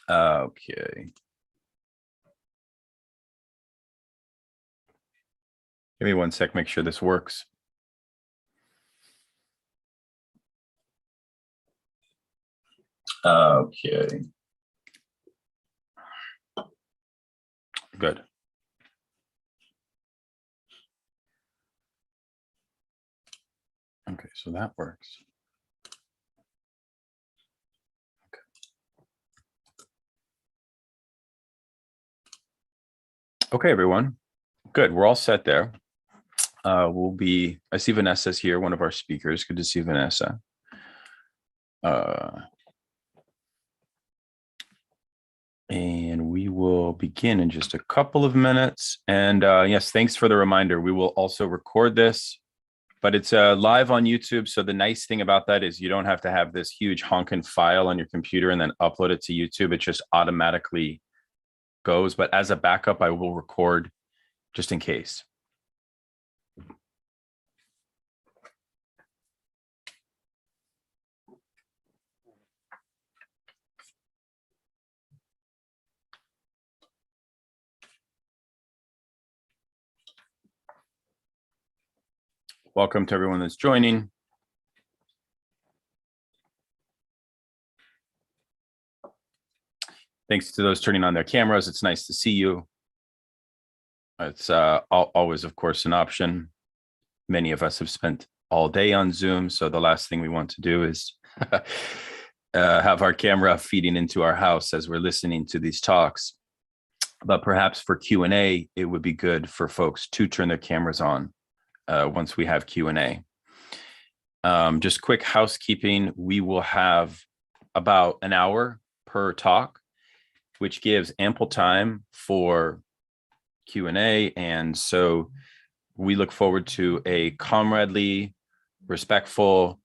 Okay. Give me one sec, make sure this works. Okay. Good. Okay, so that works. Okay. Okay, everyone. Good. We're all set there. I see Vanessa's here, one of our speakers. Good to see Vanessa. And we will begin in just a couple of minutes. And yes, thanks for the reminder. We will also record this, but it's live on YouTube. So the nice thing about that is you don't have to have this huge honking file on your computer and then upload it to YouTube. It just automatically goes. But as a backup, I will record just in case. Welcome to everyone that's joining. Thanks to those turning on their cameras. It's nice to see you. It's always, of course, an option. Many of us have spent all day on Zoom, so the last thing we want to do is have our camera feeding into our house as we're listening to these talks. But perhaps for Q&A, it would be good for folks to turn their cameras on once we have Q&A. Just quick housekeeping, we will have about an hour per talk, which gives ample time for Q&A. And so we look forward to a comradely, respectful,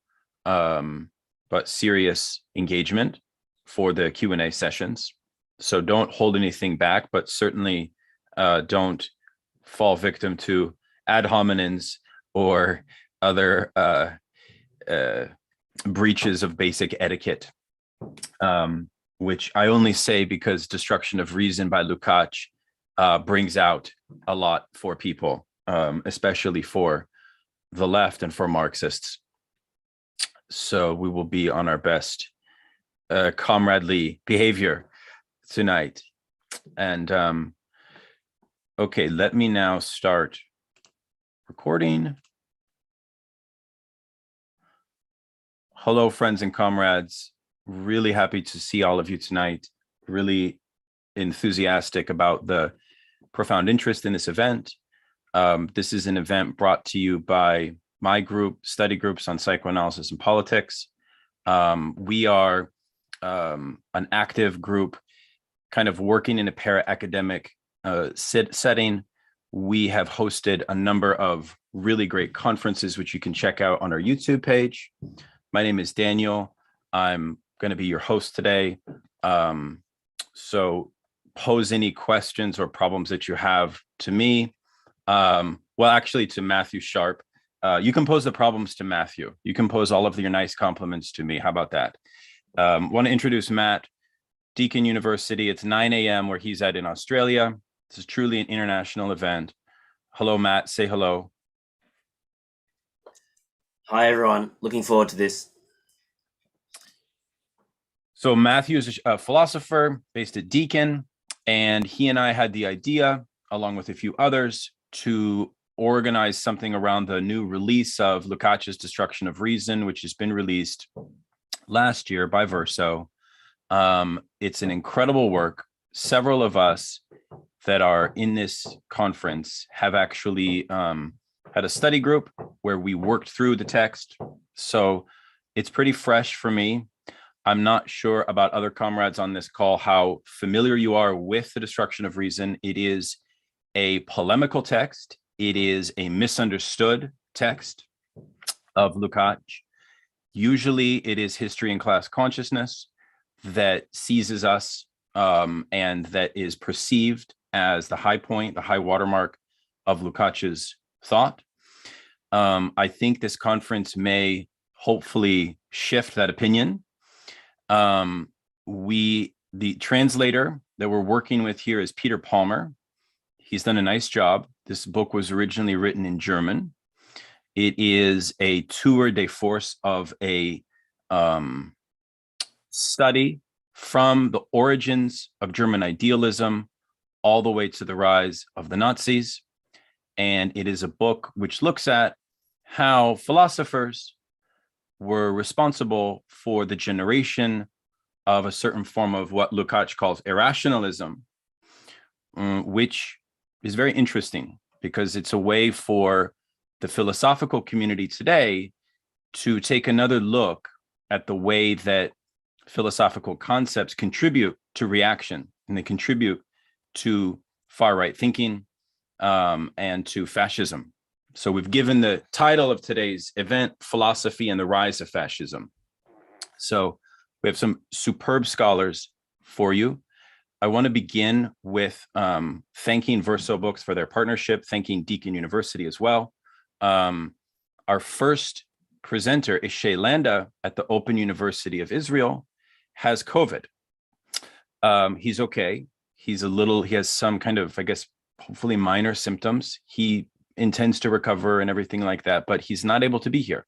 but serious engagement for the Q&A sessions. So don't hold anything back, but certainly don't fall victim to ad hominems or other breaches of basic etiquette, which I only say because Destruction of Reason by Lukács brings out a lot for people, especially for the left and for Marxists. So we will be on our best comradely behavior tonight. And okay, let me now start recording. Hello, friends and comrades. Really happy to see all of you tonight. Really enthusiastic about the profound interest in this event. This is an event brought to you by my group, Study Groups on Psychoanalysis and Politics. We are an active group kind of working in a para-academic setting. We have hosted a number of really great conferences, which you can check out on our YouTube page. My name is Daniel. I'm going to be your host today. So pose any questions or problems that you have to me. Well, actually to Matthew Sharp. You can pose the problems to Matthew. You can pose all of your nice compliments to me. How about that? Want to introduce Matt, Deakin University. It's 9 a.m. where he's at in Australia. This is truly an international event. Hello, Matt. Say hello. Hi, everyone. Looking forward to this. So Matthew is a philosopher based at Deakin, and he and I had the idea, along with a few others, to organize something around the new release of Lukács' Destruction of Reason, which has been released last year by Verso. It's an incredible work. Several of us that are in this conference have actually had a study group where we worked through the text. So it's pretty fresh for me. I'm not sure about other comrades on this call, how familiar you are with the Destruction of Reason. It is a polemical text. It is a misunderstood text of Lukács. Usually it is history and class consciousness that seizes us and that is perceived as the high point, the high watermark of Lukács' thought. I think this conference may hopefully shift that opinion. We The translator that we're working with here is Peter Palmer. He's done a nice job. This book was originally written in German. It is a tour de force of a study from the origins of German idealism all the way to the rise of the Nazis. And it is a book which looks at how philosophers were responsible for the generation of a certain form of what Lukács calls irrationalism, which is very interesting because it's a way for the philosophical community today to take another look at the way that philosophical concepts contribute to reaction, and they contribute to far-right thinking and to fascism. So we've given the title of today's event, Philosophy and the Rise of Fascism. So we have some superb scholars for you. I want to begin with thanking Verso Books for their partnership, thanking Deakin University as well. Our first presenter, Ishay Landa at the Open University of Israel, has COVID. He's okay. He has some kind of, I guess, hopefully minor symptoms. He intends to recover and everything like that, but he's not able to be here.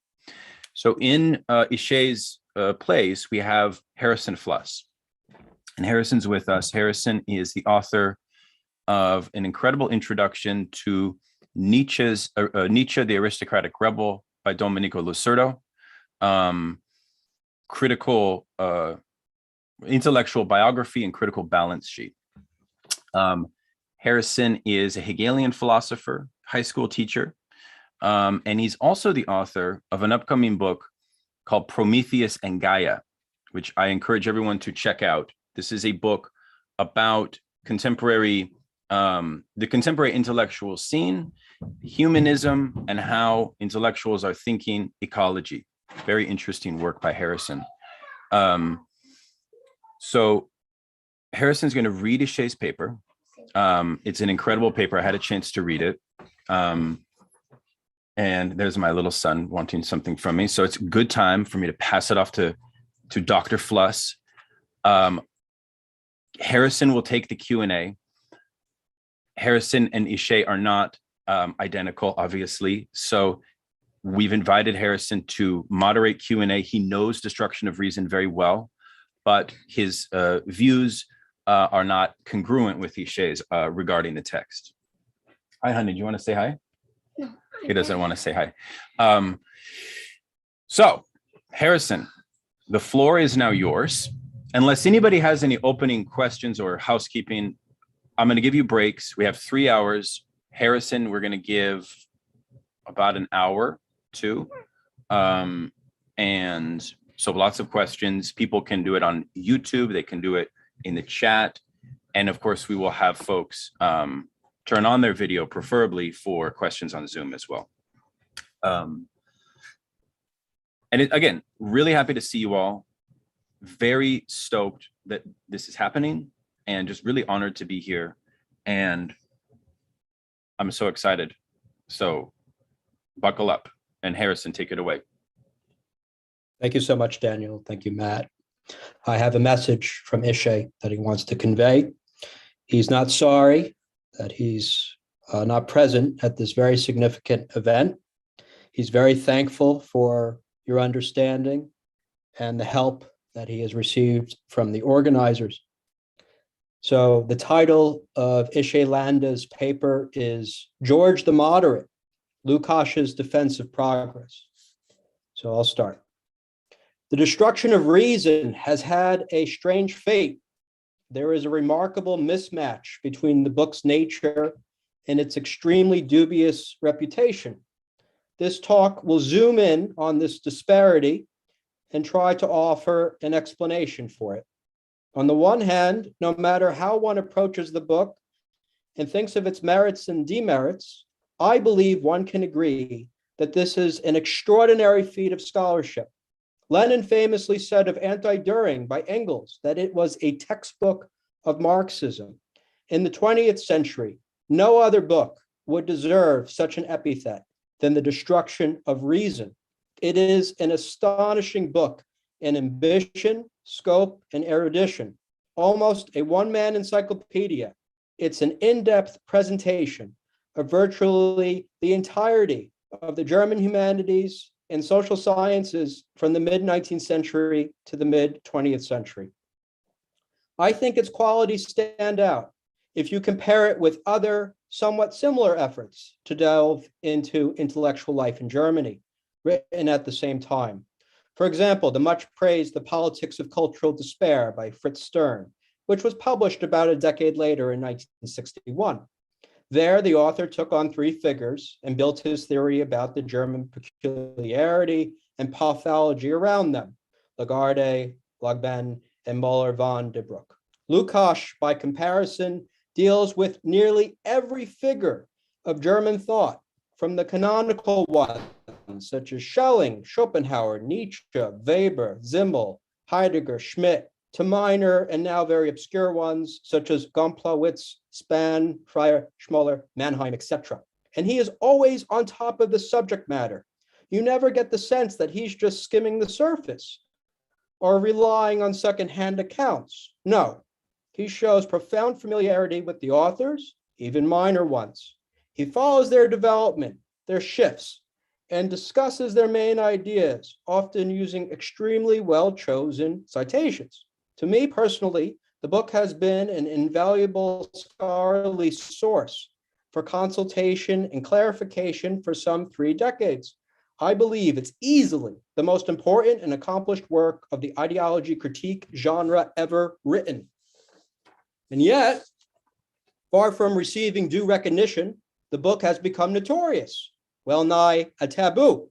So in Ishay's place, we have Harrison Fluss. And Harrison's with us. Harrison is the author of an incredible introduction to Nietzsche, the Aristocratic Rebel by Domenico Lucerdo, critical intellectual biography and critical balance sheet. Harrison is a Hegelian philosopher, high school teacher, and he's also the author of an upcoming book called Prometheus and Gaia, which I encourage everyone to check out. This is a book about the contemporary intellectual scene, humanism, and how intellectuals are thinking ecology. Very interesting work by Harrison. So Harrison's going to read Ishay's paper. It's an incredible paper. I had a chance to read it. And there's my little son wanting something from me. So it's a good time for me to pass it off to Dr. Fluss. Harrison will take the Q&A. Harrison and Ishay are not identical, obviously. So we've invited Harrison to moderate Q&A. He knows destruction of reason very well, but his views are not congruent with Ishay's regarding the text. Hi, honey, do you want to say hi? No. He doesn't want to say hi. So, Harrison, the floor is now yours. Unless anybody has any opening questions or housekeeping, I'm going to give you breaks. We have 3 hours. Harrison, we're going to give about an hour too. And so lots of questions. People can do it on YouTube. They can do it in the chat. And of course, we will have folks turn on their video, preferably for questions on Zoom as well. Again, really happy to see you all. Very stoked that this is happening and just really honored to be here. And I'm so excited. So buckle up, and Harrison, take it away. Thank you so much, Daniel. Thank you, Matt. I have a message from Ishay that he wants to convey. He's not sorry that he's not present at this very significant event. He's very thankful for your understanding and the help that he has received from the organizers. So the title of Ishay Landa's paper is George the Moderate, Lukács's Defense of Progress. So I'll start. The destruction of reason has had a strange fate. There is a remarkable mismatch between the book's nature and its extremely dubious reputation. This talk will zoom in on this disparity and try to offer an explanation for it. On the one hand, no matter how one approaches the book and thinks of its merits and demerits, I believe one can agree that this is an extraordinary feat of scholarship. Lenin famously said of Anti-Düring by Engels that it was a textbook of Marxism. In the 20th century, no other book would deserve such an epithet than The Destruction of Reason. It is an astonishing book in ambition, scope, and erudition. almost a one-man encyclopedia. It's an in-depth presentation of virtually the entirety of the German humanities and social sciences from the mid-19th century to the mid-20th century. I think its qualities stand out if you compare it with other somewhat similar efforts to delve into intellectual life in Germany, written at the same time. For example, the much praised The Politics of Cultural Despair by Fritz Stern, which was published about a decade later in 1961. There, the author took on three figures and built his theory about the German peculiarity and pathology around them: Lagarde, Lagben, and Muller von der Bruck. Lukács, by comparison, deals with nearly every figure of German thought, from the canonical ones, such as Schelling, Schopenhauer, Nietzsche, Weber, Simmel, Heidegger, Schmidt, to minor and now very obscure ones, such as Gomplowitz, Spann, Freyer, Schmoller, Mannheim, etc. And he is always on top of the subject matter. You never get the sense that he's just skimming the surface or relying on secondhand accounts. No, he shows profound familiarity with the authors, even minor ones. He follows their development, their shifts, and discusses their main ideas, often using extremely well-chosen citations. To me personally, the book has been an invaluable scholarly source for consultation and clarification for some 3 decades. I believe it's easily the most important and accomplished work of the ideology critique genre ever written. And yet, far from receiving due recognition, the book has become notorious, well nigh a taboo.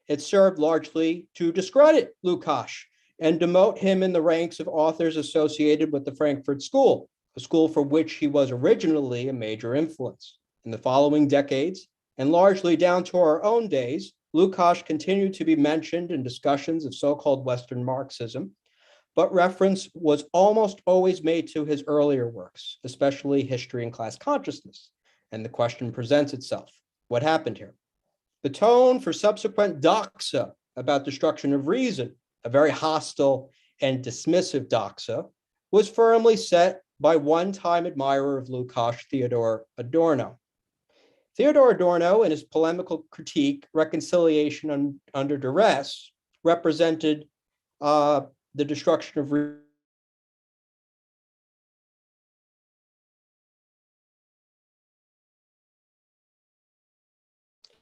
It served largely to discredit Lukács and demote him in the ranks of authors associated with the Frankfurt School, a school for which he was originally a major influence. In the following decades, and largely down to our own days, Lukács continued to be mentioned in discussions of so-called Western Marxism, but reference was almost always made to his earlier works, especially History and Class Consciousness. And the question presents itself: what happened here? The tone for subsequent doxa about destruction of reason, a very hostile and dismissive doxa, was firmly set by one-time admirer of Lukács, Theodor Adorno. Theodor Adorno, in his polemical critique, Reconciliation Under Duress, represented the destruction of reason.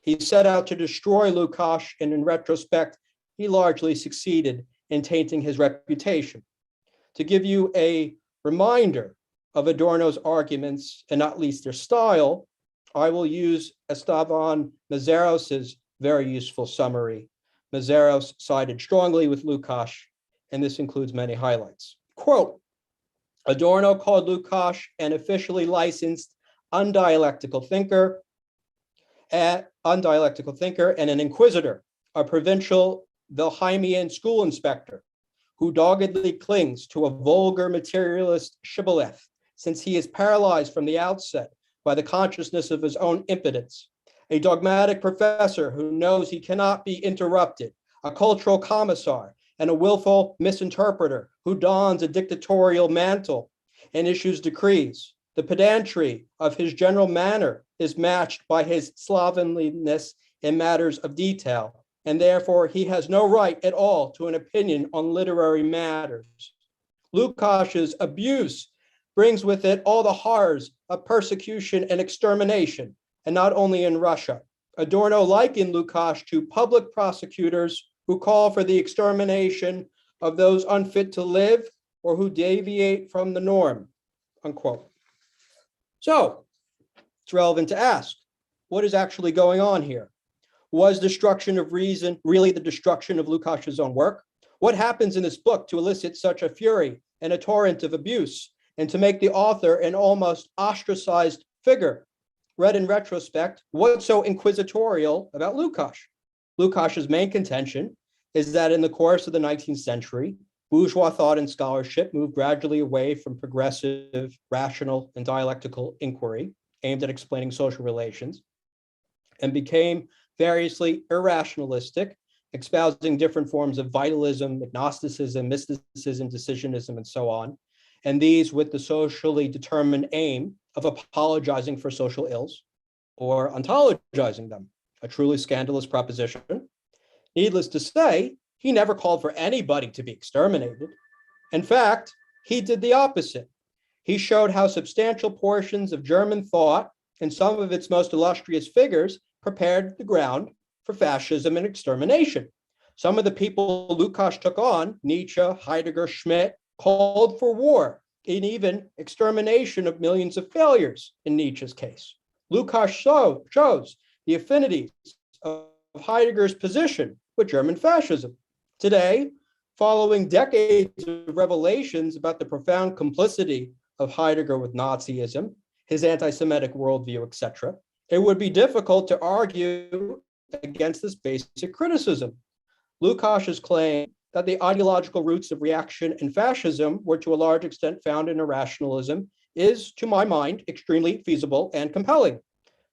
He set out to destroy Lukács, and in retrospect, he largely succeeded in tainting his reputation. To give you a reminder of Adorno's arguments, and not least their style, I will use Esteban Mazaros's very useful summary. Mazaros sided strongly with Lukács, and this includes many highlights. Quote, Adorno called Lukács an officially licensed undialectical thinker and an inquisitor, a provincial Wilhelmian school inspector who doggedly clings to a vulgar materialist shibboleth, since he is paralyzed from the outset by the consciousness of his own impotence, a dogmatic professor who knows he cannot be interrupted, a cultural commissar, and a willful misinterpreter who dons a dictatorial mantle and issues decrees. The pedantry of his general manner is matched by his slovenliness in matters of detail, and therefore he has no right at all to an opinion on literary matters. Lukács's abuse brings with it all the horrors of persecution and extermination, and not only in Russia. Adorno likened Lukács to public prosecutors who call for the extermination of those unfit to live or who deviate from the norm, unquote. So it's relevant to ask, what is actually going on here? Was destruction of reason really the destruction of Lukács's own work? What happens in this book to elicit such a fury and a torrent of abuse, and to make the author an almost ostracized figure? Read in retrospect, what's so inquisitorial about Lukács? Lukács's main contention is that in the course of the 19th century, bourgeois thought and scholarship moved gradually away from progressive, rational, and dialectical inquiry aimed at explaining social relations, and became variously irrationalistic, espousing different forms of vitalism, agnosticism, mysticism, decisionism, and so on, and these with the socially determined aim of apologizing for social ills or ontologizing them, a truly scandalous proposition. Needless to say, he never called for anybody to be exterminated. In fact, he did the opposite. He showed how substantial portions of German thought and some of its most illustrious figures prepared the ground for fascism and extermination. Some of the people Lukács took on, Nietzsche, Heidegger, Schmidt, called for war and even extermination of millions of failures in Nietzsche's case. Lukács shows the affinities of Heidegger's position with German fascism. Today, following decades of revelations about the profound complicity of Heidegger with Nazism, his anti-Semitic worldview, etc., it would be difficult to argue against this basic criticism. Lukács's claim that the ideological roots of reaction and fascism were to a large extent found in irrationalism is, to my mind, extremely feasible and compelling.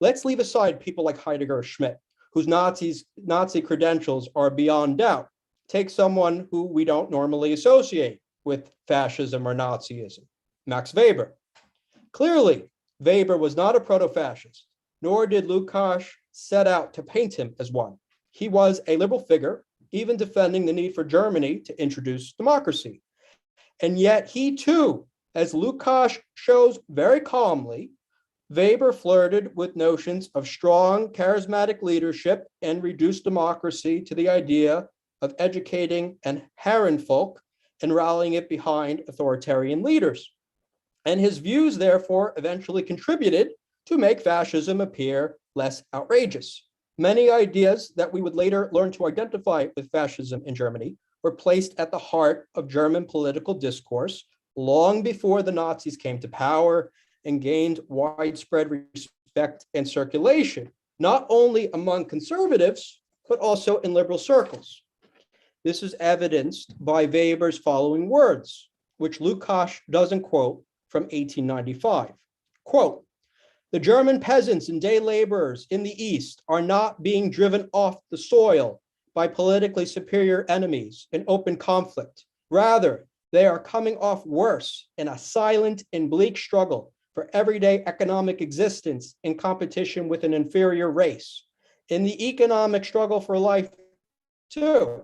Let's leave aside people like Heidegger or Schmidt, whose Nazi credentials are beyond doubt. Take someone who we don't normally associate with fascism or Nazism, Max Weber. Clearly, Weber was not a proto-fascist, nor did Lukács set out to paint him as one. He was a liberal figure, even defending the need for Germany to introduce democracy. And yet he too, as Lukács shows very calmly, Weber flirted with notions of strong, charismatic leadership and reduced democracy to the idea of educating an Herrenvolk and rallying it behind authoritarian leaders. And his views, therefore, eventually contributed to make fascism appear less outrageous. Many ideas that we would later learn to identify with fascism in Germany were placed at the heart of German political discourse long before the Nazis came to power and gained widespread respect and circulation, not only among conservatives, but also in liberal circles. This is evidenced by Weber's following words, which Lukács doesn't quote, from 1895. Quote, "The German peasants and day laborers in the East are not being driven off the soil by politically superior enemies in open conflict. Rather, they are coming off worse in a silent and bleak struggle for everyday economic existence in competition with an inferior race. In the economic struggle for life, too,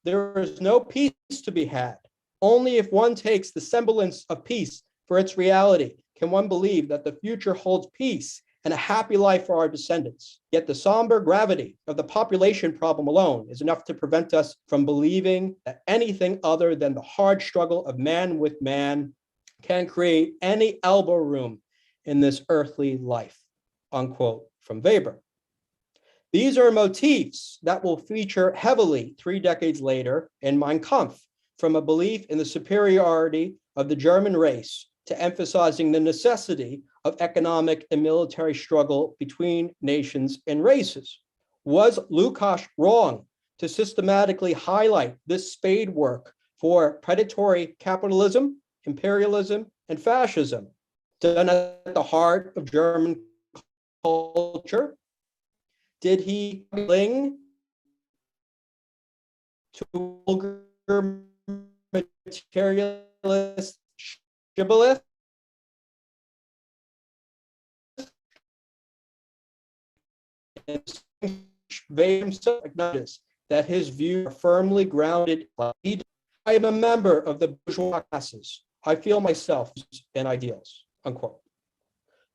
there is no peace to be had. Only if one takes the semblance of peace for its reality can one believe that the future holds peace and a happy life for our descendants. Yet the somber gravity of the population problem alone is enough to prevent us from believing that anything other than the hard struggle of man with man can create any elbow room in this earthly life," unquote, from Weber. These are motifs that will feature heavily 3 decades later in Mein Kampf, from a belief in the superiority of the German race to emphasizing the necessity of economic and military struggle between nations and races. Was Lukács wrong to systematically highlight this spade work for predatory capitalism, imperialism, and fascism, done at the heart of German culture? Did he cling to vulgar materialist shibboleth? Weber himself acknowledges that his views are firmly grounded. I am a member of the bourgeois classes. I feel myself and ideals, unquote.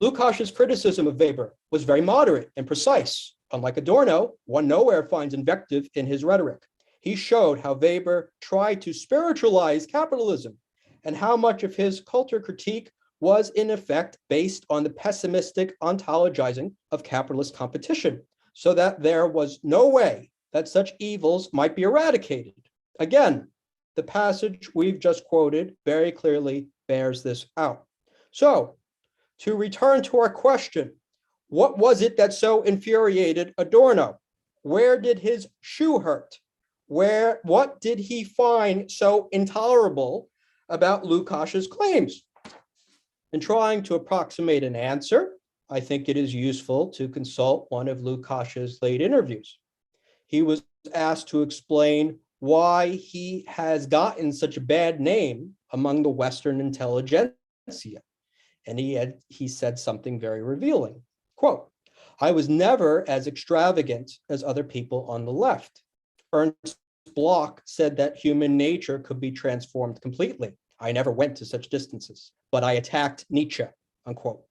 Lukács's criticism of Weber was very moderate and precise. Unlike Adorno, one nowhere finds invective in his rhetoric. He showed how Weber tried to spiritualize capitalism and how much of his culture critique was in effect based on the pessimistic ontologizing of capitalist competition, so that there was no way that such evils might be eradicated. Again, the passage we've just quoted very clearly bears this out. So, to return to our question, what was it that so infuriated Adorno? Where did his shoe hurt? What did he find so intolerable about Lukács's claims? In trying to approximate an answer, I think it is useful to consult one of Lukács's late interviews. He was asked to explain why he has gotten such a bad name among the Western intelligentsia. And he said something very revealing. Quote, "I was never as extravagant as other people on the left. Ernst Bloch said that human nature could be transformed completely. I never went to such distances, but I attacked Nietzsche," unquote.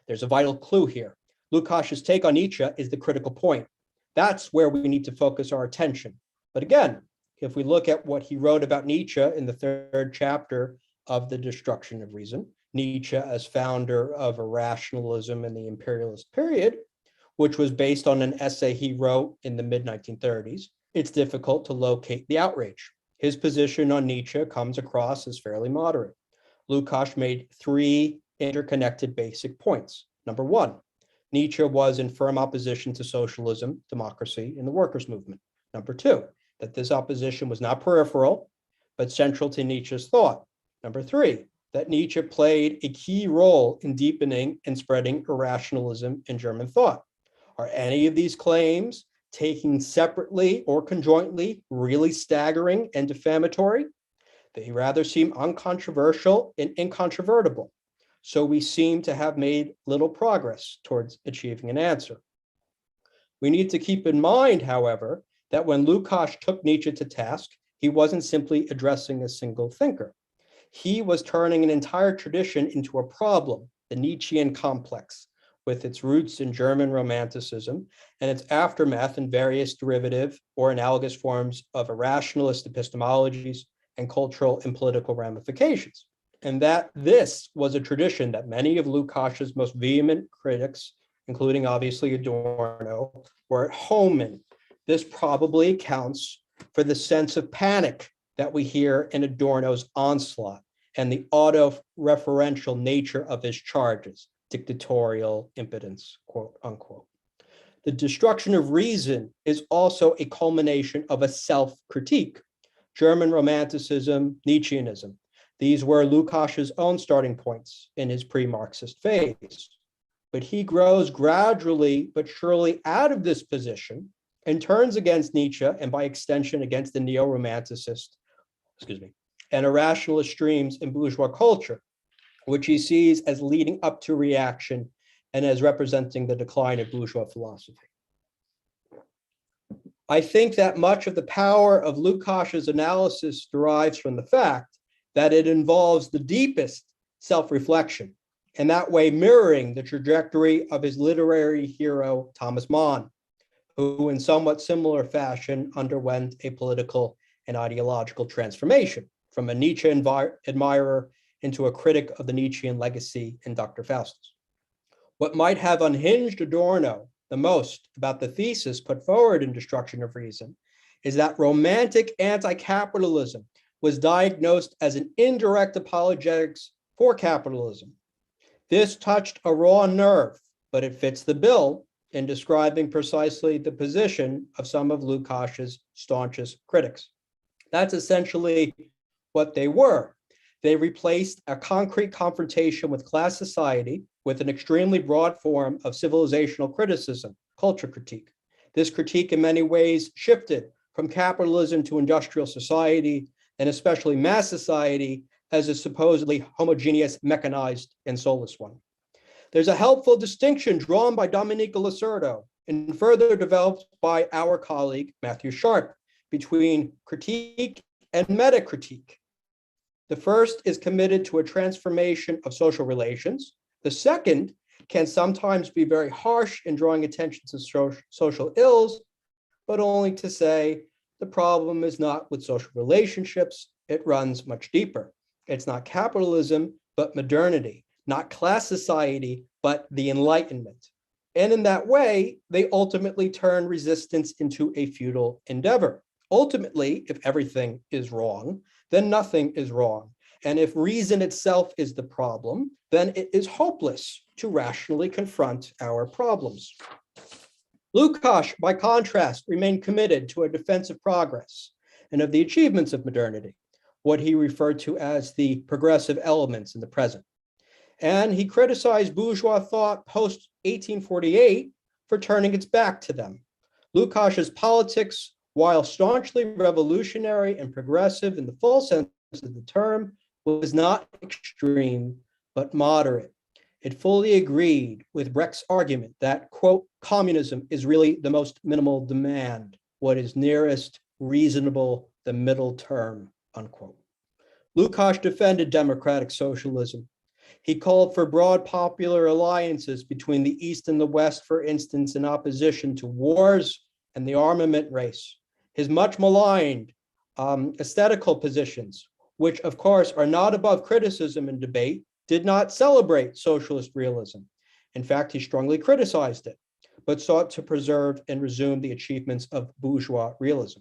There's a vital clue here. Lukács's take on Nietzsche is the critical point. That's where we need to focus our attention. But again, if we look at what he wrote about Nietzsche in the 3rd chapter of The Destruction of Reason, Nietzsche as founder of Irrationalism in the imperialist period, which was based on an essay he wrote in the mid-1930s, it's difficult to locate the outrage. His position on Nietzsche comes across as fairly moderate. Lukács made 3 interconnected basic points. Number 1, Nietzsche was in firm opposition to socialism, democracy, and the workers' movement. Number 2, that this opposition was not peripheral, but central to Nietzsche's thought. Number 3, that Nietzsche played a key role in deepening and spreading irrationalism in German thought. Are any of these claims, taken separately or conjointly, really staggering and defamatory? They rather seem uncontroversial and incontrovertible. So we seem to have made little progress towards achieving an answer. We need to keep in mind, however, that when Lukács took Nietzsche to task, he wasn't simply addressing a single thinker. He was turning an entire tradition into a problem, the Nietzschean complex, with its roots in German Romanticism and its aftermath in various derivative or analogous forms of irrationalist epistemologies and cultural and political ramifications. And that this was a tradition that many of Lukács's most vehement critics, including obviously Adorno, were at home in. This probably accounts for the sense of panic that we hear in Adorno's onslaught and the auto-referential nature of his charges, dictatorial impotence, quote unquote. The destruction of reason is also a culmination of a self-critique. German Romanticism, Nietzscheanism. These were Lukács's own starting points in his pre-Marxist phase. But he grows gradually but surely out of this position and turns against Nietzsche and by extension against the neo-romanticist, and irrationalist streams in bourgeois culture, which he sees as leading up to reaction and as representing the decline of bourgeois philosophy. I think that much of the power of Lukács's analysis derives from the fact that it involves the deepest self-reflection, and that way mirroring the trajectory of his literary hero, Thomas Mann, who in somewhat similar fashion underwent a political and ideological transformation from a Nietzsche admirer into a critic of the Nietzschean legacy in Dr. Faustus. What might have unhinged Adorno the most about the thesis put forward in Destruction of Reason is that romantic anti-capitalism was diagnosed as an indirect apologetics for capitalism. This touched a raw nerve, but it fits the bill in describing precisely the position of some of Lukács's staunchest critics. That's essentially what they were. They replaced a concrete confrontation with class society with an extremely broad form of civilizational criticism, culture critique. This critique in many ways shifted from capitalism to industrial society, and especially mass society, as a supposedly homogeneous, mechanized, and soulless one. There's a helpful distinction drawn by Domenico Lacerdo and further developed by our colleague, Matthew Sharp, between critique and metacritique. The first is committed to a transformation of social relations. The second can sometimes be very harsh in drawing attention to social ills, but only to say the problem is not with social relationships, it runs much deeper. It's not capitalism, but modernity, not class society, but the Enlightenment. And in that way, they ultimately turn resistance into a futile endeavor. Ultimately, if everything is wrong, then nothing is wrong. And if reason itself is the problem, then it is hopeless to rationally confront our problems. Lukács, by contrast, remained committed to a defense of progress and of the achievements of modernity, what he referred to as the progressive elements in the present. And he criticized bourgeois thought post-1848 for turning its back to them. Lukács's politics, while staunchly revolutionary and progressive in the full sense of the term, was not extreme, but moderate. It fully agreed with Brecht's argument that, quote, communism is really the most minimal demand, what is nearest reasonable, the middle term, unquote. Lukács defended democratic socialism. He called for broad popular alliances between the East and the West, for instance, in opposition to wars and the armament race. His much maligned aesthetical positions, which of course are not above criticism and debate, did not celebrate socialist realism. In fact, he strongly criticized it, but sought to preserve and resume the achievements of bourgeois realism.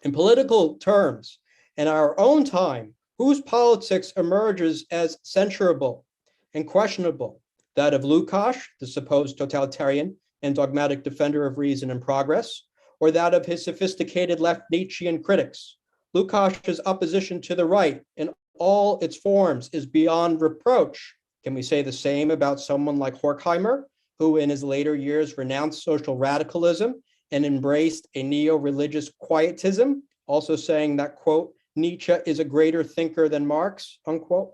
In political terms, in our own time, whose politics emerges as censurable and questionable? That of Lukács, the supposed totalitarian and dogmatic defender of reason and progress, or that of his sophisticated left Nietzschean critics? Lukács's opposition to the right in all its forms is beyond reproach. Can we say the same about someone like Horkheimer, who in his later years renounced social radicalism and embraced a neo-religious quietism, also saying that, quote, Nietzsche is a greater thinker than Marx, unquote?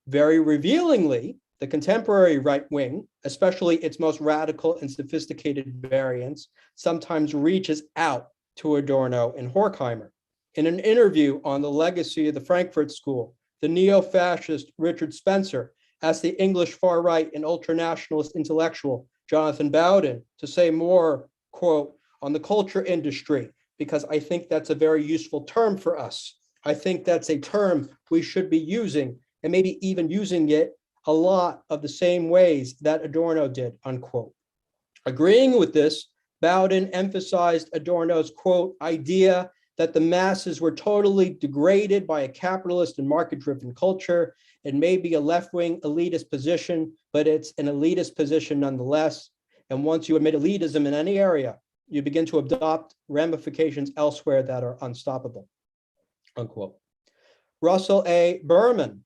Very revealingly, the contemporary right wing, especially its most radical and sophisticated variants, sometimes reaches out to Adorno and Horkheimer. In an interview on the legacy of the Frankfurt School, the neo-fascist Richard Spencer asked the English far right and ultranationalist intellectual Jonathan Bowden to say more, quote, on the culture industry, because I think that's a very useful term for us. I think that's a term we should be using, and maybe even using it a lot of the same ways that Adorno did, unquote. Agreeing with this, Bowden emphasized Adorno's, quote, idea that the masses were totally degraded by a capitalist and market-driven culture. It may be a left-wing elitist position, but it's an elitist position nonetheless. And once you admit elitism in any area, you begin to adopt ramifications elsewhere that are unstoppable, unquote. Russell A. Berman,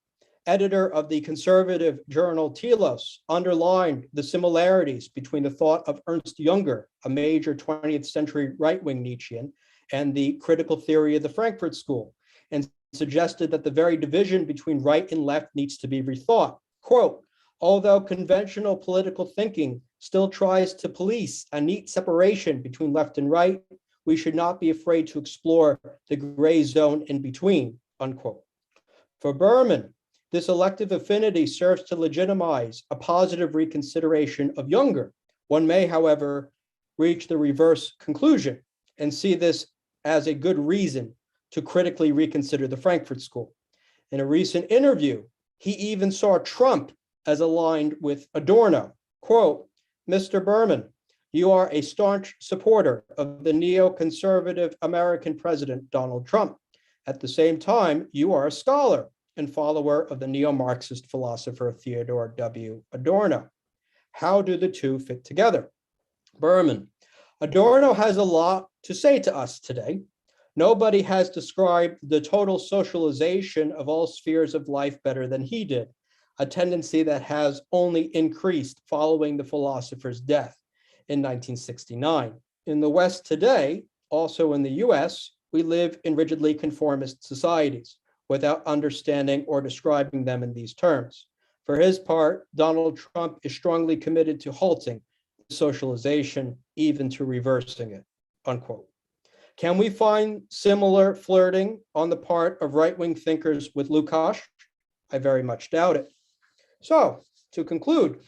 editor of the conservative journal Telos, underlined the similarities between the thought of Ernst Jünger, a major 20th century right-wing Nietzschean, and the critical theory of the Frankfurt School, and suggested that the very division between right and left needs to be rethought. Quote, although conventional political thinking still tries to police a neat separation between left and right, we should not be afraid to explore the gray zone in between, unquote. For Berman, this elective affinity serves to legitimize a positive reconsideration of Jünger. One may, however, reach the reverse conclusion and see this as a good reason to critically reconsider the Frankfurt School. In a recent interview, he even saw Trump as aligned with Adorno. Quote, Mr. Berman, you are a staunch supporter of the neoconservative American president, Donald Trump. At the same time, you are a scholar and follower of the neo-Marxist philosopher Theodore W. Adorno. How do the two fit together? Berman, Adorno has a lot to say to us today. Nobody has described the total socialization of all spheres of life better than he did, a tendency that has only increased following the philosopher's death in 1969. In the West today, also in the US, we live in rigidly conformist societies without understanding or describing them in these terms. For his part, Donald Trump is strongly committed to halting socialization, even to reversing it, unquote. Can we find similar flirting on the part of right-wing thinkers with Lukács? I very much doubt it. So, to conclude,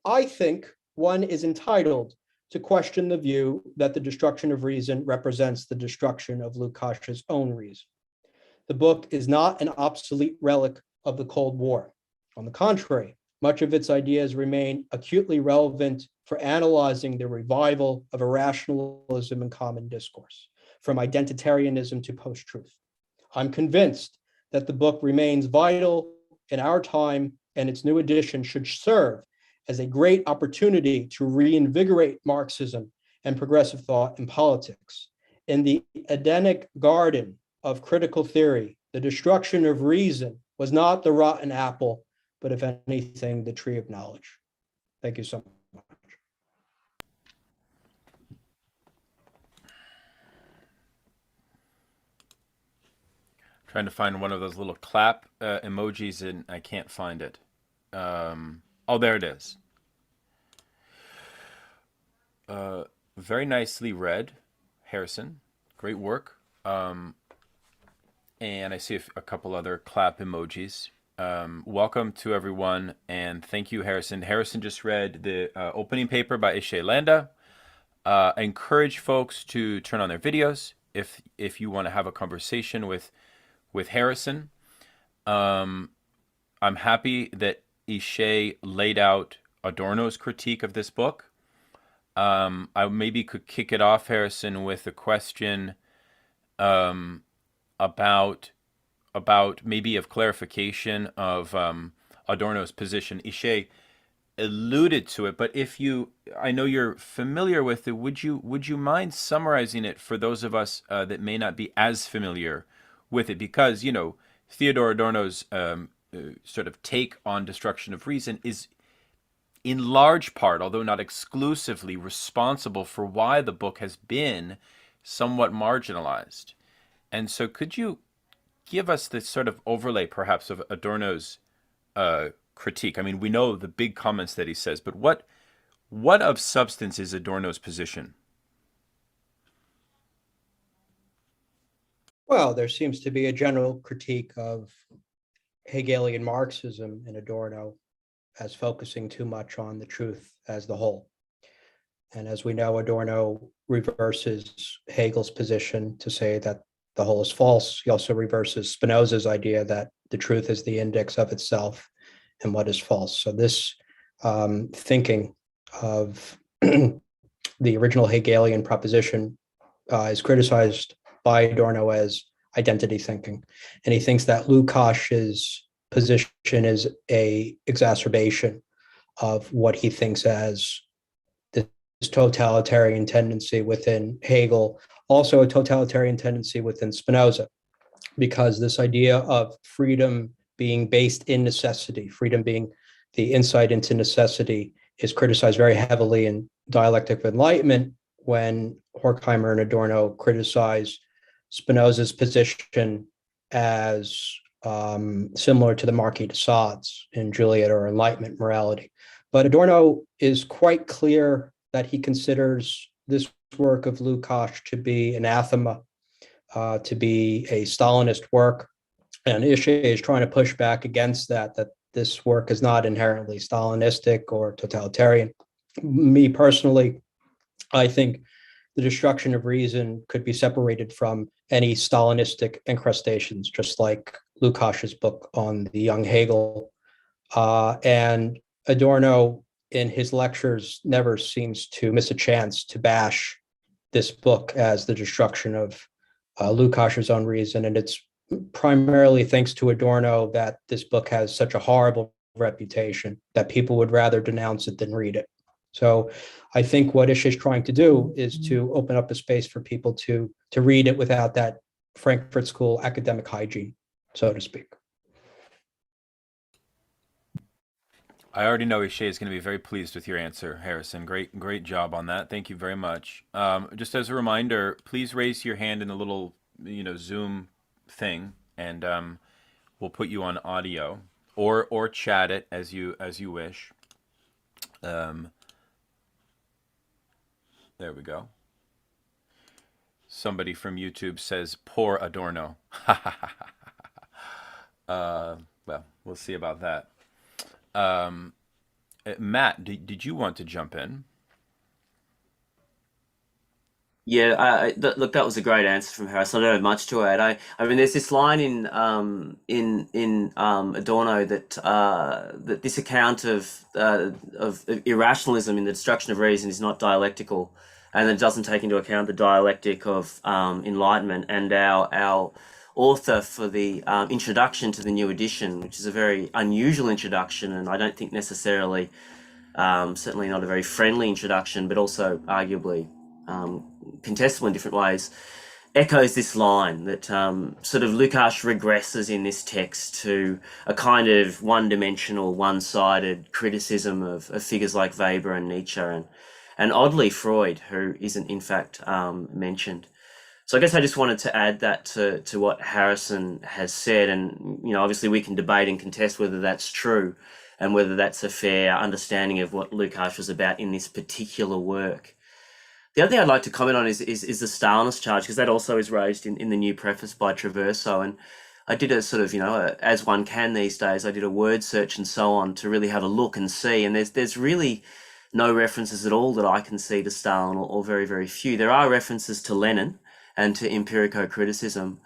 I think one is entitled to question the view that the destruction of reason represents the destruction of Lukács's own reason. The book is not an obsolete relic of the Cold War. On the contrary, much of its ideas remain acutely relevant for analyzing the revival of irrationalism in common discourse, from identitarianism to post-truth. I'm convinced that the book remains vital in our time, and its new edition should serve as a great opportunity to reinvigorate Marxism and progressive thought in politics. In the Edenic garden of critical theory, the destruction of reason was not the rotten apple, but if anything, the tree of knowledge. Thank you so much. Trying to find one of those little clap emojis and I can't find it. Oh, there it is. Very nicely read, Harrison. Great work. And I see a couple other clap emojis. Welcome to everyone, and thank you, Harrison. Harrison just read the opening paper by Ishay Landa. I encourage folks to turn on their videos if you want to have a conversation with Harrison. I'm happy that Ishay laid out Adorno's critique of this book. I maybe could kick it off, Harrison, with a question about maybe of clarification of Adorno's position. Ishay alluded to it, but I know you're familiar with it. Would you mind summarizing it for those of us that may not be as familiar with it? Because Theodor Adorno's sort of take on destruction of reason is in large part, although not exclusively, responsible for why the book has been somewhat marginalized. And so could you give us this sort of overlay, perhaps, of Adorno's critique? I mean, we know the big comments that he says, but what of substance is Adorno's position? Well, there seems to be a general critique of Hegelian Marxism in Adorno as focusing too much on the truth as the whole. And as we know, Adorno reverses Hegel's position to say that the whole is false. He also reverses Spinoza's idea that the truth is the index of itself and what is false. So this thinking of the original Hegelian proposition is criticized by Adorno as identity thinking. And he thinks that Lukács's position is a exacerbation of what he thinks as this totalitarian tendency within Hegel, also a totalitarian tendency within Spinoza, because this idea of freedom being based in necessity, freedom being the insight into necessity, is criticized very heavily in Dialectic of Enlightenment when Horkheimer and Adorno criticize Spinoza's position as similar to the Marquis de Sade's in Juliet or Enlightenment morality. But Adorno is quite clear that he considers this work of Lukács to be anathema, to be a Stalinist work. And Ishay is trying to push back against that this work is not inherently Stalinistic or totalitarian. Me personally, I think the destruction of reason could be separated from any Stalinistic incrustations, just like Lukács's book on the young Hegel. And Adorno, in his lectures, never seems to miss a chance to bash this book as the destruction of Lukács's own reason. And it's primarily thanks to Adorno that this book has such a horrible reputation that people would rather denounce it than read it. So I think what Ishay is trying to do is to open up a space for people to read it without that Frankfurt School academic hygiene, so to speak. I already know Ishay is going to be very pleased with your answer, Harrison. Great job on that. Thank you very much. Just as a reminder, please raise your hand in the little Zoom thing, and we'll put you on audio or chat it as you wish. There we go. Somebody from YouTube says, poor Adorno. Well, we'll see about that. Matt, did you want to jump in? Yeah, look, that was a great answer from Harris. I don't have much to add. I mean, there's this line in Adorno that this account of irrationalism in the destruction of reason is not dialectical, and it doesn't take into account the dialectic of enlightenment. And our author for the introduction to the new edition, which is a very unusual introduction, and I don't think necessarily, certainly not a very friendly introduction, but also arguably contestable in different ways, echoes this line that sort of Lukács regresses in this text to a kind of one-dimensional, one-sided criticism of figures like Weber and Nietzsche and oddly Freud, who isn't in fact mentioned. So I guess I just wanted to add that to what Harrison has said, and obviously we can debate and contest whether that's true, and whether that's a fair understanding of what Lukács was about in this particular work. The other thing I'd like to comment on is the Stalinist charge, because that also is raised in the new preface by Traverso, and I did a sort of as one can these days, I did a word search and so on to really have a look and see, and there's really no references at all that I can see to Stalin, or very, very few. There are references to Lenin and to empirico-criticism.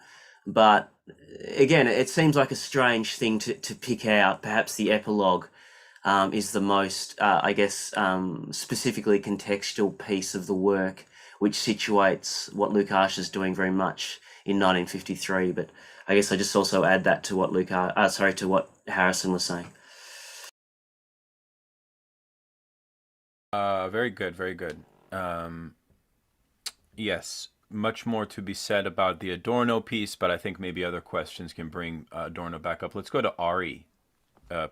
But again, it seems like a strange thing to pick out. Perhaps the epilogue is the most, specifically contextual piece of the work, which situates what Lukács is doing very much in 1953. But I guess I just also add that to what to what Harrison was saying. Very good, very good. Yes. Much more to be said about the Adorno piece, but I think maybe other questions can bring Adorno back up. Let's go to Ari.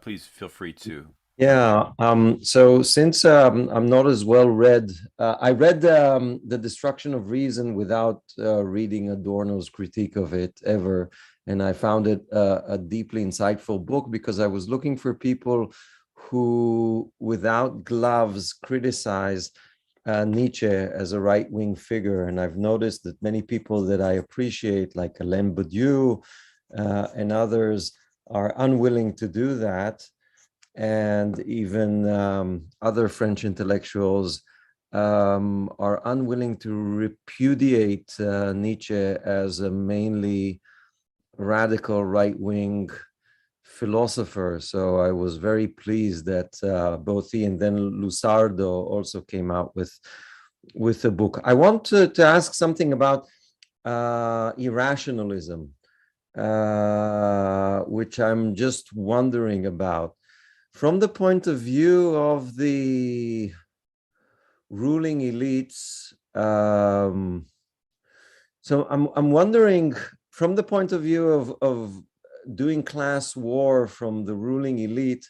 Please feel free to. Yeah. So since I'm not as well read, I read The Destruction of Reason without reading Adorno's critique of it ever. And I found it a deeply insightful book, because I was looking for people who, without gloves, criticize Nietzsche as a right-wing figure. And I've noticed that many people that I appreciate, like Alain Badiou and others, are unwilling to do that. And even other French intellectuals are unwilling to repudiate Nietzsche as a mainly radical right-wing philosopher. So I was very pleased that both he and then Lusardo also came out with a book. I want to ask something about irrationalism, which I'm just wondering about. From the point of view of the ruling elites, so I'm wondering, from the point of view of doing class war from the ruling elite,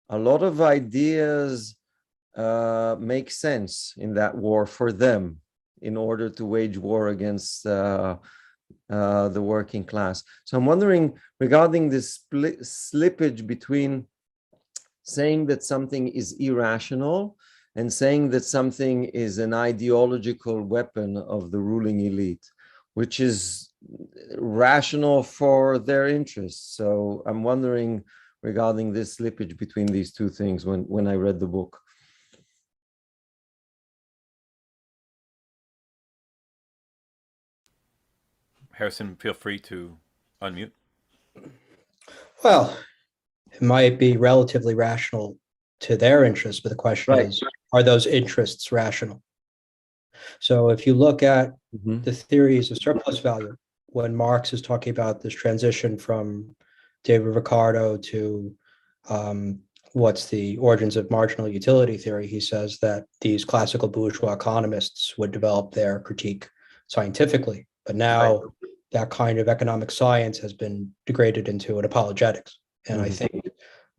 a lot of ideas make sense in that war for them in order to wage war against the working class. So I'm wondering, regarding this slippage between saying that something is irrational and saying that something is an ideological weapon of the ruling elite, which is rational for their interests. So I'm wondering regarding this slippage between these two things when I read the book. Harrison, feel free to unmute. Well, it might be relatively rational to their interests, but the question is, are those interests rational? So if you look at the theories of surplus value, when Marx is talking about this transition from David Ricardo to what's the origins of marginal utility theory, he says that these classical bourgeois economists would develop their critique scientifically, but now that kind of economic science has been degraded into an apologetics. And I think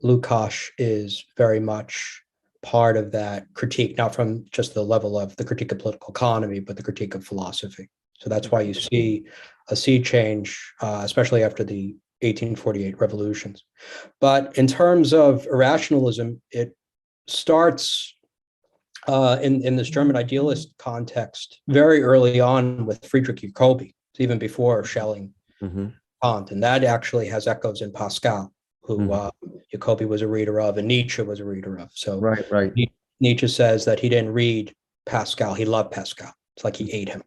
Lukács is very much part of that critique, not from just the level of the critique of political economy, but the critique of philosophy. So that's why you see a sea change, especially after the 1848 revolutions. But in terms of irrationalism, it starts in this German idealist context very early on with Friedrich Jacobi, even before Schelling, Kant, and that actually has echoes in Pascal, who Jacobi was a reader of and Nietzsche was a reader of. So Nietzsche says that he didn't read Pascal, he loved Pascal. It's like he ate him.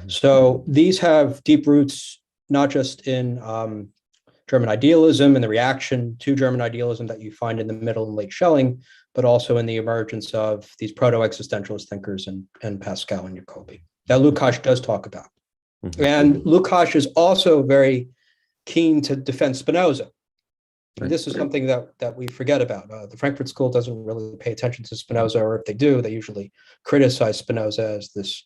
So these have deep roots, not just in German idealism and the reaction to German idealism that you find in the middle and late Schelling, but also in the emergence of these proto-existentialist thinkers and Pascal and Jacobi that Lukács does talk about. And Lukács is also very keen to defend Spinoza. And this is something that we forget about. The Frankfurt School doesn't really pay attention to Spinoza, or if they do, they usually criticize Spinoza as this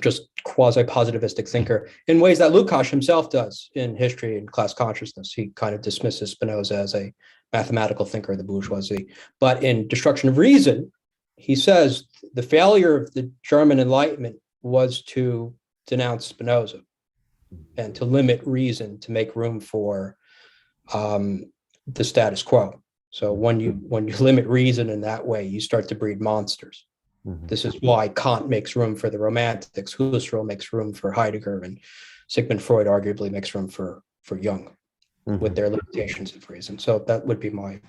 just quasi-positivistic thinker in ways that Lukács himself does in History and Class Consciousness. He kind of dismisses Spinoza as a mathematical thinker of the bourgeoisie. But in Destruction of Reason, he says the failure of the German Enlightenment was to denounce Spinoza and to limit reason to make room for the status quo. So when you limit reason in that way, you start to breed monsters. This is why Kant makes room for the Romantics, Husserl makes room for Heidegger, and Sigmund Freud arguably makes room for Jung with their limitations of reason. So that would be my.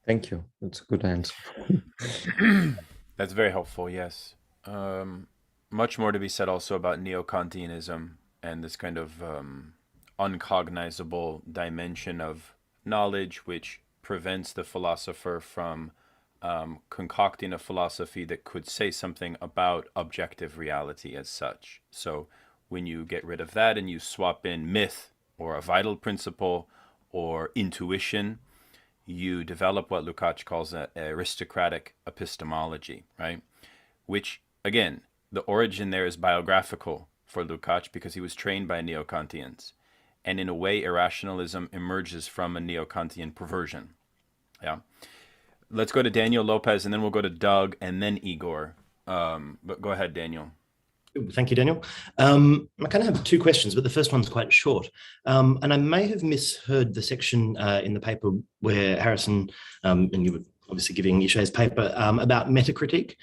Thank you. That's a good answer. That's very helpful, yes. Much more to be said also about neo-Kantianism and this kind of uncognizable dimension of knowledge which prevents the philosopher from concocting a philosophy that could say something about objective reality as such. So when you get rid of that and you swap in myth or a vital principle or intuition, you develop what Lukács calls an aristocratic epistemology, right? Which, again, the origin there is biographical for Lukács because he was trained by neo-Kantians. And in a way, irrationalism emerges from a neo-Kantian perversion. Yeah. Let's go to Daniel Lopez, and then we'll go to Doug, and then Igor. But go ahead, Daniel. Thank you, Daniel. I kind of have two questions, but the first one's quite short. And I may have misheard the section in the paper where Harrison, and you were obviously giving Ishay's paper, about metacritique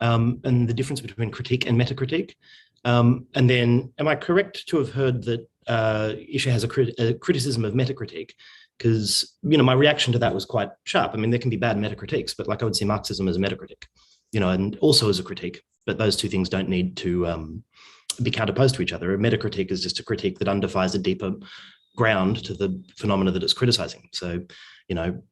and the difference between critique and metacritique. And then am I correct to have heard that Ishay has a criticism of metacritique? Because, my reaction to that was quite sharp. I mean, there can be bad metacritiques, but like I would see Marxism as a metacritic, and also as a critique. But those two things don't need to be counterposed to each other. A metacritique is just a critique that undefies a deeper ground to the phenomena that it's criticizing. So, the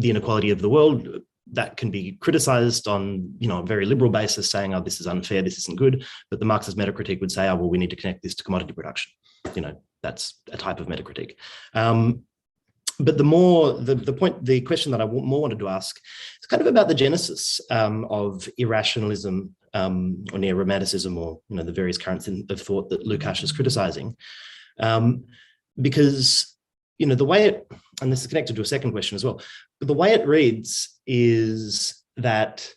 inequality of the world, that can be criticized on, a very liberal basis, saying, oh, this is unfair, this isn't good. But the Marxist metacritique would say, oh, well, we need to connect this to commodity production. That's a type of metacritique. But the question that I more wanted to ask is kind of about the genesis of irrationalism or neo-romanticism, or the various currents of thought that Lukács is criticizing, because the way it, and this is connected to a second question as well, but the way it reads is that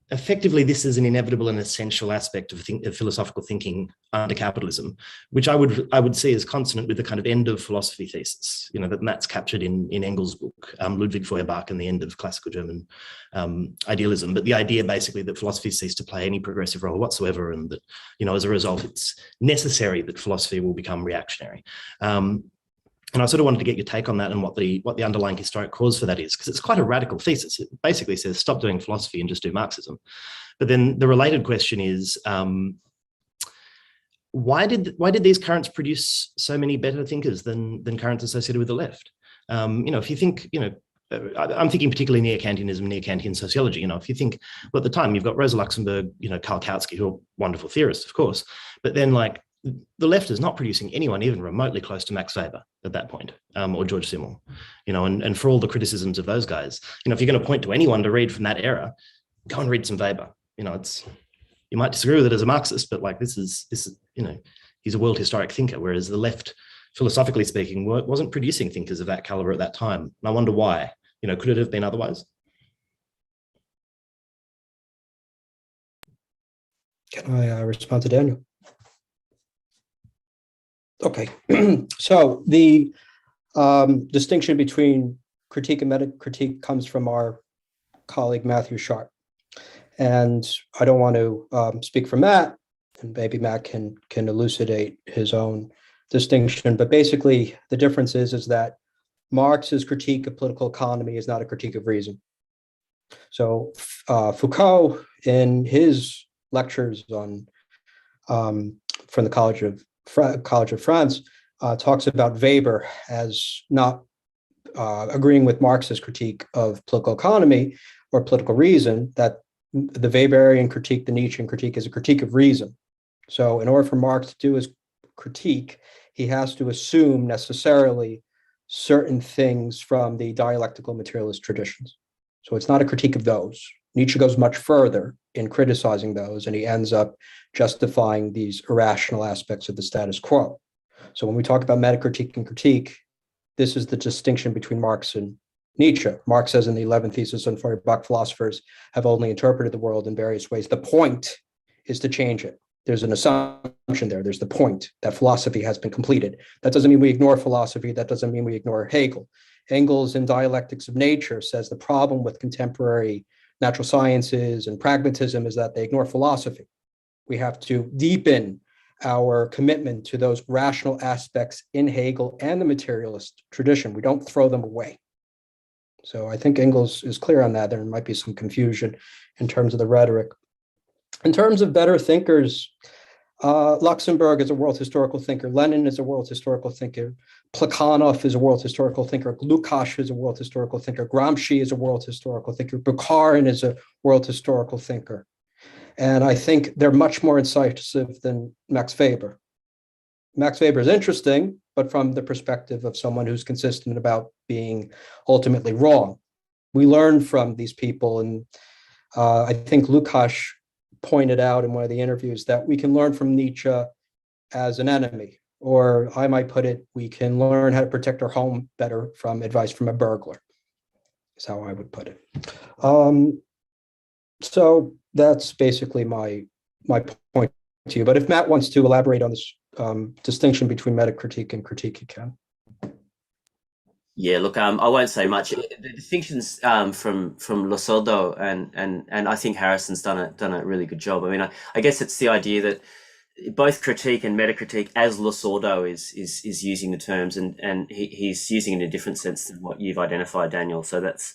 effectively this is an inevitable and essential aspect of philosophical thinking under capitalism, which I would see as consonant with the kind of end of philosophy thesis, that's captured in Engels' book, Ludwig Feuerbach, and the end of classical German idealism. But the idea basically that philosophy ceased to play any progressive role whatsoever, and that, as a result, it's necessary that philosophy will become reactionary. And I sort of wanted to get your take on that and what the underlying historic cause for that is, because it's quite a radical thesis. It basically says stop doing philosophy and just do Marxism. But then the related question is, why did these currents produce so many better thinkers than currents associated with the left? If you think, I'm thinking particularly neo-Kantianism, neo-Kantian sociology. If you think, well, at the time you've got Rosa Luxemburg, Karl Kautsky, who are wonderful theorists, of course, but then the left is not producing anyone even remotely close to Max Weber at that point, or George Simmel, and for all the criticisms of those guys, if you're going to point to anyone to read from that era, go and read some Weber. You might disagree with it as a Marxist, but this is he's a world historic thinker, whereas the left, philosophically speaking, wasn't producing thinkers of that caliber at that time. And I wonder why. Could it have been otherwise? Can I respond to Daniel? Okay, so the distinction between critique and metacritique comes from our colleague Matthew Sharp. And I don't want to speak for Matt, and maybe Matt can elucidate his own distinction, but basically the difference is that Marx's critique of political economy is not a critique of reason. So Foucault, in his lectures on from the College of France, talks about Weber as not agreeing with Marx's critique of political economy or political reason, that the Weberian critique, the Nietzschean critique, is a critique of reason. So in order for Marx to do his critique, he has to assume necessarily certain things from the dialectical materialist traditions. So it's not a critique of those. Nietzsche goes much further in criticizing those, and he ends up justifying these irrational aspects of the status quo. So when we talk about metacritique and critique, this is the distinction between Marx and Nietzsche. Marx says in the 11th thesis on Feuerbach, philosophers have only interpreted the world in various ways. The point is to change it. there's an assumption there. There's the point that philosophy has been completed. That doesn't mean we ignore philosophy. That doesn't mean we ignore Hegel. Engels in Dialectics of Nature says the problem with contemporary natural sciences and pragmatism is that they ignore philosophy. We have to deepen our commitment to those rational aspects in Hegel and the materialist tradition. We don't throw them away. So I think Engels is clear on that. There might be some confusion in terms of the rhetoric. In terms of better thinkers, Luxemburg is a world historical thinker. Lenin is a world historical thinker. Plekhanov is a world historical thinker. Lukács is a world historical thinker. Gramsci is a world historical thinker. Bukharin is a world historical thinker. And I think they're much more incisive than Max Weber. Max Weber is interesting, but from the perspective of someone who's consistent about being ultimately wrong. We learn from these people, and I think Lukács pointed out in one of the interviews that we can learn from Nietzsche as an enemy, or I might put it, we can learn how to protect our home better from advice from a burglar, is how I would put it. So that's basically my point to you. But if Matt wants to elaborate on this distinction between metacritique and critique, he can. Yeah, look, I won't say much. The distinctions from Losoldo and I think Harrison's done a really good job. I mean, I guess it's the idea that both critique and metacritique, as Losoldo is using the terms, and he's using it in a different sense than what you've identified, Daniel. So that's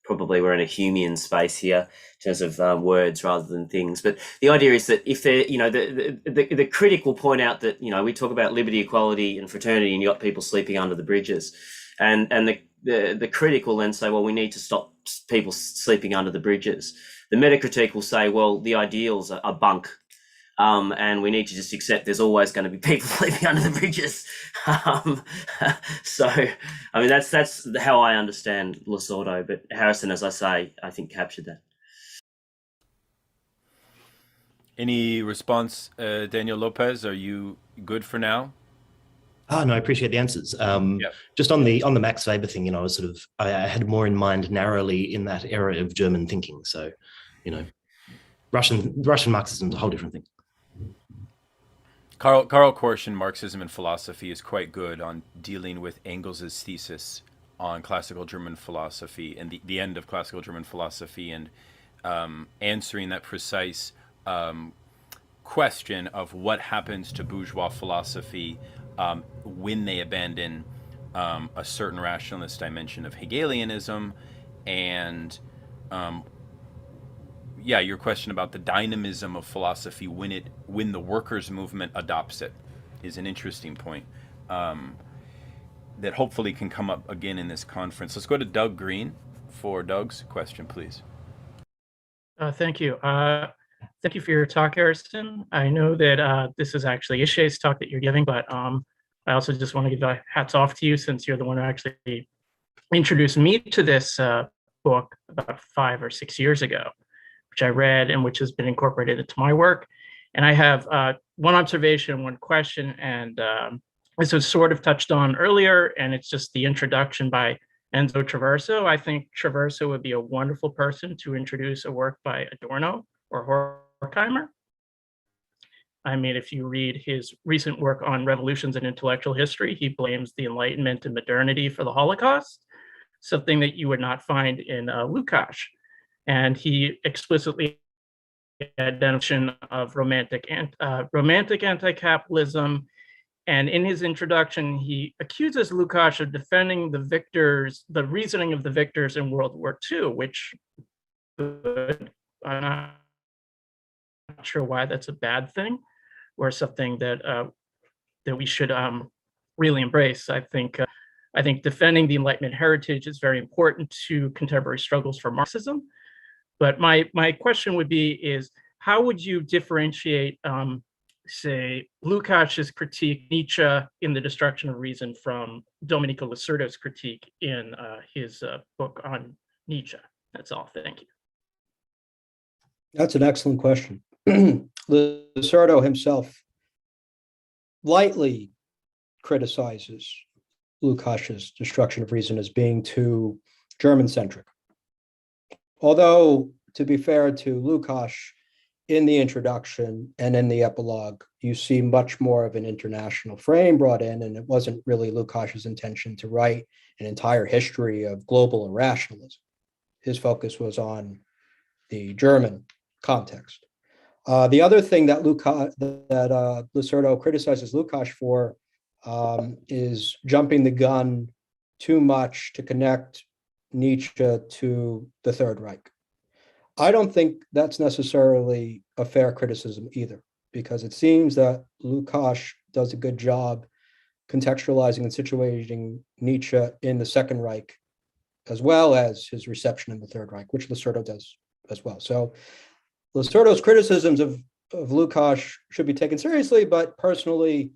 probably, we're in a Humean space here in terms of words rather than things. But the idea is that if they're, the critic will point out that, we talk about liberty, equality, and fraternity, and you got people sleeping under the bridges. And the critic will then say, well, we need to stop people sleeping under the bridges. The metacritique will say, well, the ideals are bunk, and we need to just accept there's always going to be people sleeping under the bridges. So, I mean, that's how I understand Losoldo. But Harrison, as I say, I think captured that. Any response, Daniel Lopez? Are you good for now? Oh, no, I appreciate the answers. Just on the Max Weber thing, I was I had more in mind narrowly in that era of German thinking. So, Russian Marxism is a whole different thing. Karl Korsch in Marxism and Philosophy is quite good on dealing with Engels's thesis on classical German philosophy and the end of classical German philosophy, and answering that precise question of what happens to bourgeois philosophy when they abandon a certain rationalist dimension of Hegelianism, and your question about the dynamism of philosophy when the workers' movement adopts it is an interesting point that hopefully can come up again in this conference. Let's go to Doug Green for Doug's question, please. Thank you. Thank you for your talk, Harrison. I know that this is actually Ishay's talk that you're giving, but I also just want to give hats off to you, since you're the one who actually introduced me to this book about 5 or 6 years ago, which I read and which has been incorporated into my work. And I have one observation, one question, and this was sort of touched on earlier, and it's just the introduction by Enzo Traverso. I think Traverso would be a wonderful person to introduce a work by Adorno or Horkheimer. I mean, if you read his recent work on revolutions in intellectual history, he blames the Enlightenment and modernity for the Holocaust, something that you would not find in Lukács. And he explicitly identification of romantic anti-capitalism. And in his introduction, he accuses Lukács of defending the reasoning of the victors in World War II, which I'm not sure why that's a bad thing, or something that we should really embrace. I think defending the Enlightenment heritage is very important to contemporary struggles for Marxism. But my question would be is, how would you differentiate, say, Lukács's critique Nietzsche in The Destruction of Reason from Domenico Lacerda's critique in his book on Nietzsche? That's all. Thank you. That's an excellent question. Lacerda himself lightly criticizes Lukács's Destruction of Reason as being too German-centric. Although, to be fair to Lukács, in the introduction and in the epilogue, you see much more of an international frame brought in, and it wasn't really Lukács's intention to write an entire history of global irrationalism. His focus was on the German context. The other thing that Lucerdo criticizes Lukács for is jumping the gun too much to connect Nietzsche to the Third Reich. I don't think that's necessarily a fair criticism either, because it seems that Lukács does a good job contextualizing and situating Nietzsche in the Second Reich, as well as his reception in the Third Reich, which Lucerdo does as well. So Lucerdo's criticisms of Lukács should be taken seriously, but personally,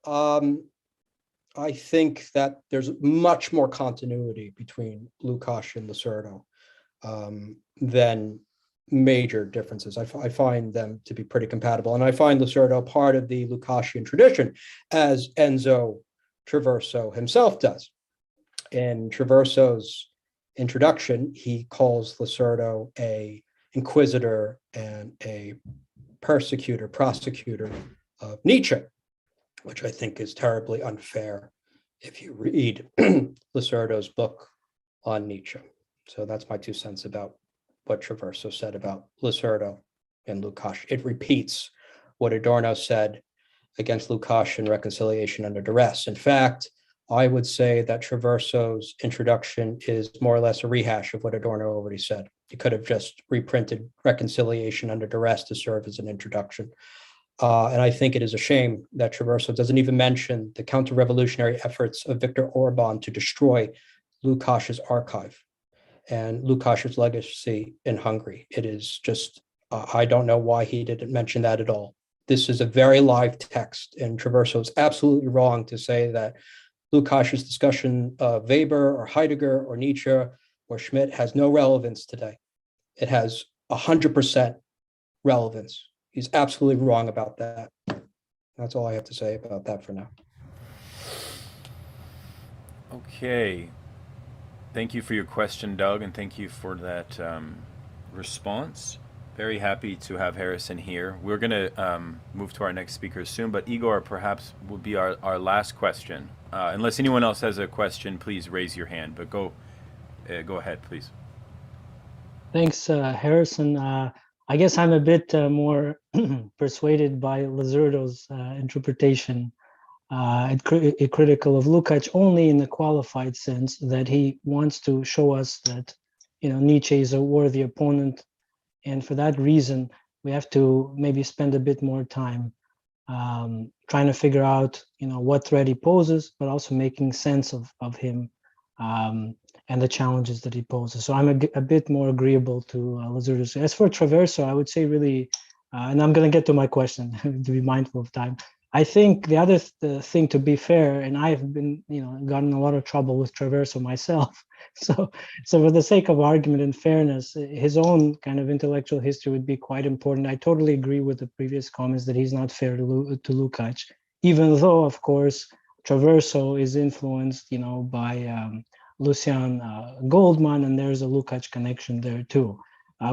I think that there's much more continuity between Lukács and Lucerdo than major differences. I find them to be pretty compatible, and I find Lucerdo part of the Lukácsian tradition, as Enzo Traverso himself does. In Traverso's introduction, he calls Lucerdo a inquisitor and a prosecutor of Nietzsche, which I think is terribly unfair if you read Lucerdo's book on Nietzsche. So that's my 2 cents about what Traverso said about Lucerdo and Lukács. It repeats what Adorno said against Lukácsian reconciliation under duress. In fact, I would say that Traverso's introduction is more or less a rehash of what Adorno already said. He could have just reprinted reconciliation under duress to serve as an introduction. And I think it is a shame that Traverso doesn't even mention the counter-revolutionary efforts of Viktor Orban to destroy Lukács's archive and Lukács's legacy in Hungary. It is just, I don't know why he didn't mention that at all. This is a very live text, and Traverso is absolutely wrong to say that Lukács's discussion of Weber or Heidegger or Nietzsche or Schmidt has no relevance today. It has 100% relevance. He's absolutely wrong about that. That's all I have to say about that for now. Okay. Thank you for your question, Doug, and thank you for that response. Very happy to have Harrison here. We're going to move to our next speaker soon, but Igor perhaps will be our last question. Unless anyone else has a question, please raise your hand, but go ahead, please. Thanks, Harrison. I guess I'm a bit more persuaded by Lucerdo's interpretation, critical of Lukács only in the qualified sense that he wants to show us that, Nietzsche is a worthy opponent, and for that reason we have to maybe spend a bit more time trying to figure out, what threat he poses, but also making sense of him and the challenges that he poses. So I'm a bit more agreeable to Lucerdo. As for Traverso, I would say really, and I'm going to get to my question to be mindful of time. I think the other thing, to be fair, and I've been, gotten a lot of trouble with Traverso myself. So for the sake of argument and fairness, his own kind of intellectual history would be quite important. I totally agree with the previous comments that he's not fair to Lukács, even though, of course, Traverso is influenced, by Lucian Goldman, and there's a Lukács connection there too.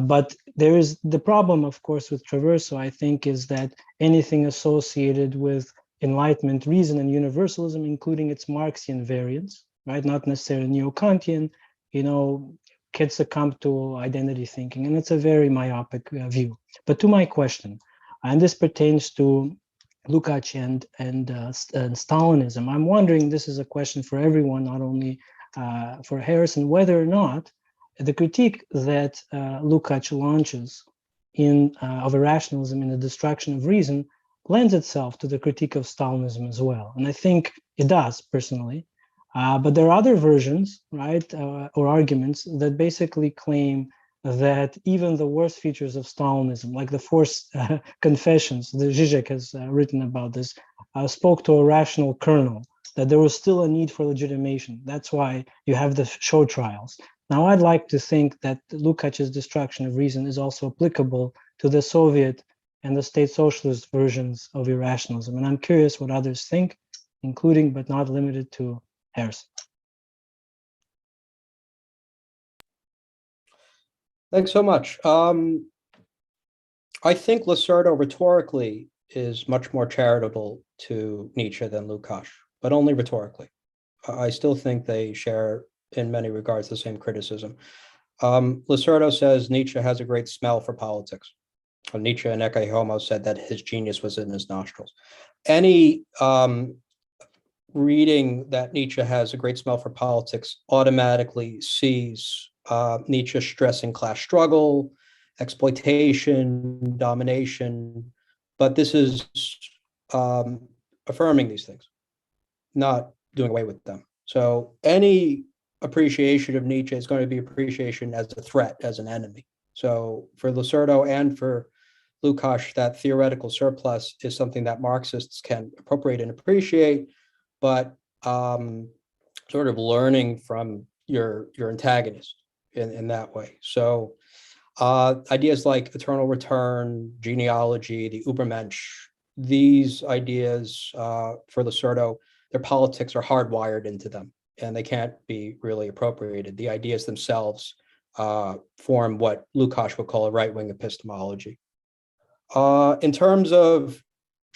But there is the problem, of course, with Traverso, I think, is that anything associated with Enlightenment reason and universalism, including its Marxian variants, right, not necessarily neo-Kantian, can succumb to identity thinking, and it's a very myopic view. But to my question, and this pertains to Lukács and Stalinism, I'm wondering, this is a question for everyone, not only for Harrison, whether or not the critique that Lukács launches of irrationalism in the destruction of reason lends itself to the critique of Stalinism as well. And I think it does, personally. But there are other versions, right, or arguments that basically claim that even the worst features of Stalinism, like the forced confessions, the Zizek has written about this, spoke to a rational kernel, that there was still a need for legitimation. That's why you have the show trials. Now, I'd like to think that Lukács's destruction of reason is also applicable to the Soviet and the state socialist versions of irrationalism. And I'm curious what others think, including but not limited to Harrison. Thanks so much. I think Lacerda rhetorically is much more charitable to Nietzsche than Lukács, but only rhetorically. I still think they share, in many regards, the same criticism. Lacerda says Nietzsche has a great smell for politics. Nietzsche and Ecce Homo said that his genius was in his nostrils. Any reading that Nietzsche has a great smell for politics automatically sees Nietzsche stressing class struggle, exploitation, domination, but this is affirming these things, not doing away with them. So any appreciation of Nietzsche is going to be appreciation as a threat, as an enemy. So for Lacerda and for Lukács, that theoretical surplus is something that Marxists can appropriate and appreciate, but sort of learning from your antagonist in that way. So ideas like eternal return, genealogy, the Übermensch, these ideas for Lacerda, their politics are hardwired into them, and they can't be really appropriated. The ideas themselves form what Lukács would call a right-wing epistemology. In terms of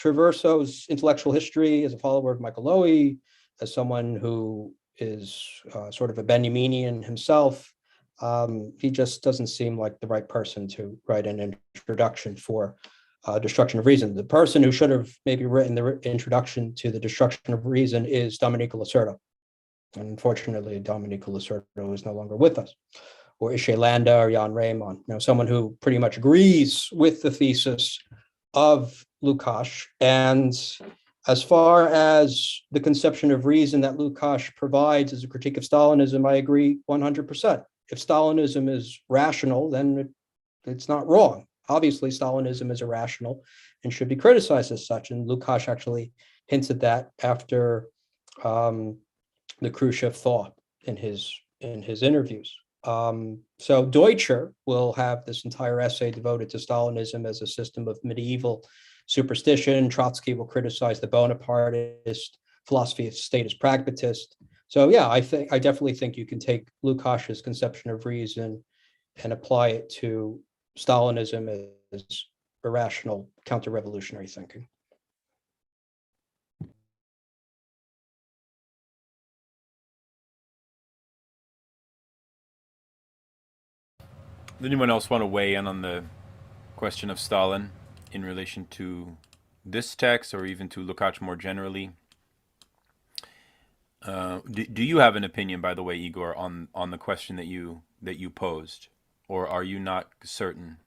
Traverso's intellectual history as a follower of Michael Lowy, as someone who is sort of a Benjaminian himself, he just doesn't seem like the right person to write an introduction for Destruction of Reason. The person who should have maybe written the introduction to the Destruction of Reason is Domenico Lacerda. Unfortunately, Domenico Lacerda is no longer with us. Or Ishay Landa or Jan Raymond, someone who pretty much agrees with the thesis of Lukács. And as far as the conception of reason that Lukács provides as a critique of Stalinism, I agree 100%. If Stalinism is rational, then it's not wrong. Obviously, Stalinism is irrational and should be criticized as such. And Lukács actually hints at that after the Khrushchev thaw in his interviews. So Deutscher will have this entire essay devoted to Stalinism as a system of medieval superstition. Trotsky will criticize the Bonapartist philosophy of state as pragmatist. So yeah, I definitely think you can take Lukács's conception of reason and apply it to Stalinism as irrational counter-revolutionary thinking. Does anyone else want to weigh in on the question of Stalin in relation to this text, or even to Lukács more generally? Do you have an opinion, by the way, Igor, on the question that you posed, or are you not certain?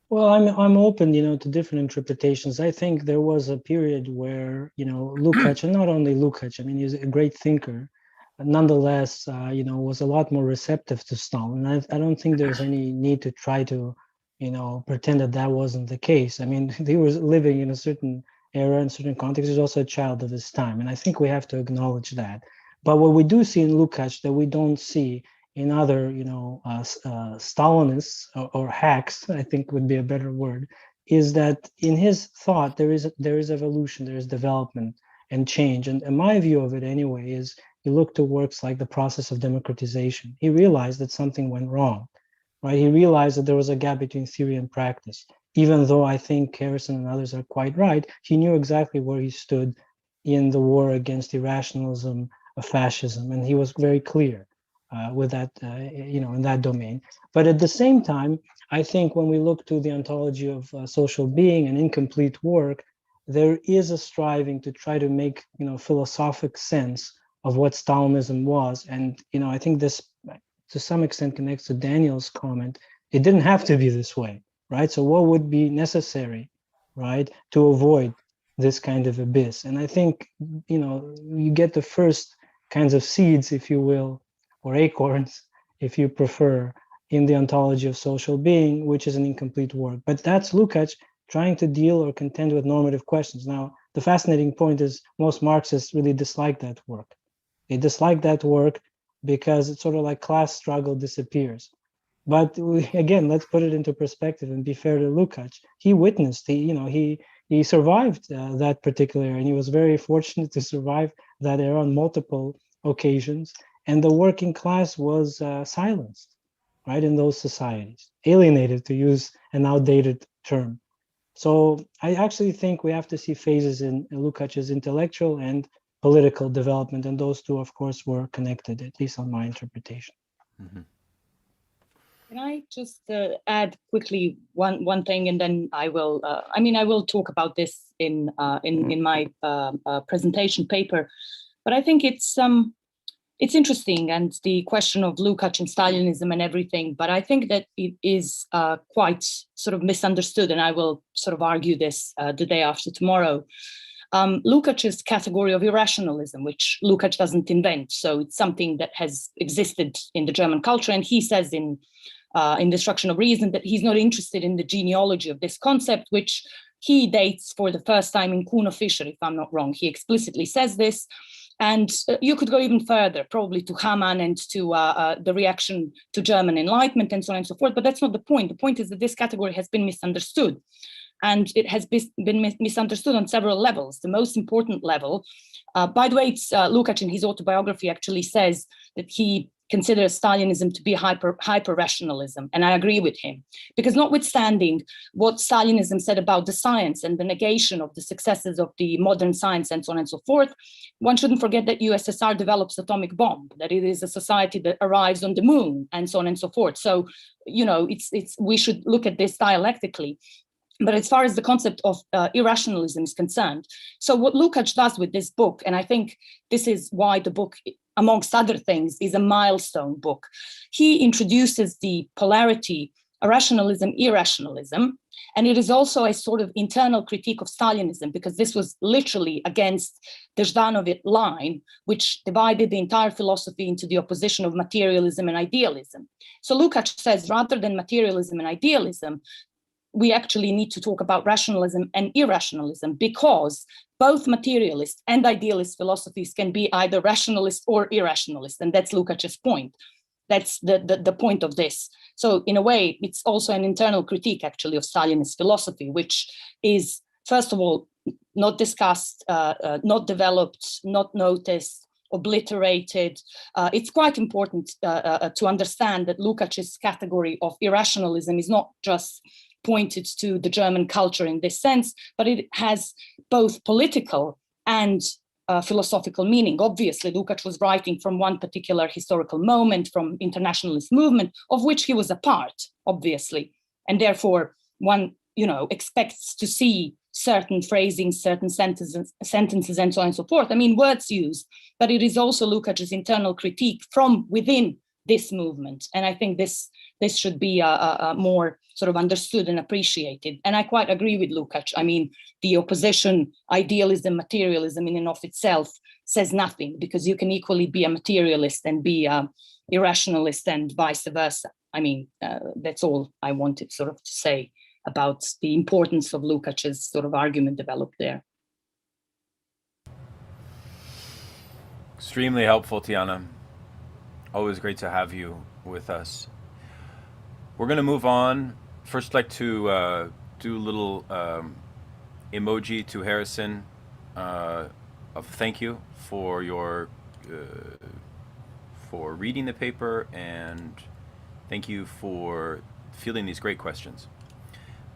Well, I'm open, to different interpretations. I think there was a period where, Lukács, and not only Lukács, I mean, he's a great thinker, but nonetheless, was a lot more receptive to Stalin. I don't think there's any need to try to, pretend that wasn't the case. I mean, he was living in a certain era, in certain context. He's also a child of his time, and I think we have to acknowledge that. But what we do see in Lukács that we don't see in other, Stalinists or hacks, I think would be a better word, is that in his thought there is evolution, there is development and change. And my view of it anyway is you look to works like The Process of Democratization. He realized that something went wrong, right? He realized that there was a gap between theory and practice. Even though I think Harrison and others are quite right, he knew exactly where he stood in the war against irrationalism of fascism, and he was very clear with that, in that domain. But at the same time, I think when we look to the ontology of social being and incomplete work, there is a striving to try to make, philosophic sense of what Stalinism was. And, I think this, to some extent, connects to Daniel's comment. It didn't have to be this way, right? So what would be necessary, right, to avoid this kind of abyss? And I think, you get the first kinds of seeds, if you will, or acorns, if you prefer, in the ontology of social being, which is an incomplete work. But that's Lukács trying to deal or contend with normative questions. Now, the fascinating point is most Marxists really dislike that work. They dislike that work because it's sort of like class struggle disappears. But again, let's put it into perspective and be fair to Lukács. He witnessed, he survived that particular era, and he was very fortunate to survive that era on multiple occasions. And the working class was silenced, right, in those societies, alienated, to use an outdated term. So I actually think we have to see phases in Lukács's intellectual and political development, and those two, of course, were connected, at least on my interpretation. Mm-hmm. Can I just add quickly one thing, and then I will. I will talk about this in my presentation paper, but I think it's interesting, and the question of Lukács and Stalinism and everything. But I think that it is quite sort of misunderstood, and I will sort of argue this the day after tomorrow. Lukács's category of irrationalism, which Lukács doesn't invent, so it's something that has existed in the German culture, and he says in Destruction of Reason that he's not interested in the genealogy of this concept, which he dates for the first time in Kuno Fischer, if I'm not wrong. He explicitly says this. And you could go even further, probably to Hamann and to the reaction to German Enlightenment and so on and so forth. But that's not the point. The point is that this category has been misunderstood. And it has been misunderstood on several levels. The most important level, by the way, it's Lukács in his autobiography actually says that he considers Stalinism to be hyper-rationalism, and I agree with him. Because notwithstanding what Stalinism said about the science and the negation of the successes of the modern science and so on and so forth, one shouldn't forget that USSR develops atomic bomb, that it is a society that arrives on the moon, and so on and so forth. So, we should look at this dialectically. But as far as the concept of irrationalism is concerned, so what Lukács does with this book, and I think this is why the book, amongst other things, is a milestone book. He introduces the polarity, rationalism, irrationalism, and it is also a sort of internal critique of Stalinism, because this was literally against the Ždanovic line, which divided the entire philosophy into the opposition of materialism and idealism. So Lukács says, rather than materialism and idealism, we actually need to talk about rationalism and irrationalism, because both materialist and idealist philosophies can be either rationalist or irrationalist. And that's Lukács's point. That's the point of this. So in a way, it's also an internal critique actually of Stalinist philosophy, which is, first of all, not discussed, not developed, not noticed, obliterated. It's quite important to understand that Lukács's category of irrationalism is not just pointed to the German culture in this sense, but it has both political and philosophical meaning. Obviously, Lukács was writing from one particular historical moment, from internationalist movement, of which he was a part, obviously. And therefore, one, expects to see certain phrasing, certain sentences, and so on and so forth. I mean, words used, but it is also Lukács's internal critique from within this movement. And I think this should be more sort of understood and appreciated. And I quite agree with Lukács. I mean, the opposition, idealism, materialism in and of itself says nothing, because you can equally be a materialist and be a irrationalist and vice versa. I mean, that's all I wanted sort of to say about the importance of Lukács's sort of argument developed there. Extremely helpful, Tiana. Always great to have you with us. We're going to move on. First, I'd like to do a little emoji to Harrison of thank you for your for reading the paper, and thank you for fielding these great questions.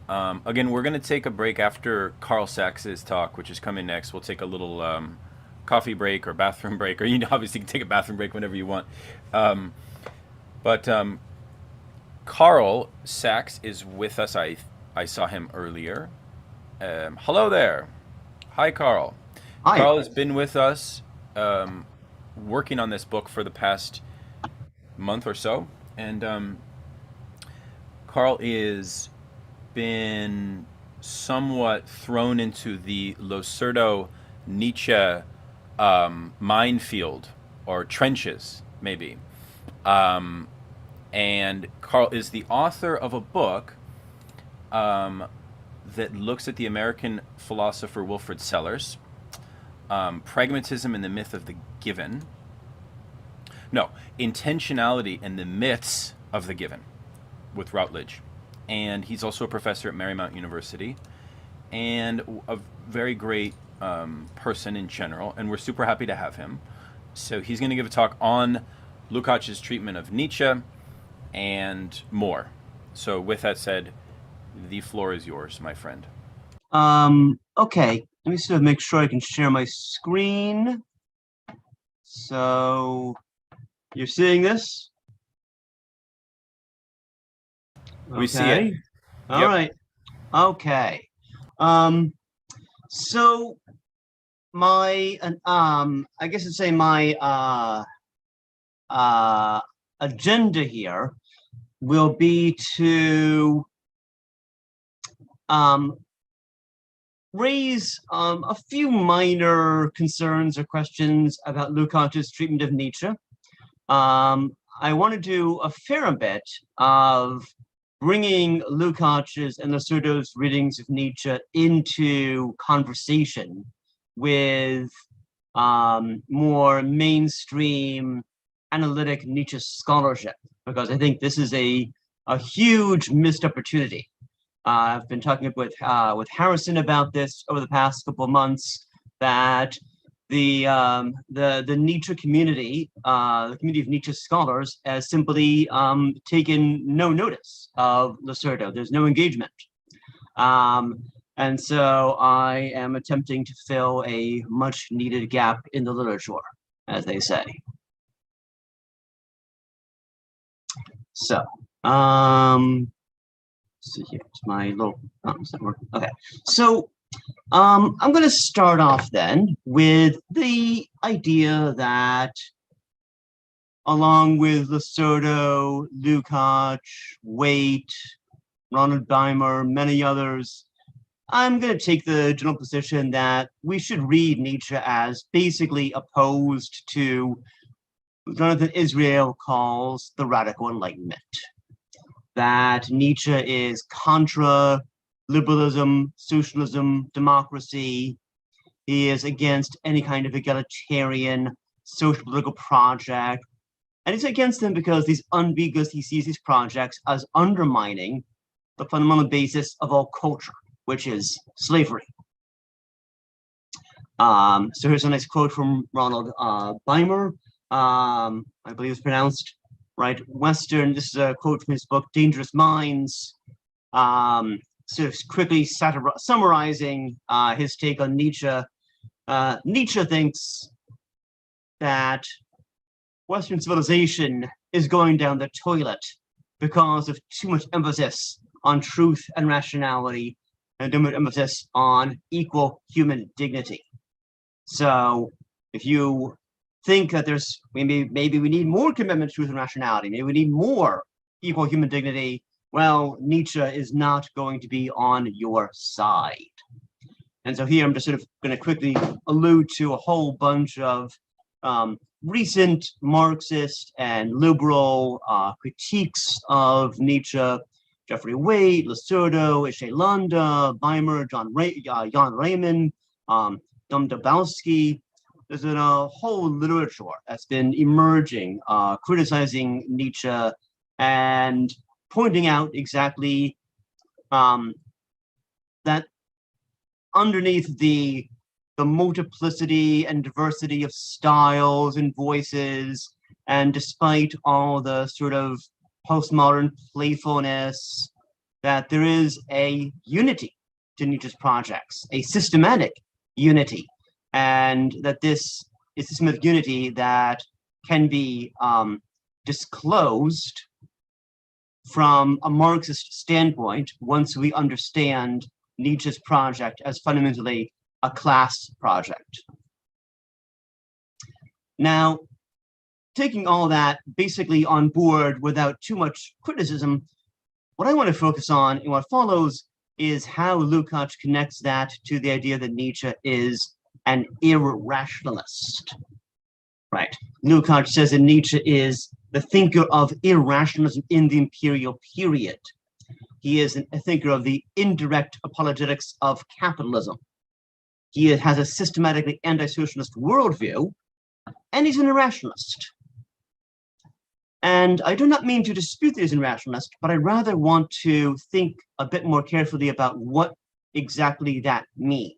Again, we're going to take a break after Carl Sachs's talk, which is coming next. We'll take a little coffee break or bathroom break, or you obviously can take a bathroom break whenever you want. But Carl Sachs is with us. I saw him earlier. Hello there. Hi, Carl. Hi. Carl has been with us working on this book for the past month or so. And Carl is been somewhat thrown into the Loserdo Nietzsche minefield, or trenches, maybe. And Carl is the author of a book that looks at the American philosopher Wilfrid Sellars, Pragmatism and the Myth of the Given. No, Intentionality and the Myths of the Given, with Routledge. And he's also a professor at Marymount University, and a very great person in general, and we're super happy to have him. So he's going to give a talk on Lukács's treatment of Nietzsche, and more. So with that said, the floor is yours, my friend. Okay, let me sort of make sure I can share my screen. So you're seeing this? We see it. All Yep. right. Okay. So my I guess I'd say my agenda here will be to raise a few minor concerns or questions about Lukács's treatment of Nietzsche. I want to do a fair bit of bringing Lukács's and Lacerda's readings of Nietzsche into conversation with more mainstream analytic Nietzsche scholarship, because I think this is a huge missed opportunity. I've been talking with Harrison about this over the past couple of months, that the Nietzsche community, the community of Nietzsche scholars, has simply taken no notice of Lacerda. There's no engagement. And so I am attempting to fill a much needed gap in the literature, as they say. So, see here, it's my little, it's not working. Okay, so I'm going to start off then with the idea that, along with Lacerda, Lukács, Waite, Ronald Beimer, many others, I'm going to take the general position that we should read Nietzsche as basically opposed to what Jonathan Israel calls the radical Enlightenment. That Nietzsche is contra liberalism, socialism, democracy. He is against any kind of egalitarian social political project. And he's against them because he sees these projects as undermining the fundamental basis of all culture, which is slavery. So here's a nice quote from Ronald Beimer. I believe it's pronounced right. Western, this is a quote from his book, Dangerous Minds. Sort of quickly summarizing his take on Nietzsche. Nietzsche thinks that Western civilization is going down the toilet because of too much emphasis on truth and rationality, and too much emphasis on equal human dignity. So if you think that there's maybe we need more commitment to truth and rationality, maybe we need more equal human dignity, well, Nietzsche is not going to be on your side. And so here I'm just sort of going to quickly allude to a whole bunch of recent Marxist and liberal critiques of Nietzsche: Jeffrey Waite, Lacerda, Ishay Landa, Beimer, Jan Raymond, Domdabowski. There's been a whole literature that's been emerging, criticizing Nietzsche and pointing out exactly that underneath the multiplicity and diversity of styles and voices, and despite all the sort of postmodern playfulness, that there is a unity to Nietzsche's projects, a systematic unity, and that this is a systematic unity that can be disclosed from a Marxist standpoint once we understand Nietzsche's project as fundamentally a class project. Now, taking all that basically on board without too much criticism, what I want to focus on in what follows is how Lukács connects that to the idea that Nietzsche is an irrationalist. Right. Lukács says that Nietzsche is the thinker of irrationalism in the imperial period. He is a thinker of the indirect apologetics of capitalism. He has a systematically anti-socialist worldview, and he's an irrationalist. And I do not mean to dispute that he's an irrationalist, but I rather want to think a bit more carefully about what exactly that means.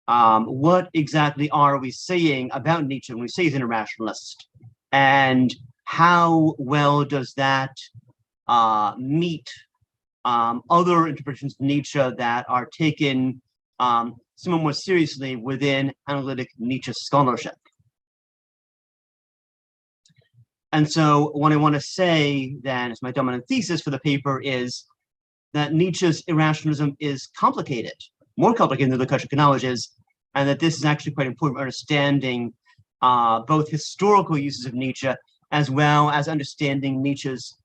What exactly are we saying about Nietzsche when we say he's an irrationalist? And how well does that meet other interpretations of Nietzsche that are taken somewhat more seriously within analytic Nietzsche scholarship? And so what I want to say then as my dominant thesis for the paper is that Nietzsche's irrationalism is complicated, more complicated than the Lukács acknowledges, and that this is actually quite important for understanding both historical uses of Nietzsche as well as understanding Nietzsche's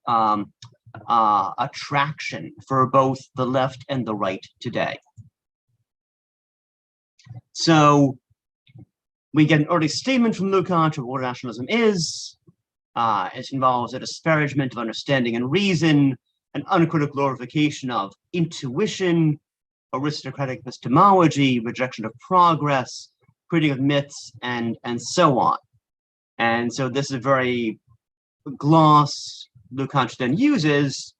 attraction for both the left and the right today. So we get an early statement from Lukács of what rationalism is. It involves a disparagement of understanding and reason, an uncritical glorification of intuition, aristocratic epistemology, rejection of progress, critique of myths, and so on. And so this is a very gloss Lukács then uses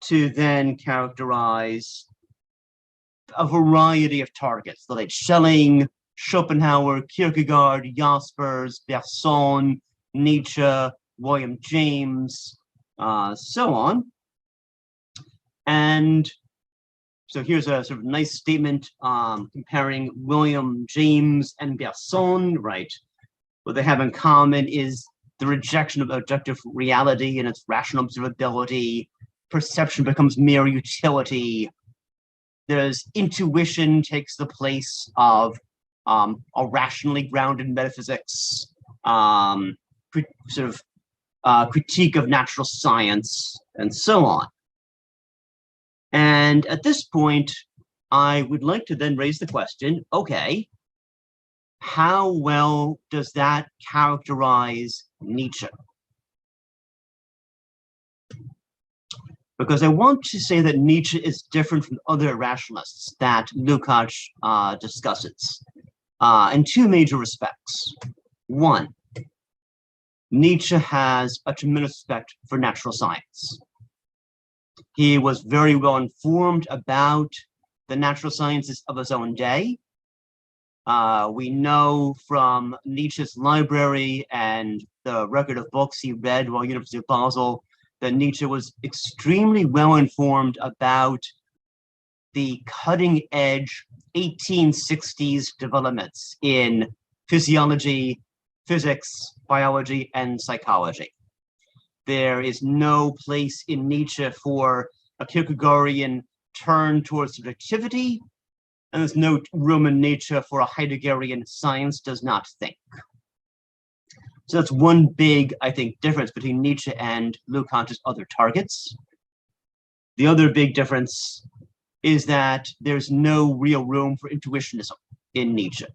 to then characterize a variety of targets, the late Schelling, Schopenhauer, Kierkegaard, Jaspers, Bergson, Nietzsche, William James, so on. And so here's a sort of nice statement comparing William James and Bergson, right? What they have in common is the rejection of objective reality and its rational observability. Perception becomes mere utility. There's intuition takes the place of a rationally grounded metaphysics, critique of natural science, and so on. And at this point, I would like to then raise the question, okay, how well does that characterize Nietzsche? Because I want to say that Nietzsche is different from other rationalists that Lukács discusses in two major respects. One, Nietzsche has a tremendous respect for natural science. He was very well informed about the natural sciences of his own day. We know from Nietzsche's library and the record of books he read while at the University of Basel that Nietzsche was extremely well informed about the cutting edge 1860s developments in physiology, physics, biology, and psychology. There is no place in Nietzsche for a Kierkegaardian turn towards subjectivity, and there's no room in Nietzsche for a Heideggerian science does not think. So that's one big, I think, difference between Nietzsche and Lukács' other targets. The other big difference is that there's no real room for intuitionism in Nietzsche.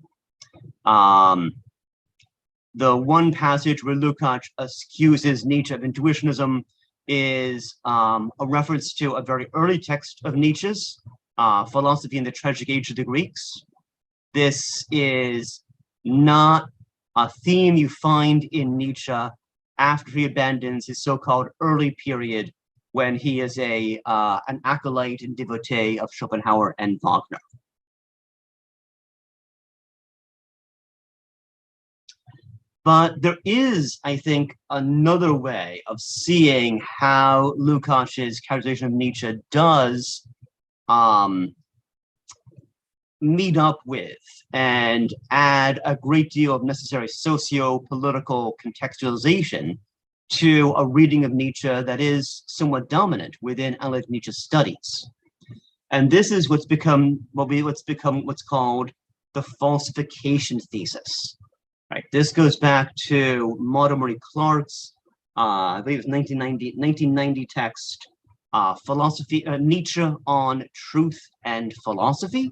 The one passage where Lukács accuses Nietzsche of intuitionism is a reference to a very early text of Nietzsche's, Philosophy in the Tragic Age of the Greeks. This is not a theme you find in Nietzsche after he abandons his so-called early period when he is an acolyte and devotee of Schopenhauer and Wagner. But there is, I think, another way of seeing how Lukács' characterization of Nietzsche does meet up with and add a great deal of necessary socio-political contextualization to a reading of Nietzsche that is somewhat dominant within analytic Nietzsche studies. And this is what's called the falsification thesis. Right. This goes back to Mortimer Clark's, I believe it's 1990 text, Nietzsche on Truth and Philosophy.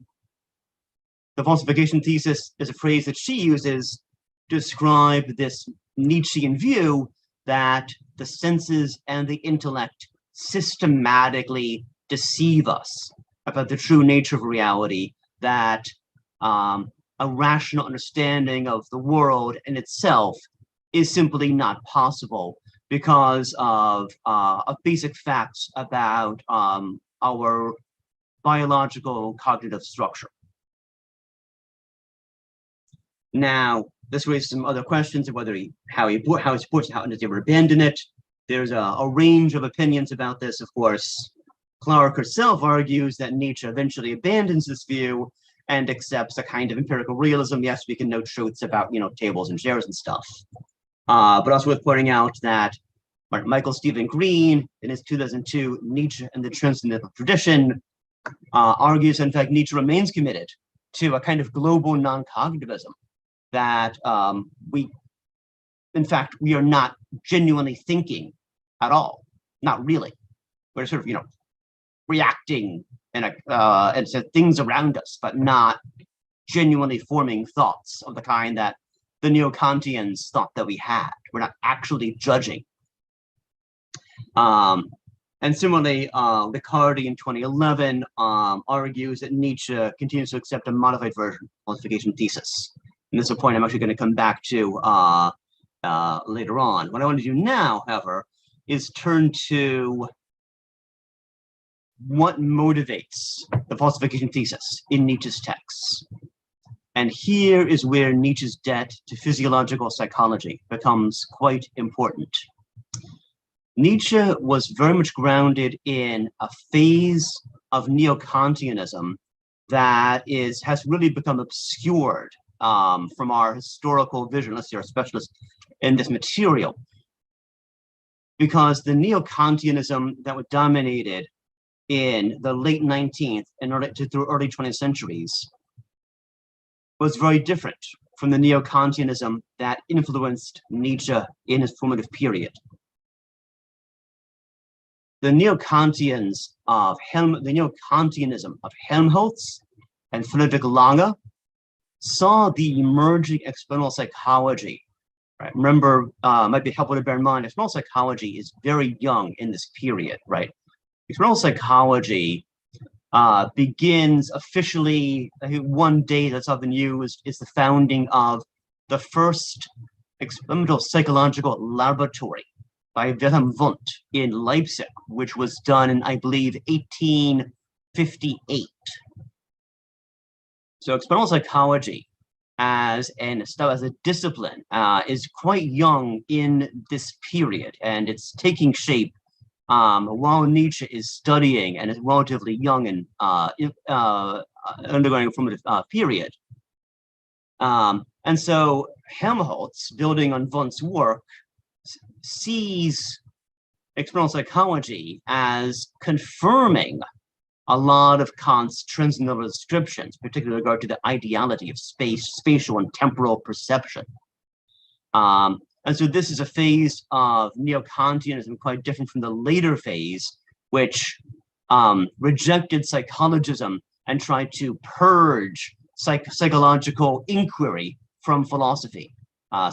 The falsification thesis is a phrase that she uses to describe this Nietzschean view that the senses and the intellect systematically deceive us about the true nature of reality, that a rational understanding of the world in itself is simply not possible because of basic facts about our biological cognitive structure. Now, this raises some other questions of whether how he supports it, how does he ever abandon it. There's a range of opinions about this, of course. Clark herself argues that Nietzsche eventually abandons this view and accepts a kind of empirical realism. Yes, we can know truths about, tables and chairs and stuff. But also worth pointing out that Michael Stephen Green, in his 2002 Nietzsche and the Transcendental Tradition, argues, in fact, Nietzsche remains committed to a kind of global non-cognitivism, that we are not genuinely thinking at all, not really. We're sort of, reacting and to things around us, but not genuinely forming thoughts of the kind that the Neo-Kantians thought that we had. We're not actually judging. And similarly, Riccardi in 2011 argues that Nietzsche continues to accept a modified version of falsification thesis. And this is a point I'm actually going to come back to later on. What I want to do now, however, is turn to what motivates the falsification thesis in Nietzsche's texts. And here is where Nietzsche's debt to physiological psychology becomes quite important. Nietzsche was very much grounded in a phase of neo-Kantianism that has really become obscured from our historical vision, unless you're a specialist in this material. Because the neo-Kantianism that was dominated in the late 19th and through early 20th centuries was very different from the neo-Kantianism that influenced Nietzsche in his formative period. The neo-Kantianism of Helmholtz and Friedrich Lange saw the emerging experimental psychology. Right? Remember, might be helpful to bear in mind, experimental psychology is very young in this period, right? Experimental psychology begins officially, I think one day that's often used is the founding of the first experimental psychological laboratory by Wilhelm Wundt in Leipzig, which was done in, I believe, 1858. So experimental psychology as a discipline is quite young in this period, and it's taking shape while Nietzsche is studying and is relatively young and undergoing a formative period. And so Helmholtz, building on Wundt's work, sees experimental psychology as confirming a lot of Kant's transcendental descriptions, particularly with regard to the ideality of spatial and temporal perception. And so this is a phase of neo-Kantianism quite different from the later phase, which rejected psychologism and tried to purge psychological inquiry from philosophy,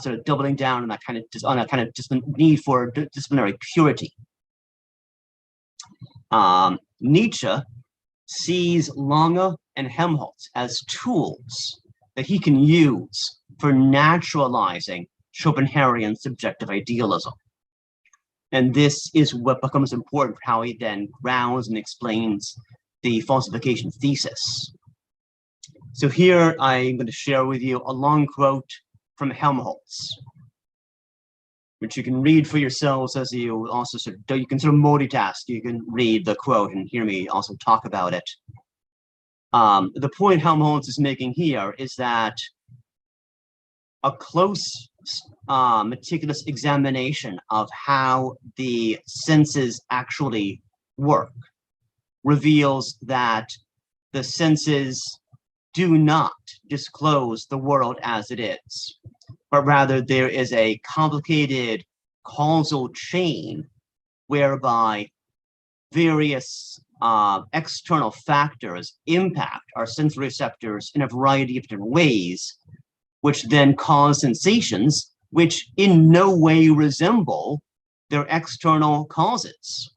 sort of doubling down on that kind of need for disciplinary purity. Nietzsche sees Lange and Helmholtz as tools that he can use for naturalizing Schopenhauerian subjective idealism. And this is what becomes important for how he then grounds and explains the falsification thesis. So here I'm going to share with you a long quote from Helmholtz, which you can read for yourselves as you also you can sort of multitask. You can read the quote and hear me also talk about it. The point Helmholtz is making here is that a close, meticulous examination of how the senses actually work reveals that the senses do not disclose the world as it is, but rather there is a complicated causal chain whereby various external factors impact our sensory receptors in a variety of different ways, which then cause sensations which in no way resemble their external causes.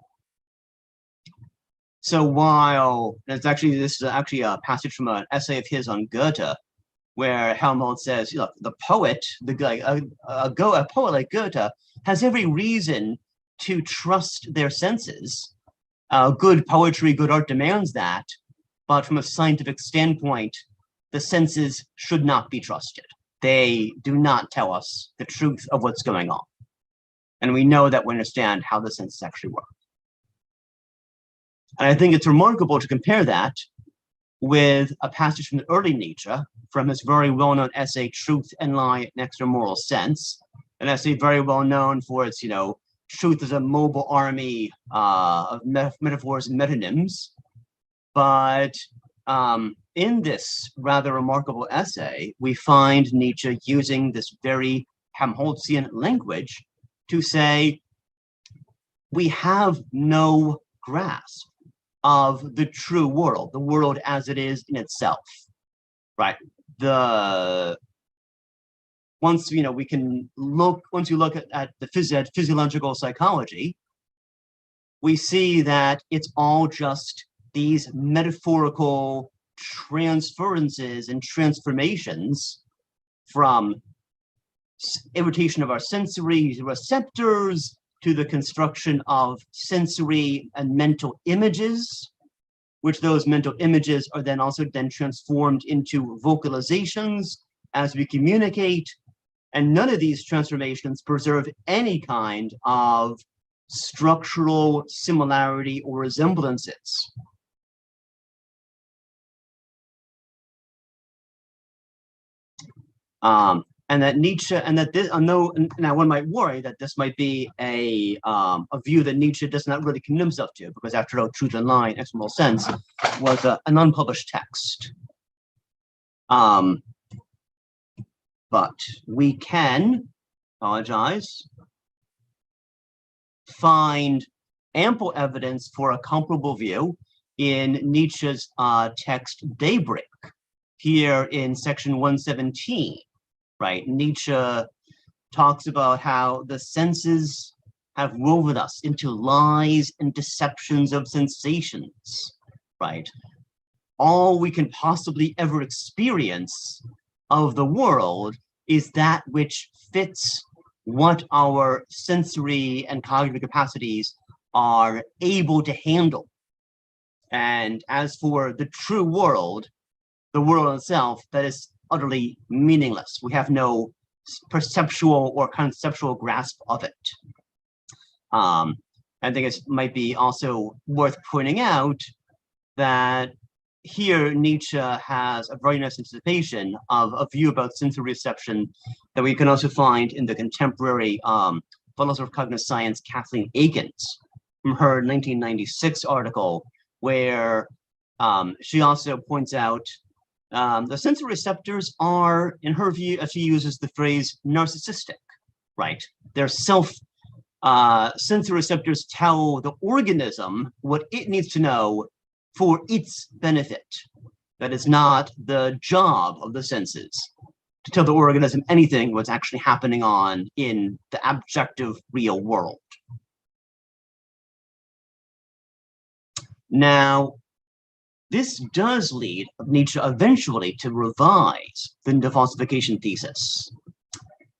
So while this is actually a passage from an essay of his on Goethe, where Helmholtz says, look, the poet, a poet like Goethe has every reason to trust their senses. Good poetry, good art demands that, but from a scientific standpoint, the senses should not be trusted. they do not tell us the truth of what's going on. And we know that we understand how the senses actually work. And I think it's remarkable to compare that with a passage from the early Nietzsche, from his very well-known essay, Truth and Lie in Extramoral Sense, an essay very well known for its, truth as a mobile army of metaphors and metonyms. But in this rather remarkable essay, we find Nietzsche using this very Helmholtzian language to say, we have no grasp of the true world, the world as it is in itself, right? Once you look at the physiological psychology, we see that it's all just these metaphorical transferences and transformations from irritation of our sensory receptors to the construction of sensory and mental images, which those mental images are then also transformed into vocalizations as we communicate. And none of these transformations preserve any kind of structural similarity or resemblances. And that Nietzsche, and that this, now one might worry that this might be a view that Nietzsche does not really commit himself to, because after all, Truth and Lie in Extramoral Sense was an unpublished text. But we can, find ample evidence for a comparable view in Nietzsche's text Daybreak, here in section 117, right? Nietzsche talks about how the senses have woven us into lies and deceptions of sensations, right? All we can possibly ever experience of the world is that which fits what our sensory and cognitive capacities are able to handle. And as for the true world, the world itself, that is utterly meaningless. We have no perceptual or conceptual grasp of it. I think it might be also worth pointing out that here Nietzsche has a very nice anticipation of a view about sensory reception that we can also find in the contemporary philosopher of cognitive science, Kathleen Akins, from her 1996 article, where she also points out the sensory receptors are, in her view, she uses the phrase narcissistic, right? Their sensory receptors tell the organism what it needs to know for its benefit. That is not the job of the senses to tell the organism anything what's actually happening on in the objective real world. Now, this does lead Nietzsche eventually to revise the falsification thesis.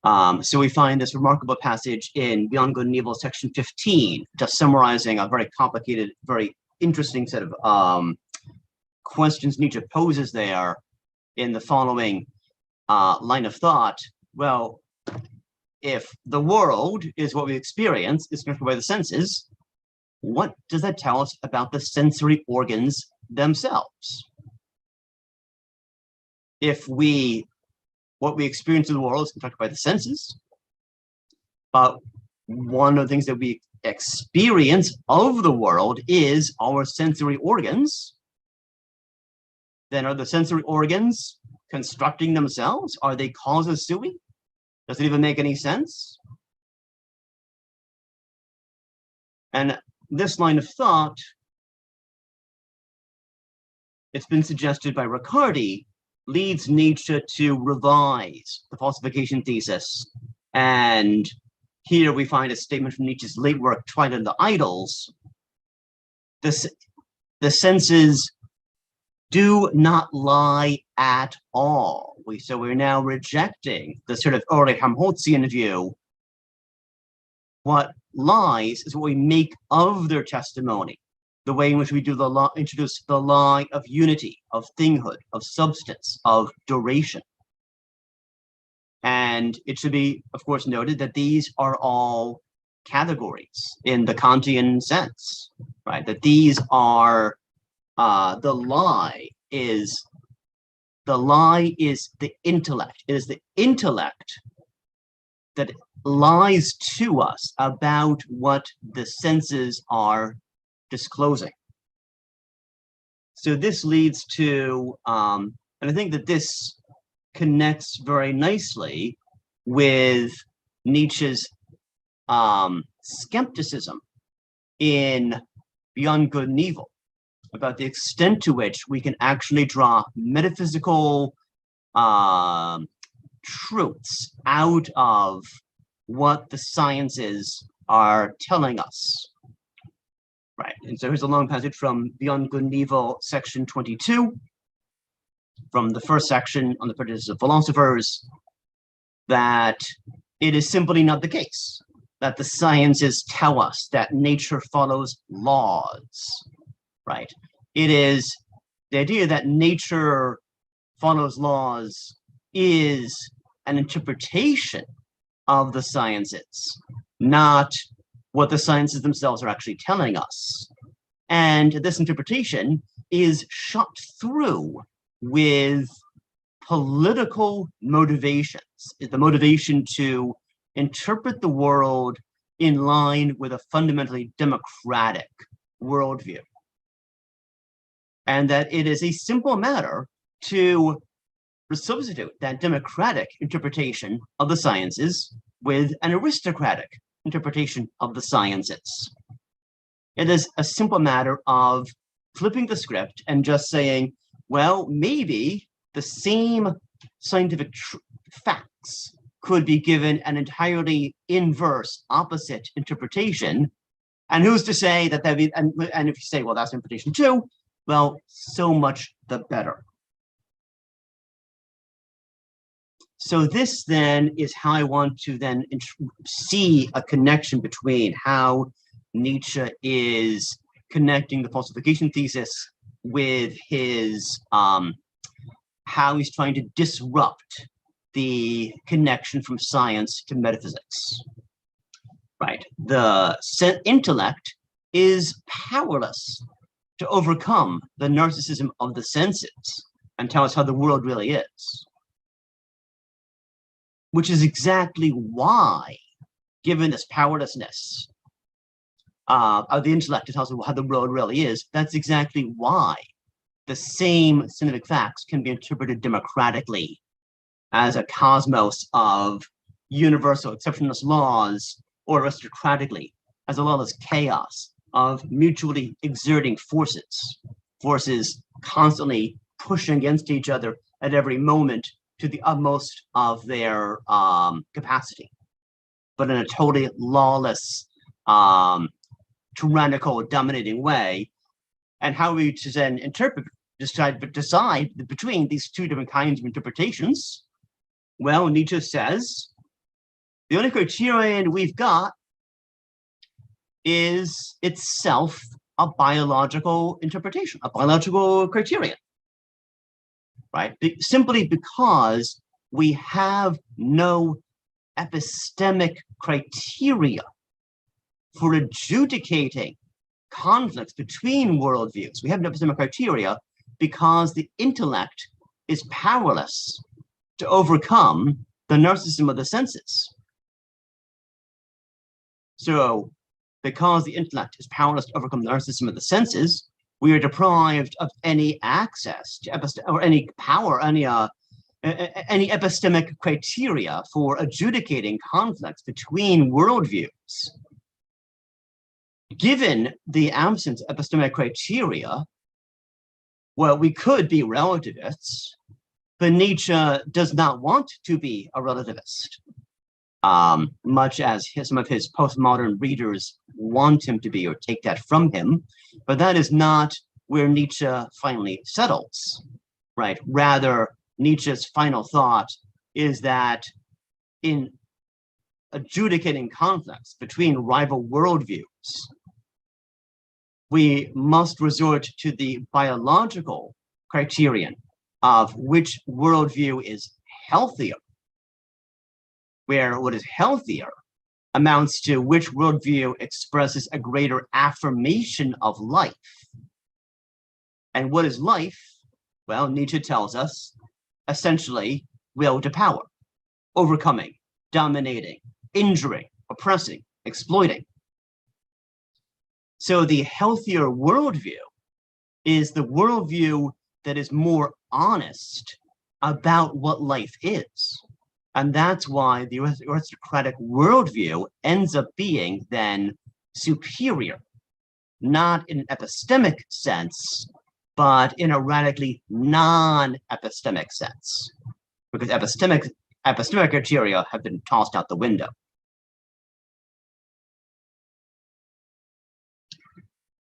So we find this remarkable passage in Beyond Good and Evil, section 15, just summarizing a very complicated, very interesting set of questions Nietzsche poses there in the following line of thought. Well, if the world is what we experience, is connected by the senses, what does that tell us about the sensory organs themselves? If what we experience in the world is affected by the senses, but one of the things that we experience of the world is our sensory organs, then are the sensory organs constructing themselves? Are they causa sui? Does it even make any sense? And this line of thought, it's been suggested by Riccardi, leads Nietzsche to revise the falsification thesis. And here we find a statement from Nietzsche's late work, Twilight of the Idols. The senses do not lie at all. So we're now rejecting the sort of early Helmholtzian view. What lies is what we make of their testimony, the way in which we do introduce the lie of unity, of thinghood, of substance, of duration. And it should be, of course, noted that these are all categories in the Kantian sense, right? That these are, the lie is the intellect. It is the intellect that lies to us about what the senses are disclosing. So this leads to, and I think that this connects very nicely with Nietzsche's skepticism in Beyond Good and Evil, about the extent to which we can actually draw metaphysical truths out of what the sciences are telling us. Right, and so here's a long passage from Beyond Good and Evil, section 22, from the first section on the prejudices of philosophers, that it is simply not the case that the sciences tell us that nature follows laws, right? It is the idea that nature follows laws is an interpretation of the sciences, not what the sciences themselves are actually telling us. And this interpretation is shot through with political motivations, the motivation to interpret the world in line with a fundamentally democratic worldview. And that it is a simple matter to substitute that democratic interpretation of the sciences with an aristocratic interpretation of the sciences. It is a simple matter of flipping the script and just saying, well, maybe the same scientific facts could be given an entirely inverse, opposite interpretation. And who's to say that that, and if you say, well, that's interpretation too, well, so much the better. So this then is how I want to then see a connection between how Nietzsche is connecting the falsification thesis with his, how he's trying to disrupt the connection from science to metaphysics, right? The intellect is powerless to overcome the narcissism of the senses and tell us how the world really is. Which is exactly why, given this powerlessness of the intellect to tell us how the world really is, that's exactly why the same scientific facts can be interpreted democratically as a cosmos of universal exceptionless laws, or aristocratically as a lawless chaos of mutually exerting forces, forces constantly pushing against each other at every moment to the utmost of their capacity, but in a totally lawless, tyrannical, dominating way. And how we to then decide between these two different kinds of interpretations? Well, Nietzsche says the only criterion we've got is itself a biological interpretation, a biological criterion. Right? Simply because we have no epistemic criteria for adjudicating conflicts between worldviews. We have no epistemic criteria because the intellect is powerless to overcome the narcissism of the senses. So, because the intellect is powerless to overcome the narcissism of the senses, we are deprived of any access to or any power, any epistemic criteria for adjudicating conflicts between worldviews. Given the absence of epistemic criteria, well, we could be relativists, but Nietzsche does not want to be a relativist, much as some of his postmodern readers want him to be or take that from him. But that is not where Nietzsche finally settles, right? Rather, Nietzsche's final thought is that in adjudicating conflicts between rival worldviews, we must resort to the biological criterion of which worldview is healthier, where what is healthier amounts to which worldview expresses a greater affirmation of life. And what is life? Well, Nietzsche tells us, essentially, will to power, overcoming, dominating, injuring, oppressing, exploiting. So the healthier worldview is the worldview that is more honest about what life is. And that's why the aristocratic worldview ends up being then superior, not in an epistemic sense, but in a radically non-epistemic sense, because epistemic criteria have been tossed out the window.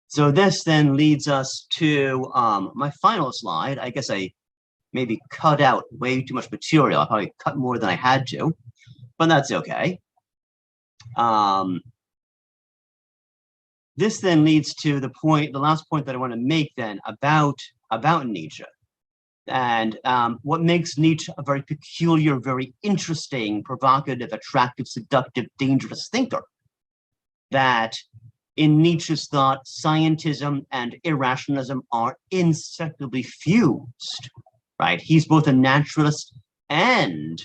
So this then leads us to my final slide. I guess I maybe cut out way too much material. I probably cut more than I had to, but that's okay. This then leads to the last point that I want to make then about Nietzsche, and what makes Nietzsche a very peculiar, very interesting, provocative, attractive, seductive, dangerous thinker. That in Nietzsche's thought, scientism and irrationalism are inseparably fused, right? He's both a naturalist and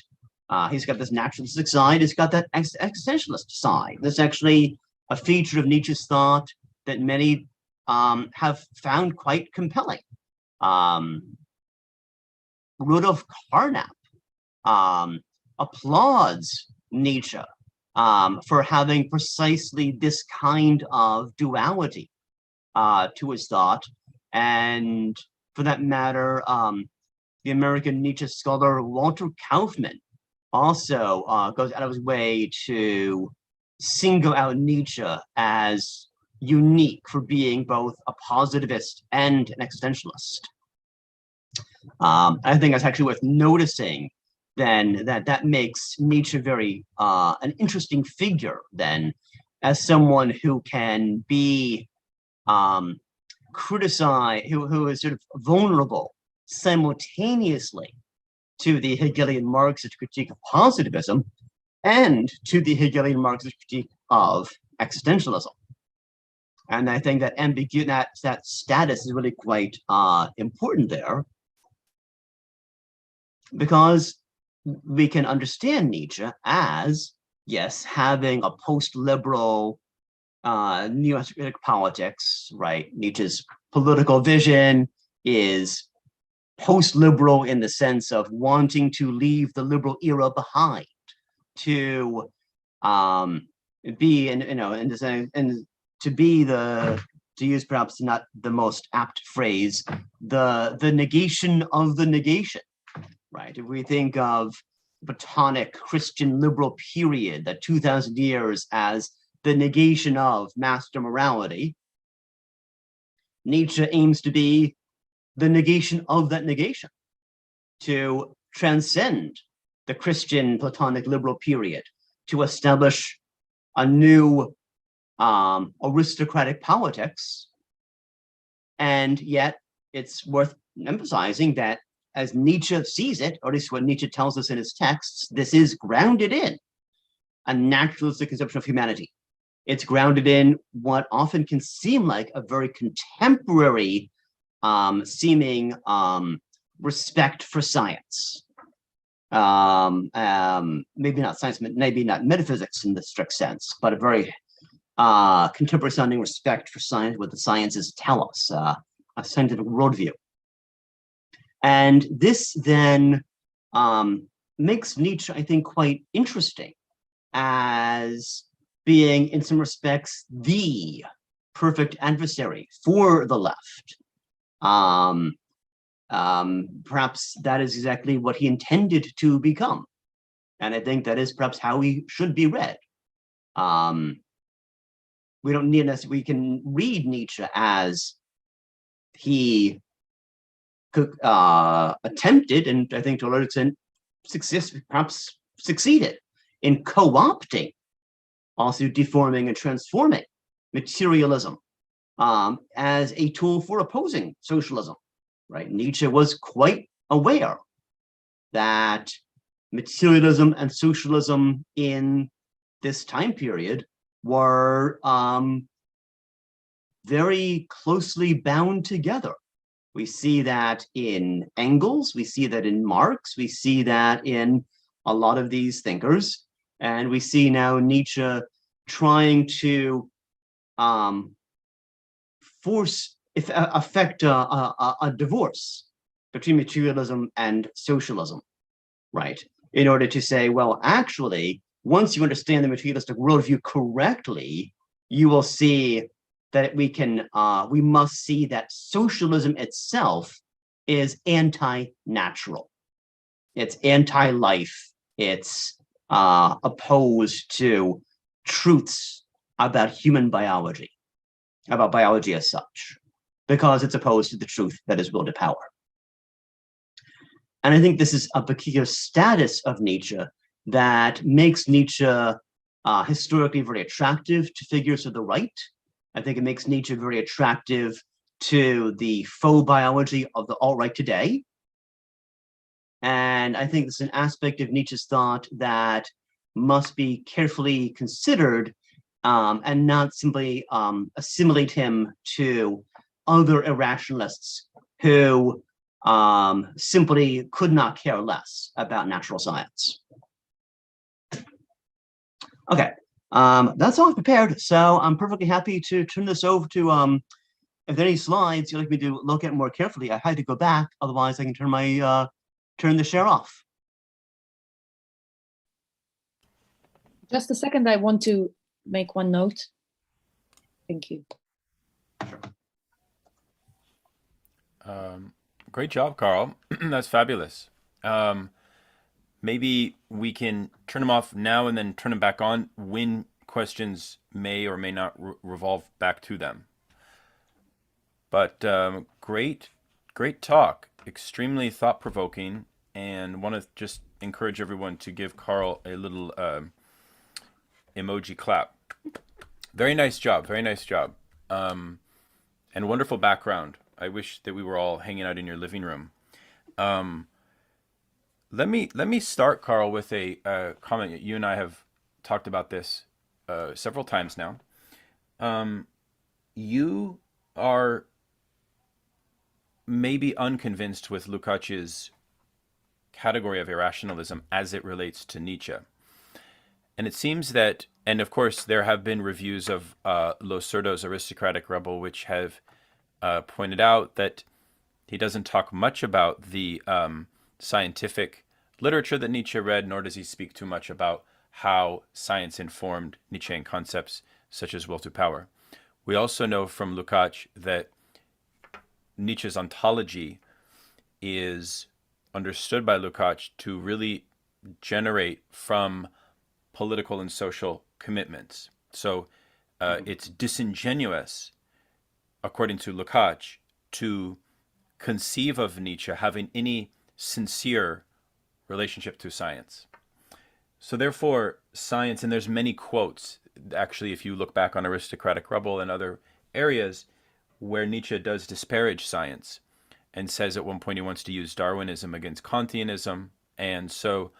he's got this naturalistic side, he's got that existentialist side. That's actually a feature of Nietzsche's thought that many have found quite compelling. Rudolf Carnap applauds Nietzsche for having precisely this kind of duality to his thought. And for that matter, the American Nietzsche scholar Walter Kaufmann also goes out of his way to single out Nietzsche as unique for being both a positivist and an existentialist. I think that's actually worth noticing then, that makes Nietzsche very an interesting figure then, as someone who can be criticized, who is sort of vulnerable simultaneously to the Hegelian Marxist critique of positivism and to the Hegelian Marxist critique of existentialism. And I think that ambiguity, that status is really quite important there, because we can understand Nietzsche as, yes, having a post-liberal neo-aesthetic politics, right? Nietzsche's political vision is post-liberal in the sense of wanting to leave the liberal era behind, to be, to be the, to use perhaps not the most apt phrase, the negation of the negation, right? If we think of Platonic Christian liberal period, that 2,000 years as the negation of master morality, Nietzsche aims to be the negation of that negation, to transcend the Christian Platonic liberal period, to establish a new aristocratic politics. And yet it's worth emphasizing that as Nietzsche sees it, or at least what Nietzsche tells us in his texts, this is grounded in a naturalistic conception of humanity. It's grounded in what often can seem like a very contemporary seeming respect for science. Maybe not science, maybe not metaphysics in the strict sense, but a very contemporary sounding respect for science, what the sciences tell us, a scientific worldview. And this then makes Nietzsche, I think, quite interesting as being, in some respects, the perfect adversary for the left. Perhaps that is exactly what he intended to become. And I think that is perhaps how he should be read. We don't need us, we can read Nietzsche as he attempted, and I think to a large extent perhaps succeeded in co-opting, also deforming and transforming materialism as a tool for opposing socialism, right? Nietzsche was quite aware that materialism and socialism in this time period were very closely bound together. We see that in Engels, we see that in Marx, we see that in a lot of these thinkers, and we see now Nietzsche trying to affect a divorce between materialism and socialism, right? In order to say, well, actually, once you understand the materialistic worldview correctly, you will see that we must see that socialism itself is anti-natural. It's anti-life. It's opposed to truths about human biology, about biology as such, because it's opposed to the truth that is will to power. And I think this is a peculiar status of Nietzsche that makes Nietzsche historically very attractive to figures of the right. I think it makes Nietzsche very attractive to the faux biology of the alt-right today. And I think it's an aspect of Nietzsche's thought that must be carefully considered and not simply assimilate him to other irrationalists who simply could not care less about natural science. Okay, that's all I've prepared. So I'm perfectly happy to turn this over to, if there are any slides you'd like me to look at more carefully, I had to go back. Otherwise I can turn the share off. Just a second, I want to make one note. Thank you. Great job, Carl. That's fabulous. Maybe we can turn them off now and then turn them back on when questions may or may not revolve back to them. But great talk, extremely thought-provoking, and want to just encourage everyone to give Carl a little emoji clap. Very nice job, and wonderful background. I wish that we were all hanging out in your living room. Let me start, Carl, with a comment. You and I have talked about this several times now. You are maybe unconvinced with Lukács's category of irrationalism as it relates to Nietzsche. And it seems that, and of course, there have been reviews of Lo Cerdo's Aristocratic Rebel, which have pointed out that he doesn't talk much about the scientific literature that Nietzsche read, nor does he speak too much about how science informed Nietzschean concepts such as will to power. We also know from Lukács that Nietzsche's ontology is understood by Lukács to really generate from political and social commitments. So it's disingenuous, according to Lukács, to conceive of Nietzsche having any sincere relationship to science. So therefore, science, and there's many quotes, actually, if you look back on Aristocratic Rebel and other areas, where Nietzsche does disparage science and says at one point he wants to use Darwinism against Kantianism. And so,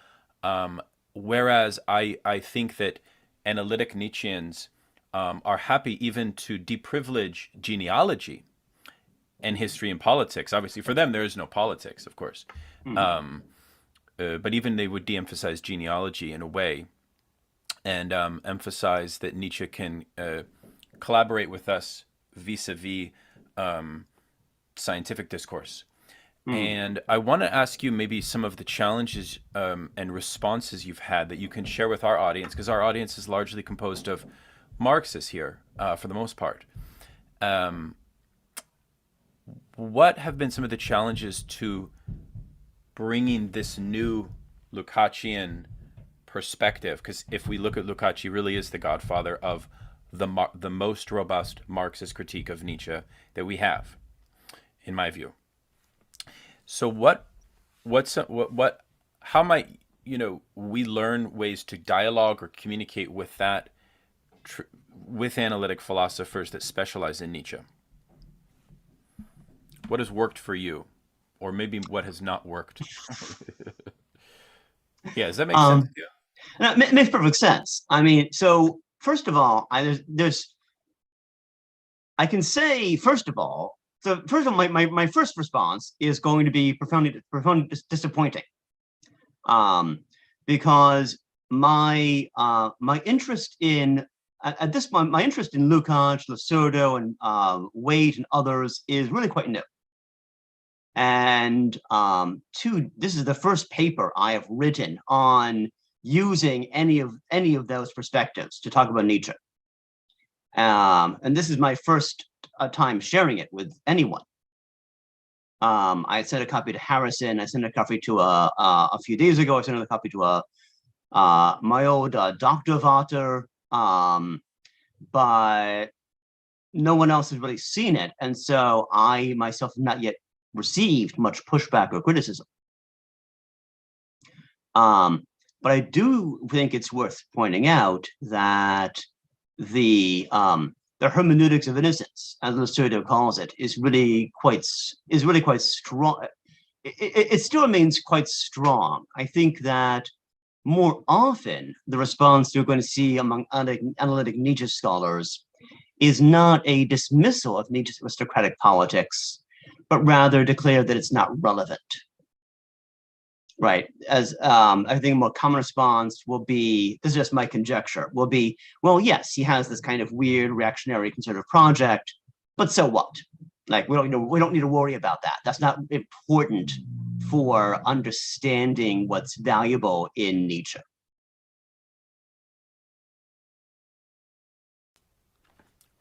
whereas I think that analytic Nietzscheans are happy even to deprivilege genealogy and history and politics. Obviously, for them, there is no politics, of course. But even they would de-emphasize genealogy in a way and emphasize that Nietzsche can collaborate with us vis-a-vis scientific discourse. And I want to ask you maybe some of the challenges and responses you've had that you can share with our audience, because our audience is largely composed of Marxists here for the most part. What have been some of the challenges to bringing this new Lukácsian perspective? Because if we look at Lukács, he really is the godfather of the most robust Marxist critique of Nietzsche that we have, in my view. So how might we learn ways to dialogue or communicate with that with analytic philosophers that specialize in Nietzsche? What has worked for you, or maybe what has not worked? Yeah, does that make sense? Yeah. And it makes perfect sense. I mean, so first of all, I can say, first of all, my first response is going to be profoundly disappointing, because my interest in at this point, my interest in Lukács, Lucerdo, and Waite and others is really quite new. And this is the first paper I have written on using any of those perspectives to talk about Nietzsche. And this is my first time sharing it with anyone. I sent a copy to Harrison. I sent a copy to a few days ago. I sent a copy to my old doctorvater, but no one else has really seen it. And so I myself have not yet received much pushback or criticism. But I do think it's worth pointing out that the hermeneutics of innocence, as Lucerdo calls it, is really quite strong. It still remains quite strong. I think that more often the response you're going to see among analytic Nietzsche scholars is not a dismissal of Nietzsche's aristocratic politics, but rather declare that it's not relevant. Right, as I think a more common response will be, this is just my conjecture, will be, well, yes, he has this kind of weird reactionary conservative project, but so what? Like, we don't need to worry about that. That's not important for understanding what's valuable in Nietzsche.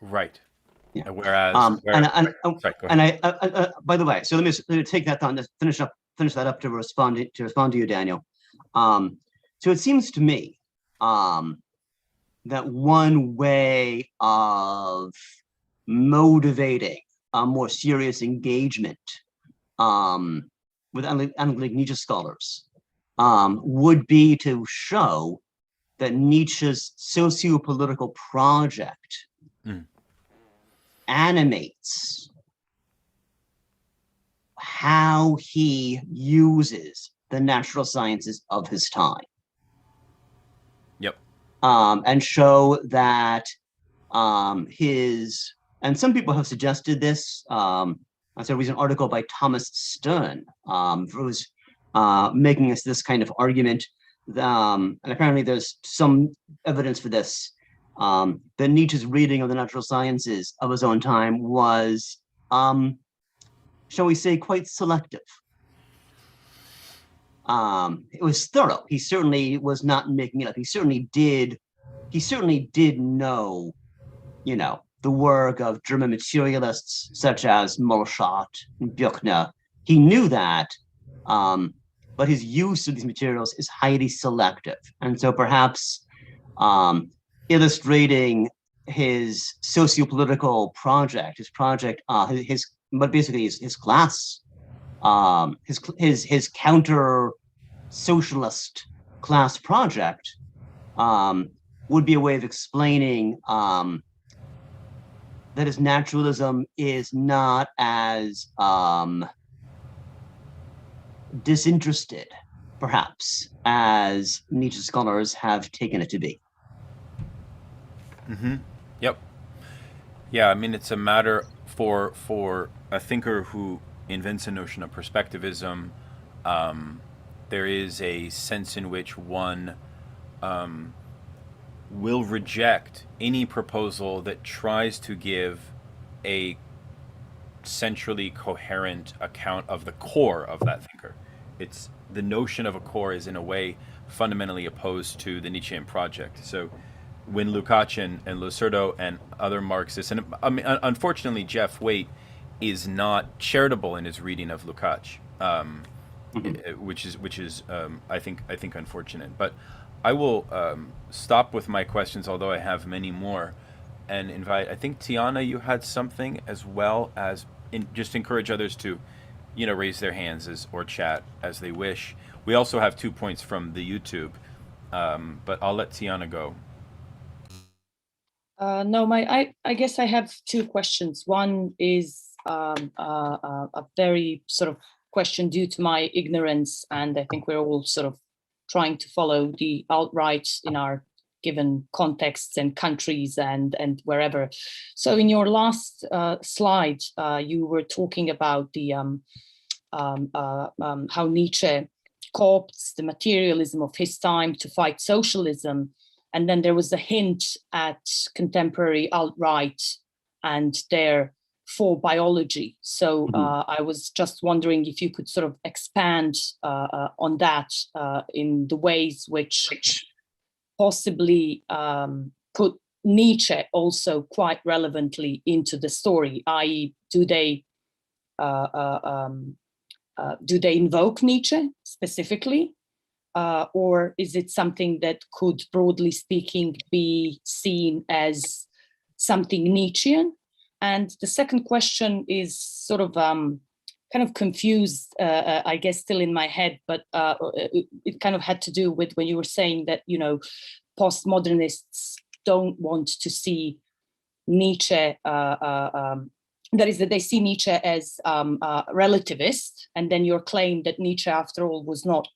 Right. Yeah. Whereas, by the way, so let me take that on to finish that up to respond to you, Daniel. So it seems to me that one way of motivating a more serious engagement with analytic Nietzsche scholars would be to show that Nietzsche's socio-political project animates how he uses the natural sciences of his time. Yep. And show that and some people have suggested this. I saw a recent article by Thomas Stern, who's making this kind of argument, and apparently there's some evidence for this, that Nietzsche's reading of the natural sciences of his own time was, shall we say, quite selective. It was thorough. He certainly was not making it up. He certainly did know, the work of German materialists such as Molschat and Büchner. He knew that, but his use of these materials is highly selective. And so perhaps illustrating his socio-political project, his class, his counter socialist class project would be a way of explaining that his naturalism is not as disinterested, perhaps, as Nietzsche scholars have taken it to be. Mm-hmm. Yep. Yeah, I mean, it's a matter for a thinker who invents a notion of perspectivism. There is a sense in which one will reject any proposal that tries to give a centrally coherent account of the core of that thinker. It's the notion of a core is in a way fundamentally opposed to the Nietzschean project. So when Lukács and Lucerdo and other Marxists, and I mean, unfortunately Jeff Waite is not charitable in his reading of Lukács, which is I think unfortunate. But I will stop with my questions, although I have many more, and invite, I think, Tiana, you had something, as well as just encourage others to, raise their hands or chat as they wish. We also have 2 points from the YouTube, but I'll let Tiana go. No, I guess I have 2 questions. One is a very sort of question due to my ignorance, and I think we're all sort of trying to follow the alt-right in our given contexts and countries and wherever. So in your last slide, you were talking about the how Nietzsche co-opts the materialism of his time to fight socialism. And then there was a hint at contemporary alt-right and their for biology. So I was just wondering if you could sort of expand on that in the ways which possibly put Nietzsche also quite relevantly into the story, i.e. do they invoke Nietzsche specifically? Or is it something that could, broadly speaking, be seen as something Nietzschean? And the second question is sort of kind of confused, I guess, still in my head, but it kind of had to do with when you were saying that, you know, postmodernists don't want to see Nietzsche, that is, that they see Nietzsche as relativist, and then your claim that Nietzsche, after all, was not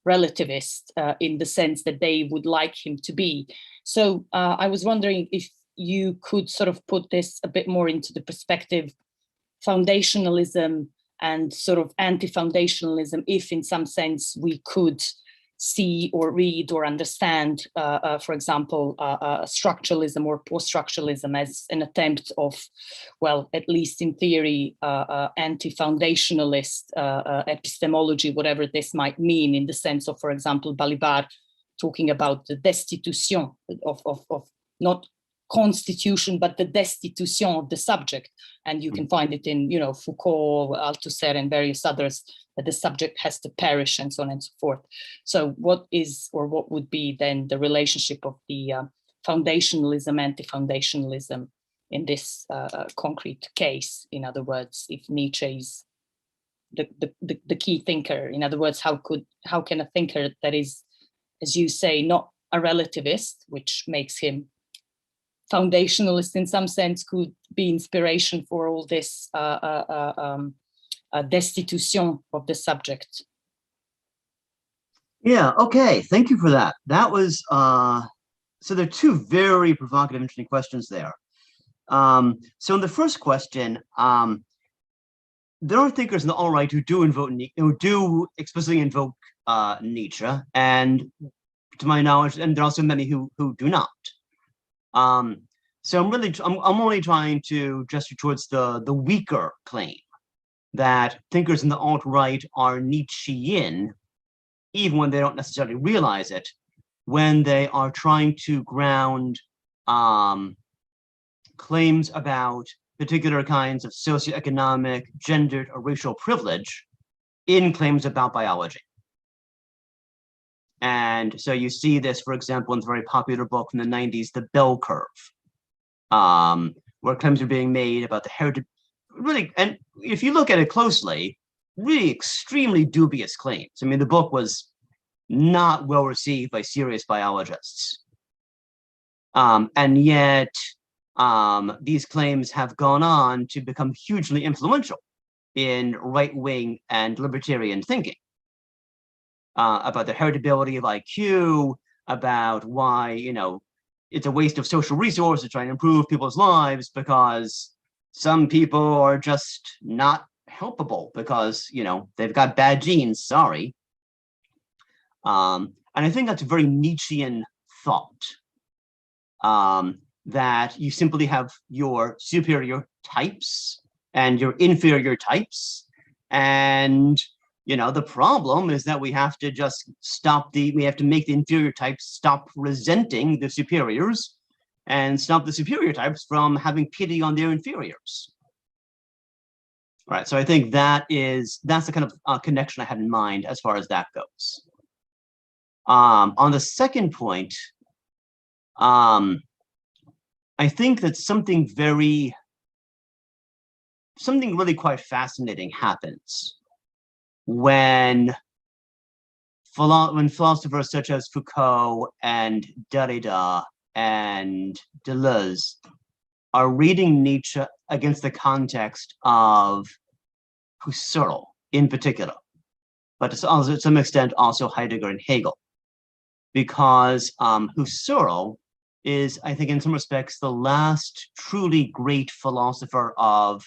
relativist in the sense that they would like him to be. So I was wondering if you could sort of put this a bit more into the perspective, foundationalism and sort of anti-foundationalism, if in some sense we could see or read or understand, for example, structuralism or post-structuralism as an attempt of, well, at least in theory, anti-foundationalist epistemology, whatever this might mean, in the sense of, for example, Balibar talking about the destitution of not constitution, but the destitution of the subject. And you can find it in, you know, Foucault, Althusser, and various others, that the subject has to perish and so on and so forth. So what is, or what would be then the relationship of the foundationalism, anti-foundationalism in this concrete case? In other words, if Nietzsche is the key thinker, in other words, how can a thinker that is, as you say, not a relativist, which makes him foundationalist in some sense, could be inspiration for all this destitution of the subject? Yeah, okay, thank you for that. That was, so there are two very provocative, interesting questions there. So in the first question, there are thinkers in the alt-right who do invoke, who do explicitly invoke Nietzsche, and to my knowledge, and there are also many who do not. So I'm only trying to gesture towards the weaker claim that thinkers in the alt-right are Nietzschean, even when they don't necessarily realize it, when they are trying to ground claims about particular kinds of socioeconomic, gendered, or racial privilege in claims about biology. And so you see this, for example, in the very popular book from the 90s, The Bell Curve, where claims are being made about the heritage, really, and if you look at it closely, really extremely dubious claims. I mean, the book was not well received by serious biologists. And yet, these claims have gone on to become hugely influential in right-wing and libertarian thinking. About the heritability of IQ, about why, you know, it's a waste of social resources trying to improve people's lives because some people are just not helpable because, you know, they've got bad genes, sorry. And I think that's a very Nietzschean thought, that you simply have your superior types and your inferior types, and you know, the problem is that we have to just we have to make the inferior types stop resenting the superiors and stop the superior types from having pity on their inferiors. All right, so I think that's the kind of connection I had in mind as far as that goes. On the second point, I think that something really quite fascinating happens when philosophers such as Foucault and Derrida and Deleuze are reading Nietzsche against the context of Husserl in particular, but to some extent also Heidegger and Hegel. because Husserl is, I think, in some respects, the last truly great philosopher of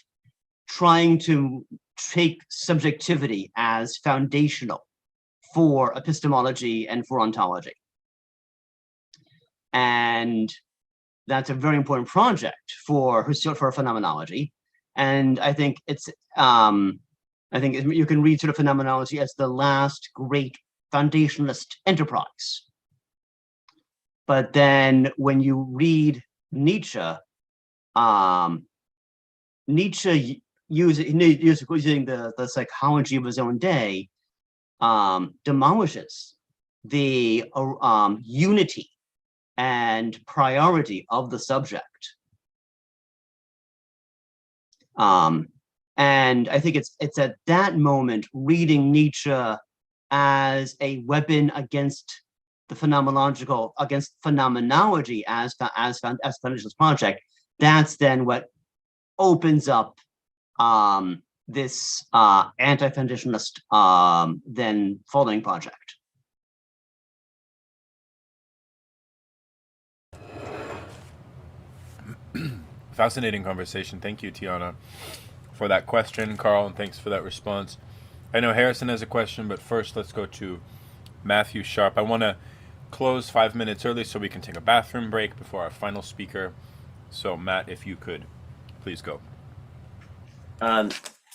trying to take subjectivity as foundational for epistemology and for ontology. And that's a very important project for Husserl, for phenomenology. And I think it's, I think you can read sort of phenomenology as the last great foundationalist enterprise. But then when you read Nietzsche, Nietzsche using the psychology of his own day, demolishes the unity and priority of the subject. And I think it's at that moment, reading Nietzsche as a weapon against the phenomenological, against phenomenology as foundationalist project, that's then what opens up this anti-foundationalist then following project. Fascinating conversation. Thank you, Tiana, for that question. Carl, and thanks for that response. I know Harrison has a question, but first let's go to Matthew Sharp. I want to close 5 minutes early so we can take a bathroom break before our final speaker. So Matt, if you could, please go.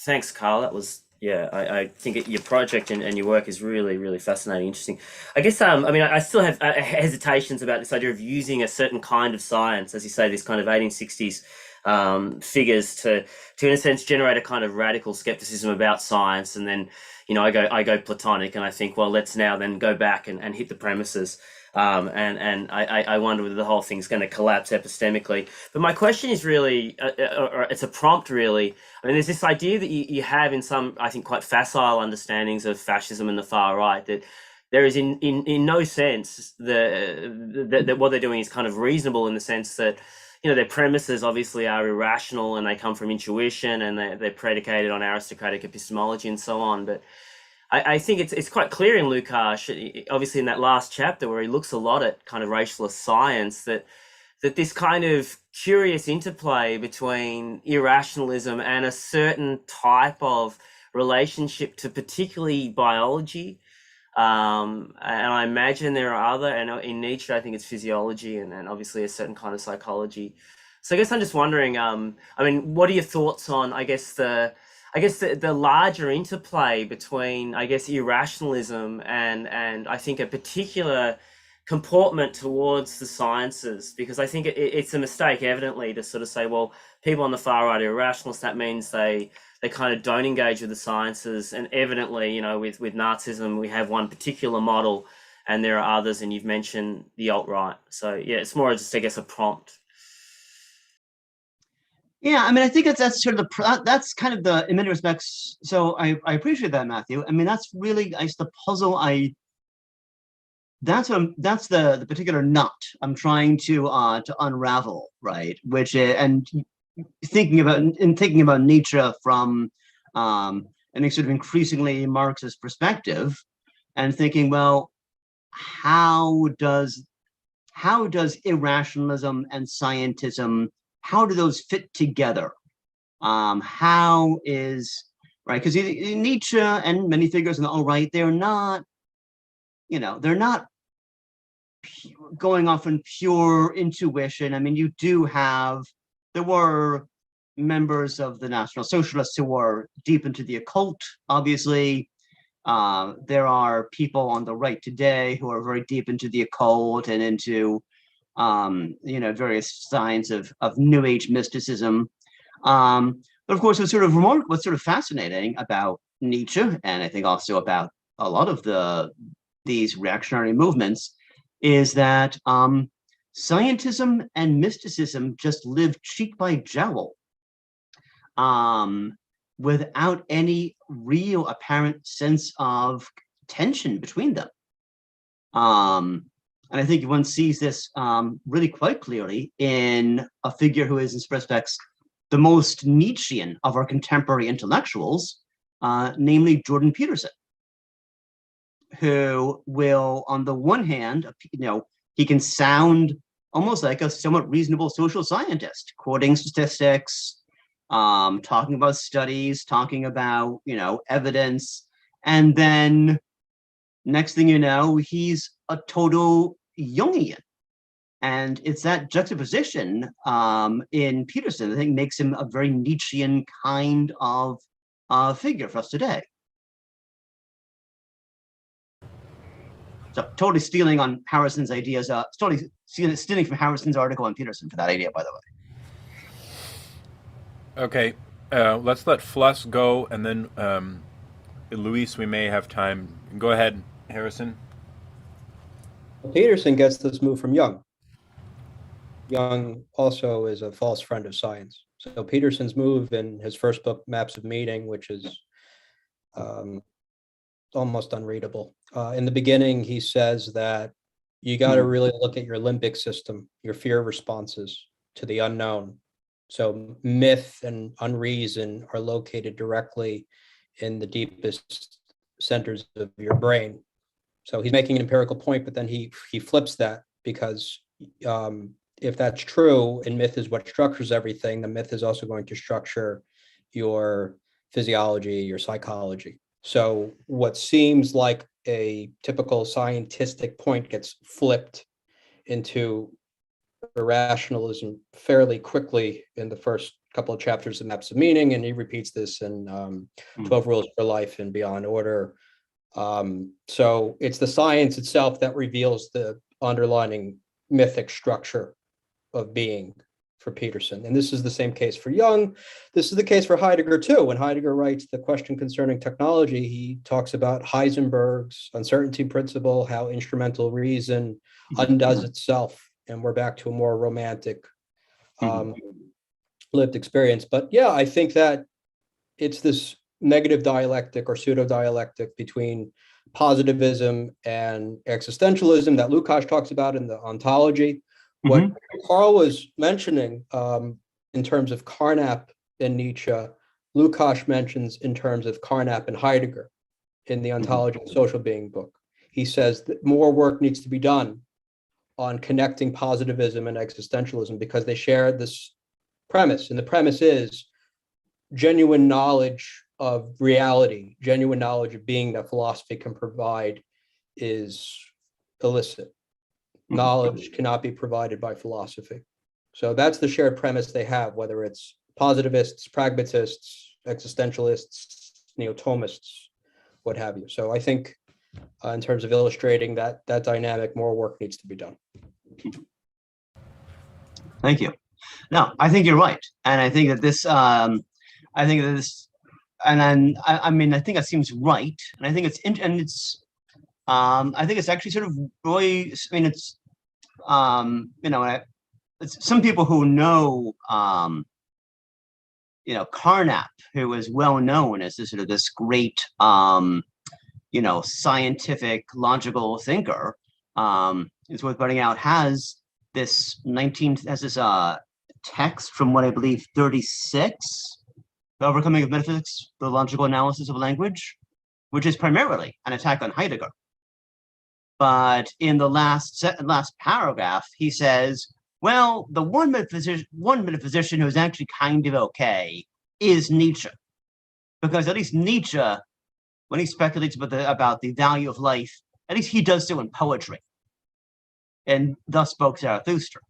Thanks, Carl. That was, yeah, I think your project and your work is really, really fascinating, interesting. I guess, I mean, I still have hesitations about this idea of using a certain kind of science, as you say, this kind of 1860s figures to in a sense generate a kind of radical skepticism about science. And then, you know, I go Platonic and I think, well, let's now then go back and hit the premises. And I wonder whether the whole thing's going to collapse epistemically. But my question is really, or it's a prompt really. I mean, there's this idea that you have in some, I think, quite facile understandings of fascism and the far right, that there is in no sense that what they're doing is kind of reasonable, in the sense that, you know, their premises obviously are irrational and they come from intuition and they're predicated on aristocratic epistemology and so on. But I think it's quite clear in Lukács, obviously in that last chapter where he looks a lot at kind of racialist science, that this kind of curious interplay between irrationalism and a certain type of relationship to particularly biology. And I imagine there are other, and in Nietzsche, I think it's physiology and obviously a certain kind of psychology. So I guess I'm just wondering, I mean, what are your thoughts on, I guess the larger interplay between, I guess, irrationalism and I think a particular comportment towards the sciences? Because I think it's a mistake, evidently, to sort of say, well, people on the far right are irrationalists. That means they kind of don't engage with the sciences. And evidently, you know, with Nazism, we have one particular model and there are others, and you've mentioned the alt-right. So yeah, it's more just, I guess, a prompt. Yeah, I mean, I think that's sort of that's kind of the, in many respects. So I appreciate that, Matthew. I mean, that's really, I guess, the puzzle. That's the particular knot I'm trying to unravel, right? Which and thinking about Nietzsche from an sort of increasingly Marxist perspective, and thinking, well, how does irrationalism and scientism, how do those fit together? How is, right? Because Nietzsche and many figures in the alt-right, they're not, you know, they're not going off in pure intuition. I mean, there were members of the National Socialists who were deep into the occult, obviously. There are people on the right today who are very deep into the occult and into you know, various signs of New Age mysticism. But of course, what's sort of fascinating about Nietzsche, and I think also about a lot of these reactionary movements, is that scientism and mysticism just live cheek by jowl, without any real apparent sense of tension between them. And I think one sees this really quite clearly in a figure who is, in some respects, the most Nietzschean of our contemporary intellectuals, namely Jordan Peterson. who will, on the one hand, he can sound almost like a somewhat reasonable social scientist, quoting statistics, talking about studies, talking about, evidence. And then next thing you know, he's a total Jungian. And it's that juxtaposition in Peterson, I think, makes him a very Nietzschean kind of figure for us today. So totally stealing on Harrison's ideas, totally stealing from Harrison's article on Peterson for that idea, by the way. Okay, let's let Fluss go, and then Luis, we may have time. Go ahead, Harrison. Peterson gets this move from Jung. Jung also is a false friend of science. So Peterson's move in his first book, Maps of Meaning, which is almost unreadable. In the beginning, he says that you got to really look at your limbic system, your fear responses to the unknown. So myth and unreason are located directly in the deepest centers of your brain. So he's making an empirical point, but then he flips that, because if that's true, and myth is what structures everything, the myth is also going to structure your physiology, your psychology. So what seems like a typical scientific point gets flipped into irrationalism fairly quickly in the first couple of chapters of Maps of Meaning, and he repeats this in 12 Rules for Life and Beyond Order. So it's the science itself that reveals the underlying mythic structure of being for Peterson. And this is the same case for Jung. This is the case for Heidegger too. When Heidegger writes The Question Concerning Technology, he talks about Heisenberg's uncertainty principle, how instrumental reason undoes itself. And we're back to a more romantic lived experience. But yeah, I think that it's this negative dialectic or pseudo-dialectic between positivism and existentialism that Lukács talks about in the Ontology. What Carl was mentioning in terms of Carnap and Nietzsche, Lukács mentions in terms of Carnap and Heidegger in the Ontology of Social Being book. He says that more work needs to be done on connecting positivism and existentialism because they share this premise. And the premise is genuine knowledge of reality, genuine knowledge of being that philosophy can provide is illicit. Knowledge cannot be provided by philosophy. So that's the shared premise they have, whether it's positivists, pragmatists, existentialists, neo-Thomists, what have you. So I think in terms of illustrating that dynamic, more work needs to be done. Thank you. No, I think you're right. And I think that this, I think that seems right. And I think I think it's actually sort of really, it's some people who know, Carnap, who is well known as this great, scientific, logical thinker, is worth pointing out, has this text from what I believe 36, The Overcoming of Metaphysics, the Logical Analysis of Language, which is primarily an attack on Heidegger. But in the last paragraph, he says, well, the one metaphysician who's actually kind of okay is Nietzsche. Because at least Nietzsche, when he speculates about the value of life, at least he does so in poetry. And thus spoke Zarathustra.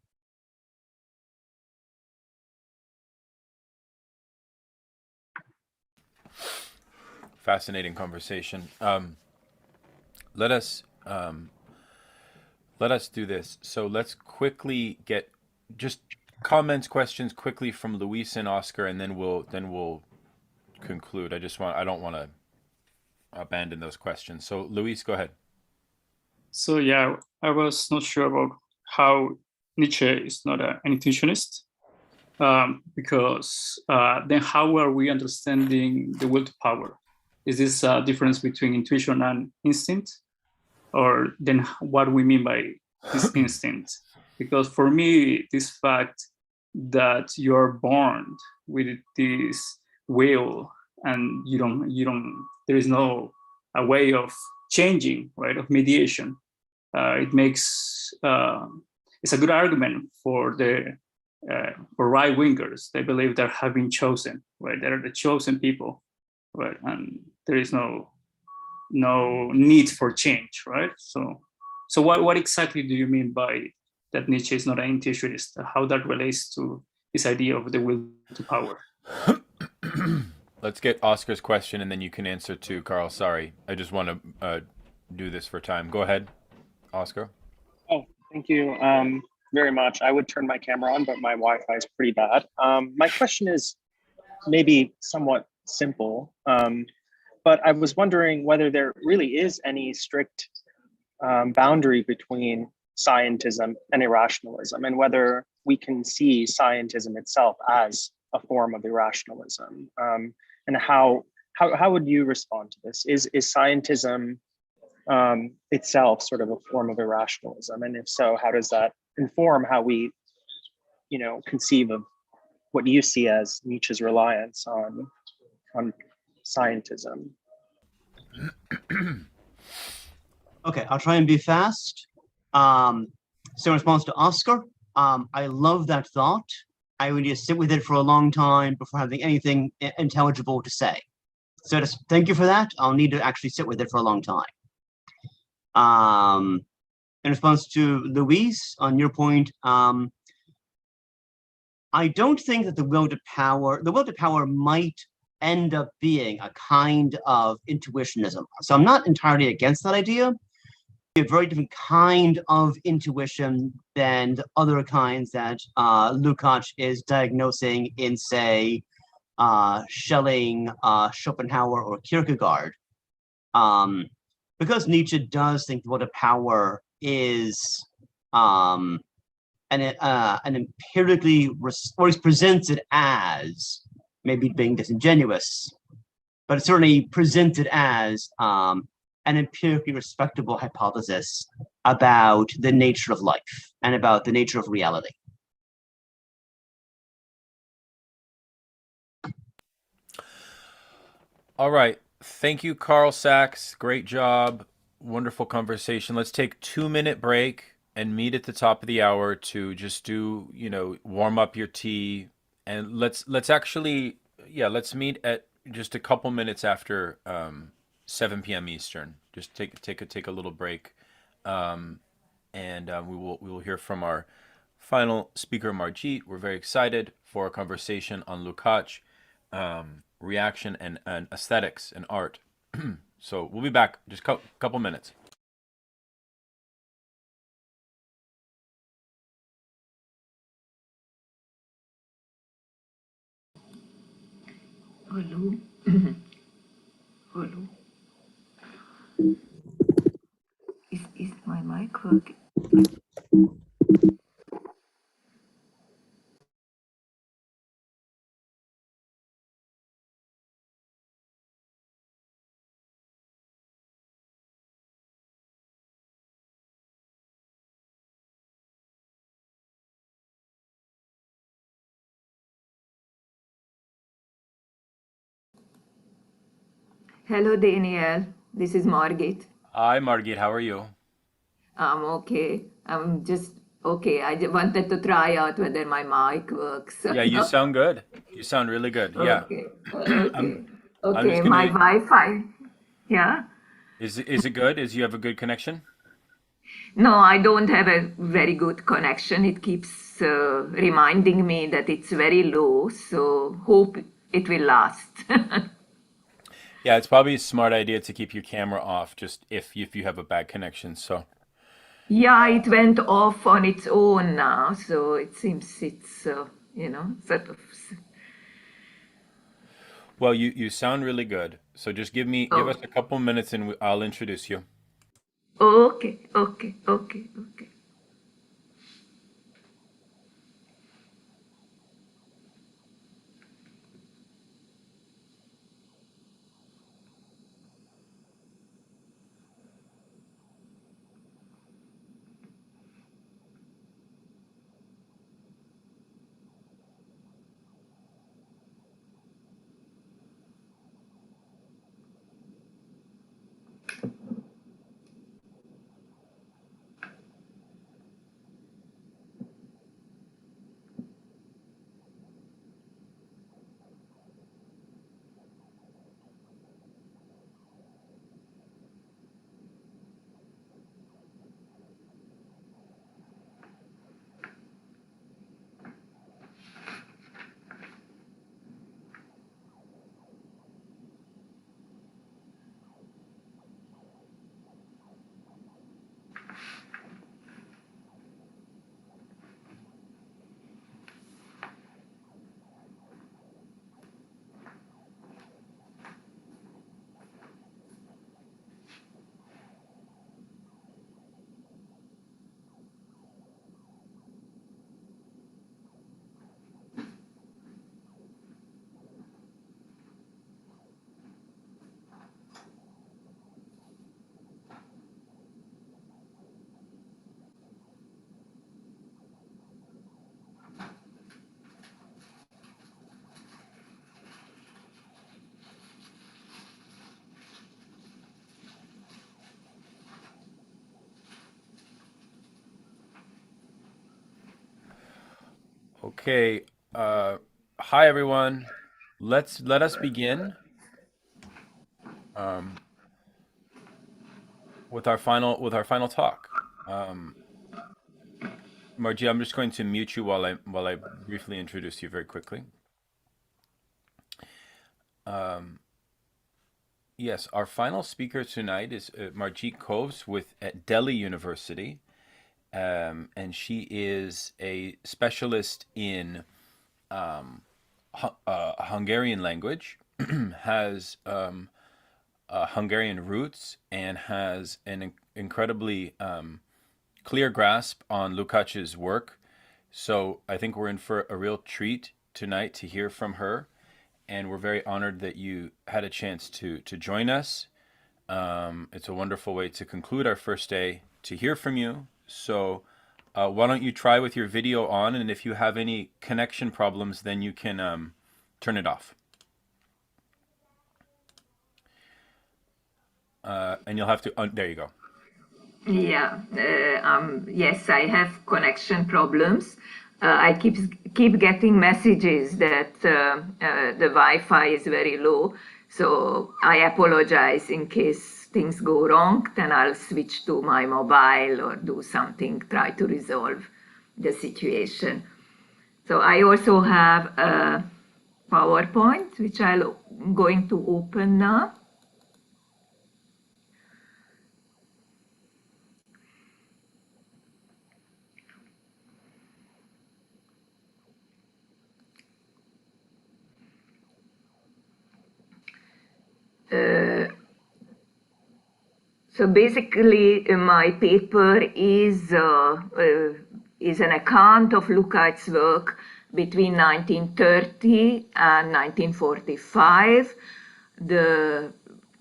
Fascinating conversation. Let us do this. So let's quickly get just comments, questions quickly from Luis and Oscar, and then we'll conclude. I don't want to abandon those questions. So Luis, go ahead. So yeah, I was not sure about how Nietzsche is not an intuitionist, because then how are we understanding the will to power? Is this a difference between intuition and instinct? Or then what do we mean by this instinct? Because for me, this fact that you're born with this will and you don't, there is no a way of changing, right, of mediation. It makes it's a good argument for the for right wingers. They believe they have been chosen, right? They're the chosen people, right? And there is no need for change, right? So what exactly do you mean by that Nietzsche is not an intuitionist? How that relates to this idea of the will to power? Let's get Oscar's question, and then you can answer too, Carl. Sorry, I just want to do this for time. Go ahead, Oscar. Oh, thank you very much. I would turn my camera on, but my Wi-Fi is pretty bad. My question is maybe somewhat simple, but I was wondering whether there really is any strict boundary between scientism and irrationalism, and whether we can see scientism itself as a form of irrationalism. And how would you respond to this? Is scientism itself sort of a form of irrationalism? And if so, how does that inform how we, conceive of what you see as Nietzsche's reliance on scientism? Okay, I'll try and be fast. So in response to Oscar, I love that thought. I would just sit with it for a long time before having anything intelligible to say. So just thank you for that. I'll need to actually sit with it for a long time. In response to Louise, on your point, I don't think that the will to power might end up being a kind of intuitionism. So I'm not entirely against that idea. A very different kind of intuition than the other kinds that Lukács is diagnosing in, say, Schelling, Schopenhauer, or Kierkegaard. Because Nietzsche does think the will to power is an empirically, or he presents it as, maybe being disingenuous, but it certainly presents it as an empirically respectable hypothesis about the nature of life and about the nature of reality. All right. Thank you, Carl Sachs. Great job. Wonderful conversation. Let's take a 2-minute break and meet at the top of the hour to just do, warm up your tea. And let's meet at just a couple minutes after 7 p.m. Eastern. Just take a little break, and we will hear from our final speaker, Margit. We're very excited for a conversation on Lukács, reaction and aesthetics and art. So we'll be back just a couple minutes. Hello. Hello. Is my mic working? Hello, Daniel. This is Margit. Hi, Margit. How are you? I'm okay. I'm just okay. I just wanted to try out whether my mic works. Yeah, you sound good. You sound really good. Yeah. Okay. Okay. I'm Okay. just My gonna. Wi-Fi. Yeah. Is it good? You have a good connection? No, I don't have a very good connection. It keeps reminding me that it's very low. So hope it will last. Yeah, it's probably a smart idea to keep your camera off, just if you have a bad connection. So. Yeah, it went off on its own now, so it seems it's sort of. Well, you sound really good. So just give us a couple minutes, and I'll introduce you. Okay. Okay. Hi everyone. Let us begin with our final talk. Margie, I'm just going to mute you while I briefly introduce you very quickly. Yes, our final speaker tonight is Margit Kovács at Delhi University, and she is a specialist in Hungarian language, has Hungarian roots, and has an incredibly clear grasp on Lukács's work. So I think we're in for a real treat tonight to hear from her, and we're very honored that you had a chance to join us. It's a wonderful way to conclude our first day to hear from you. So why don't you try with your video on, and if you have any connection problems, then you can turn it off. And you'll have to, there you go. Yeah, yes, I have connection problems. I keep getting messages that the Wi-Fi is very low, so I apologize in case things go wrong. Then I'll switch to my mobile or do something, try to resolve the situation. So I also have a PowerPoint, which I'm going to open now. So basically, my paper is an account of Lukács' work between 1930 and 1945, the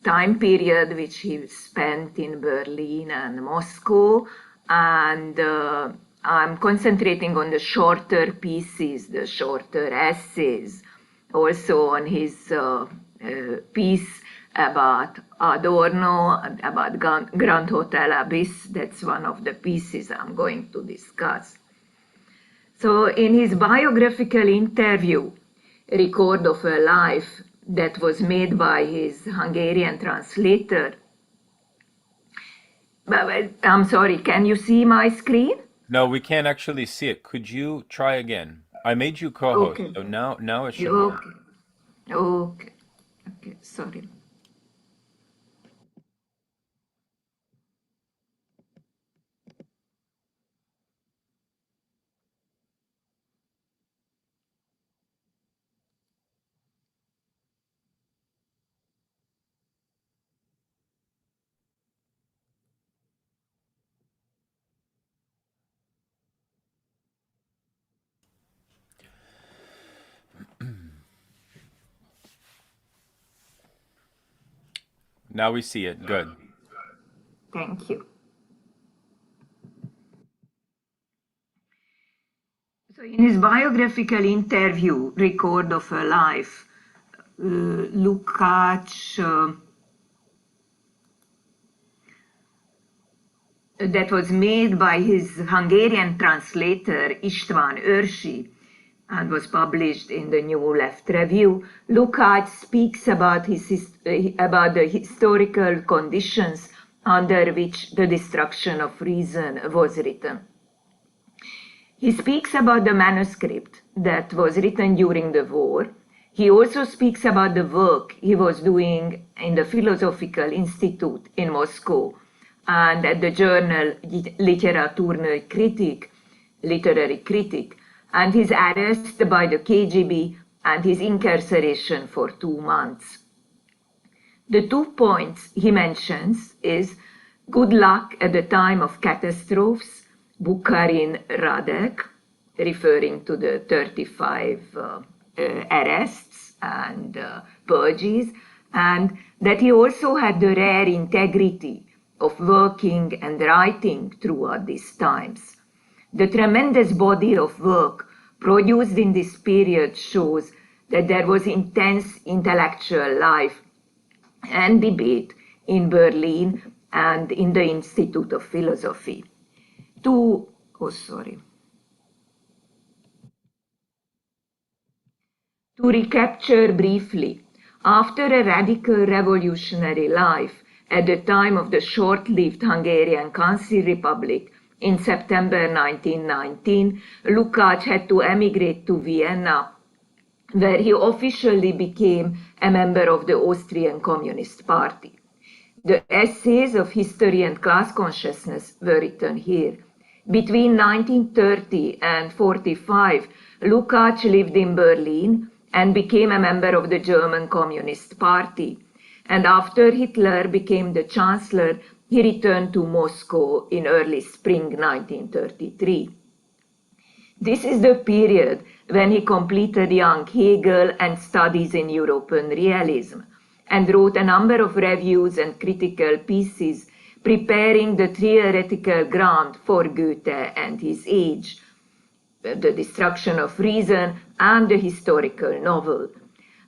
time period which he spent in Berlin and Moscow, and I'm concentrating on the shorter pieces, the shorter essays, also on his piece about Adorno, about Grand Hotel Abyss. That's one of the pieces I'm going to discuss. So in his biographical interview, Record of a Life, that was made by his Hungarian translator, I'm sorry, can you see my screen? No, we can't actually see it. Could you try again? I made you co-host, Okay. so now it should work. Okay, sorry. Now we see it. Good. Thank you. So in his biographical interview, Record of a Life, Lukács, that was made by his Hungarian translator István Őrsi and was published in the New Left Review, Lukács speaks about the historical conditions under which the Destruction of Reason was written. He speaks about the manuscript that was written during the war. He also speaks about the work he was doing in the Philosophical Institute in Moscow and at the journal Literatury Critic, and his arrest by the KGB and his incarceration for 2 months. The 2 points he mentions is good luck at the time of catastrophes, Bukharin Radek, referring to the 35 arrests and purges, and that he also had the rare integrity of working and writing throughout these times. The tremendous body of work produced in this period shows that there was intense intellectual life and debate in Berlin and in the Institute of Philosophy. To recapture briefly, after a radical revolutionary life at the time of the short-lived Hungarian Council Republic in September 1919, Lukács had to emigrate to Vienna, where he officially became a member of the Austrian Communist Party. The essays of history and class consciousness were written here. Between 1930 and 45, Lukács lived in Berlin and became a member of the German Communist Party. And after Hitler became the Chancellor, he returned to Moscow in early spring 1933. This is the period when he completed young Hegel and studies in European realism, and wrote a number of reviews and critical pieces preparing the theoretical ground for Goethe and his age, The Destruction of Reason and the historical novel.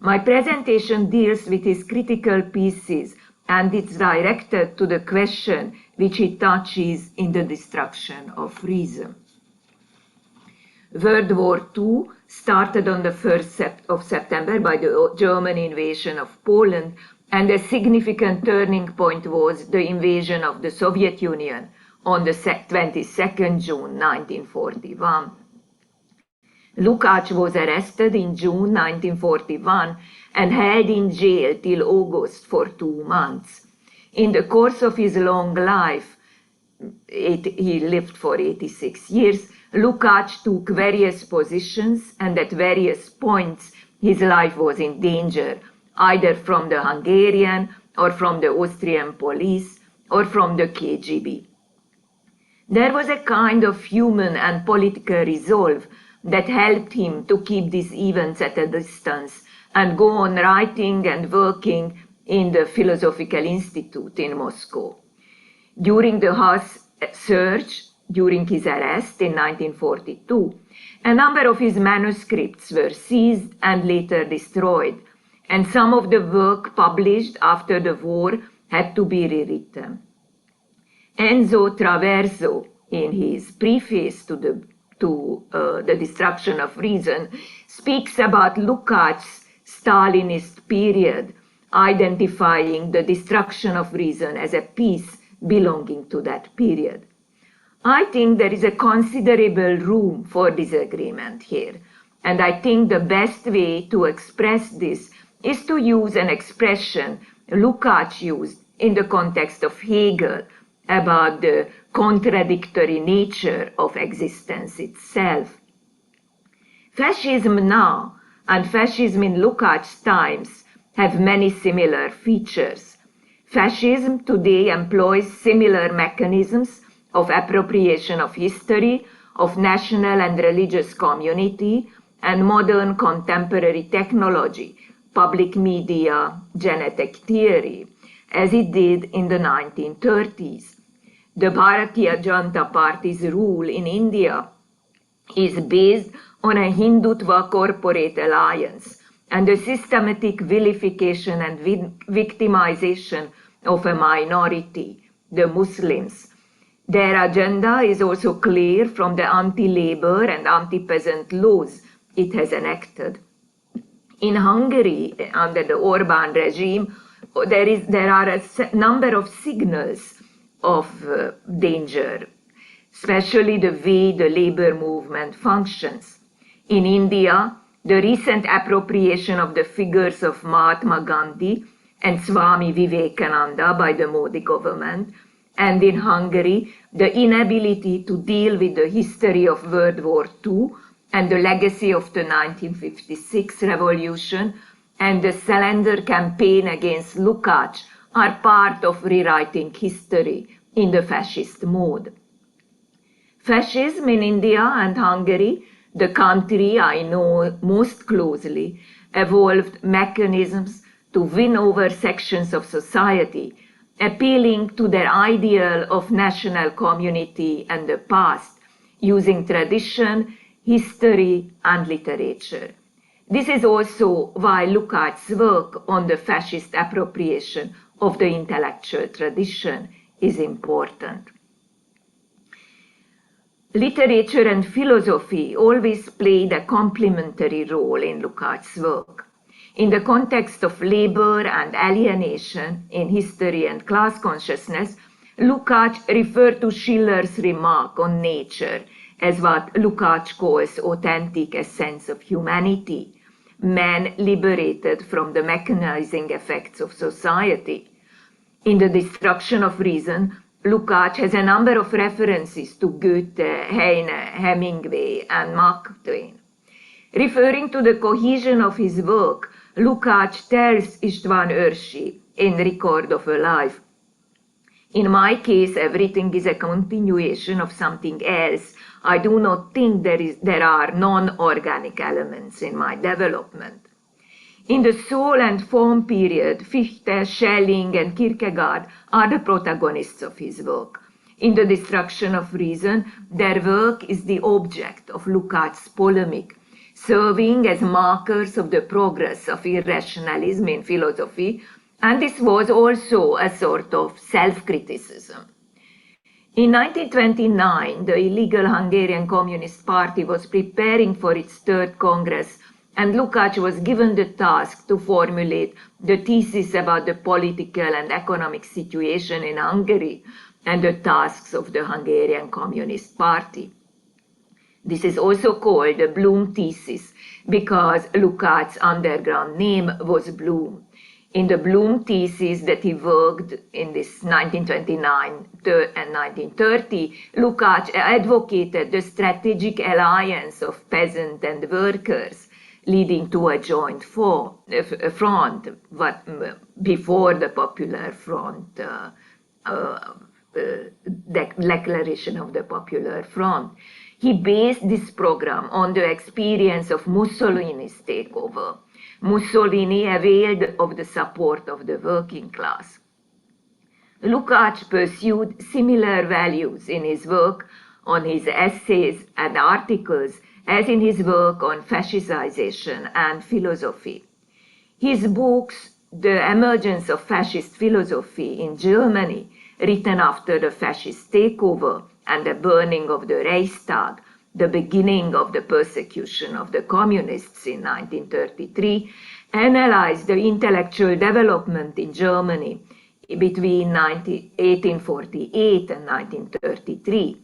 My presentation deals with his critical pieces, and it's directed to the question which he touches in The Destruction of Reason. World War II started on the 1st of September by the German invasion of Poland, and a significant turning point was the invasion of the Soviet Union on the 22nd June 1941. Lukács was arrested in June 1941 and held in jail till August for 2 months. In the course of his long life, he lived for 86 years, Lukács took various positions, and at various points his life was in danger, either from the Hungarian or from the Austrian police or from the KGB. There was a kind of human and political resolve that helped him to keep these events at a distance and go on writing and working in the Philosophical Institute in Moscow. During the house search, during his arrest in 1942, a number of his manuscripts were seized and later destroyed, and some of the work published after the war had to be rewritten. Enzo Traverso, in his preface to the Destruction of Reason, speaks about Lukács' Stalinist period, identifying the Destruction of Reason as a piece belonging to that period. I think there is a considerable room for disagreement here, and I think the best way to express this is to use an expression Lukács used in the context of Hegel about the contradictory nature of existence itself. Fascism now and fascism in Lukács' times have many similar features. Fascism today employs similar mechanisms of appropriation of history, of national and religious community, and modern contemporary technology, public media, genetic theory, as it did in the 1930s. The Bharatiya Janata Party's rule in India is based on a Hindutva corporate alliance and the systematic vilification and victimization of a minority, the Muslims. Their agenda is also clear from the anti-labor and anti-peasant laws it has enacted. In Hungary, under the Orbán regime, there are a number of signals of danger, especially the way the labor movement functions. In India, the recent appropriation of the figures of Mahatma Gandhi and Swami Vivekananda by the Modi government, and in Hungary, the inability to deal with the history of World War II and the legacy of the 1956 revolution and the Salander campaign against Lukács are part of rewriting history in the fascist mode. Fascism in India and Hungary, the country I know most closely, evolved mechanisms to win over sections of society, appealing to their ideal of national community and the past, using tradition, history, and literature. This is also why Lukács' work on the fascist appropriation of the intellectual tradition is important. Literature and philosophy always played a complementary role in Lukács' work. In the context of labor and alienation in history and class consciousness, Lukács referred to Schiller's remark on nature as what Lukács calls authentic essence of humanity, man liberated from the mechanizing effects of society. In The Destruction of Reason, Lukács has a number of references to Goethe, Heine, Hemingway, and Mark Twain. Referring to the cohesion of his work, Lukács tells István Őrsi in Record of a Life, "In my case, everything is a continuation of something else. I do not think there are non-organic elements in my development." In the soul and form period, Fichte, Schelling, and Kierkegaard are the protagonists of his work. In The Destruction of Reason, their work is the object of Lukács' polemic, serving as markers of the progress of irrationalism in philosophy, and this was also a sort of self-criticism. In 1929, the illegal Hungarian Communist Party was preparing for its third Congress, and Lukács was given the task to formulate the thesis about the political and economic situation in Hungary and the tasks of the Hungarian Communist Party. This is also called the Bloom thesis because Lukács' underground name was Bloom. In the Bloom thesis that he worked in this 1929 and 1930, Lukács advocated the strategic alliance of peasant and workers, leading to a joint front before the Popular Front, declaration of the Popular Front. He based this program on the experience of Mussolini's takeover. Mussolini availed of the support of the working class. Lukács pursued similar values in his work on his essays and articles as in his work on fascization and philosophy. His books, The Emergence of Fascist Philosophy in Germany, written after the fascist takeover and the burning of the Reichstag, the beginning of the persecution of the communists in 1933, analyzed the intellectual development in Germany between 1848 and 1933,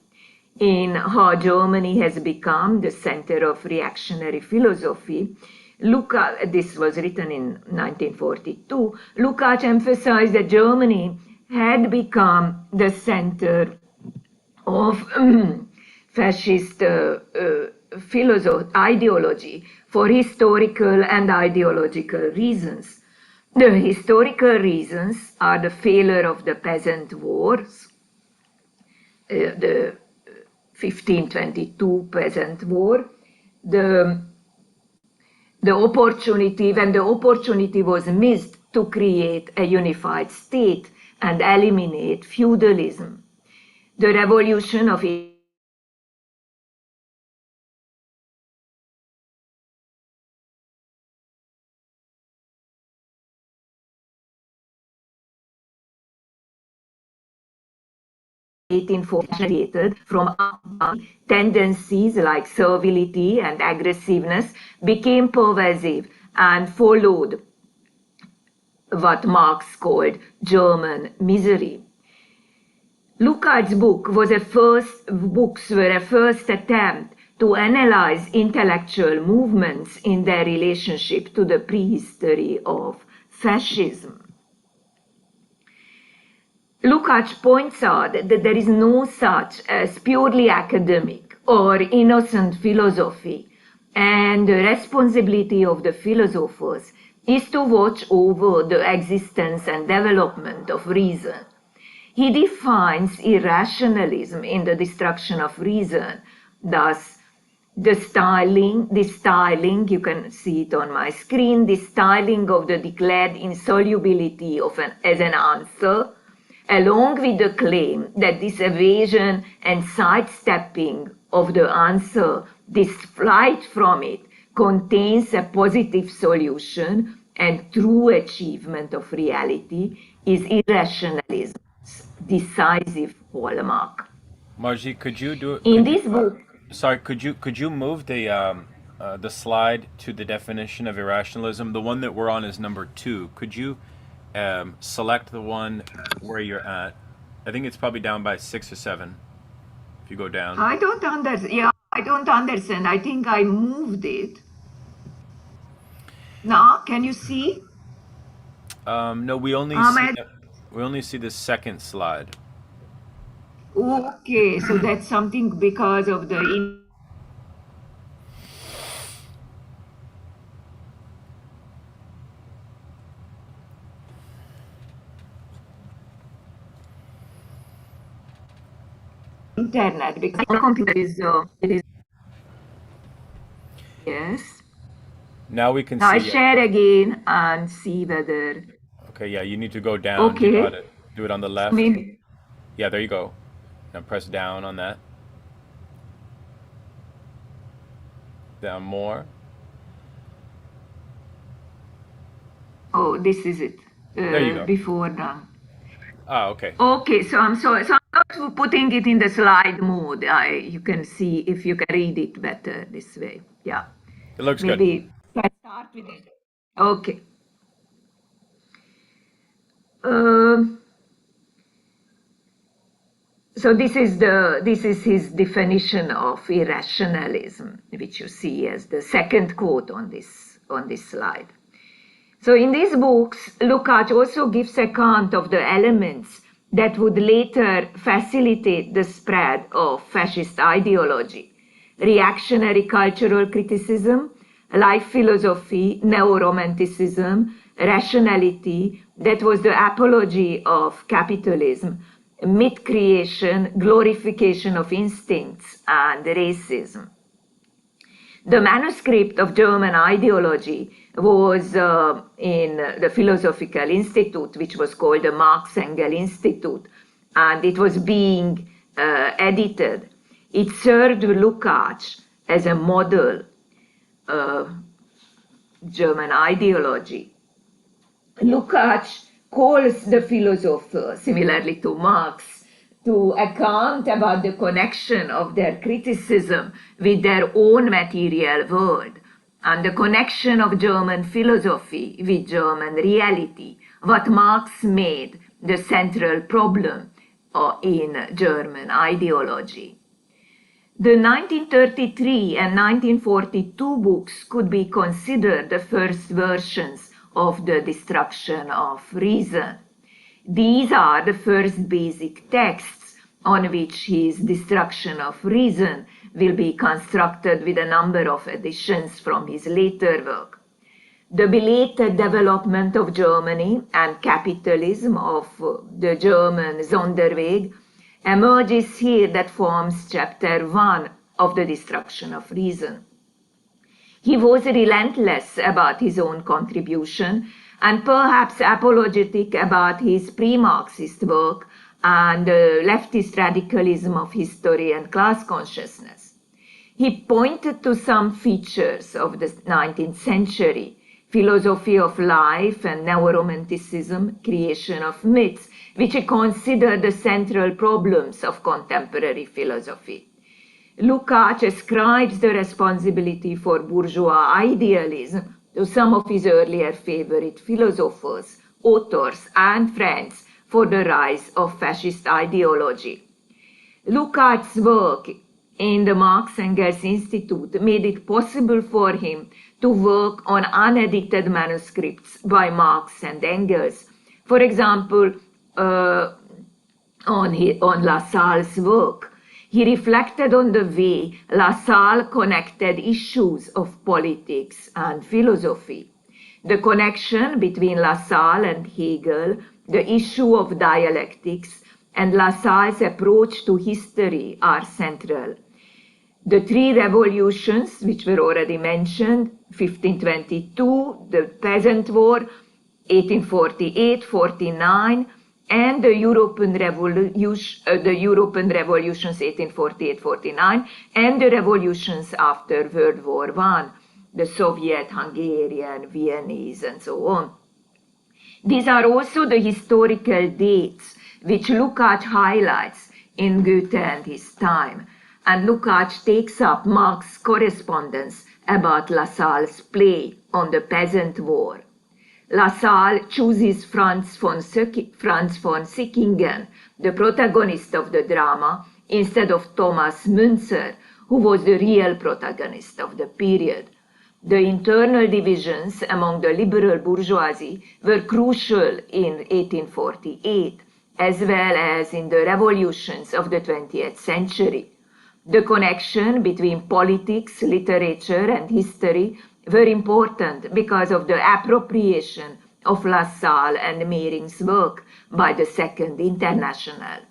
in how Germany has become the center of reactionary philosophy. This was written in 1942. Lukács emphasized that Germany had become the center of fascist ideology for historical and ideological reasons. The historical reasons are the failure of the peasant wars, the 1522 peasant war, the opportunity, when the opportunity was missed to create a unified state and eliminate feudalism, the revolution of 1848 from tendencies like servility and aggressiveness became pervasive and followed what Marx called German misery. Lukács' books were a first attempt to analyze intellectual movements in their relationship to the prehistory of fascism. Lukács points out that there is no such as purely academic or innocent philosophy, and the responsibility of the philosophers is to watch over the existence and development of reason. He defines irrationalism in The Destruction of Reason, thus the styling, you can see it on my screen, the styling of the declared insolubility as an answer, along with the claim that this evasion and sidestepping of the answer, this flight from it, contains a positive solution and true achievement of reality is irrationalism's decisive hallmark. Margit, could you do it? In this book, Sorry, could you move the slide to the definition of irrationalism? The one that we're on is number 2. Could you select the one where you're at? I think it's probably down by 6 or 7. If you go down. I don't understand. Yeah, I don't understand. I think I moved it. Now, can you see? No, we only see the second slide. Okay, so that's something because of the internet, because the computer is it is. Yes. Now we can Now I see. share again and see whether. Okay, yeah, you need to go down. Okay. You got it. Do it on the left. Maybe. Yeah, there you go. Now press down on that. Down more. Oh, this is it. There you go. Before done. Ah, okay. Okay, so I'm sorry. So I'm not putting it in the slide mode. You can see if you can read it better this way. Yeah. It looks Maybe I start with it. Okay. So this is his definition of irrationalism, which you see as the second quote on this slide. So in these books, Lukács also gives account of the elements that would later facilitate the spread of fascist ideology: reactionary cultural criticism, life philosophy, neo-romanticism, rationality, that was the apology of capitalism, myth creation, glorification of instincts, and racism. The manuscript of German ideology was in the Philosophical Institute, which was called the Marx Engels Institute, and it was being edited. It served Lukács as a model German ideology. Lukács calls the philosopher, similarly to Marx, to account about the connection of their criticism with their own material world and the connection of German philosophy with German reality, what Marx made the central problem in German ideology. The 1933 and 1942 books could be considered the first versions of the Destruction of Reason. These are the first basic texts on which his Destruction of Reason will be constructed, with a number of additions from his later work. The belated development of Germany and capitalism of the German Sonderweg emerges here, that forms chapter 1 of the Destruction of Reason. He was relentless about his own contribution and perhaps apologetic about his pre-Marxist work and leftist radicalism of history and class consciousness. He pointed to some features of the 19th century: philosophy of life and neo-romanticism, creation of myths, which he considered the central problems of contemporary philosophy. Lukács ascribes the responsibility for bourgeois idealism to some of his earlier favorite philosophers, authors, and friends for the rise of fascist ideology. Lukács' work in the Marx Engels Institute made it possible for him to work on unedited manuscripts by Marx and Engels. For example, on Lassalle's work. He reflected on the way Lassalle connected issues of politics and philosophy. The connection between Lassalle and Hegel, the issue of dialectics, and Lassalle's approach to history are central. The three revolutions, which were already mentioned, 1522, the Peasant War, 1848-49, and the European revolutions, 1848-49, and the revolutions after World War I, the Soviet, Hungarian, Viennese, and so on. These are also the historical dates which Lukács highlights in Goethe and his time, and Lukács takes up Marx's correspondence about Lassalle's play on the Peasant War. Lassalle chooses Franz von Sickingen, the protagonist of the drama, instead of Thomas Münzer, who was the real protagonist of the period. The internal divisions among the liberal bourgeoisie were crucial in 1848, as well as in the revolutions of the 20th century. The connection between politics, literature, and history were important because of the appropriation of Lassalle and Méring's work by the Second International.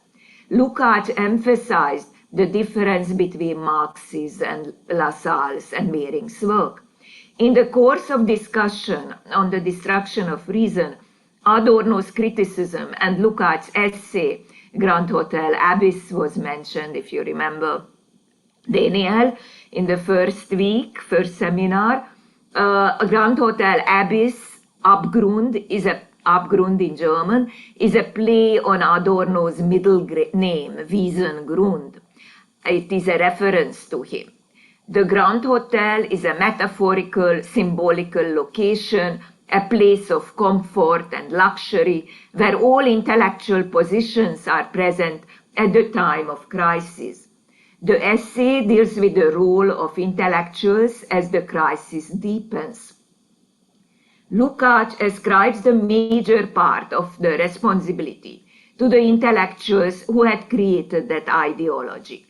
Lukács emphasized the difference between Marx's and Lassalle's and Méring's work. In the course of discussion on the destruction of reason, Adorno's criticism and Lukács' essay, Grand Hotel Abyss, was mentioned, if you remember. Daniel, in the first seminar, Grand Hotel Abyss, Abgrund, Abgrund in German, is a play on Adorno's middle name, Wiesengrund. It is a reference to him. The Grand Hotel is a metaphorical, symbolical location, a place of comfort and luxury, where all intellectual positions are present at the time of crisis. The essay deals with the role of intellectuals as the crisis deepens. Lukács ascribes the major part of the responsibility to the intellectuals who had created that ideology.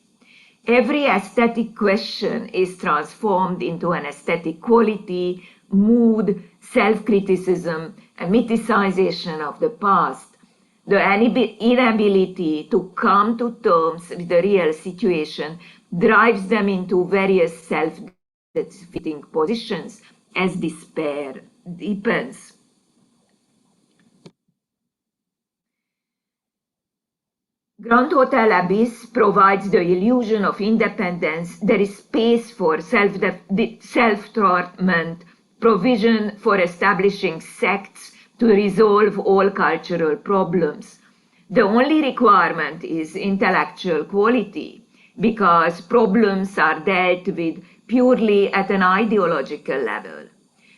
Every aesthetic question is transformed into an aesthetic quality, mood, self-criticism, and mythicization of the past. The inability to come to terms with the real situation drives them into various self-defeating positions as despair deepens. Grand Hotel Abyss provides the illusion of independence. There is space for self-torment, provision for establishing sects to resolve all cultural problems. The only requirement is intellectual quality, because problems are dealt with purely at an ideological level.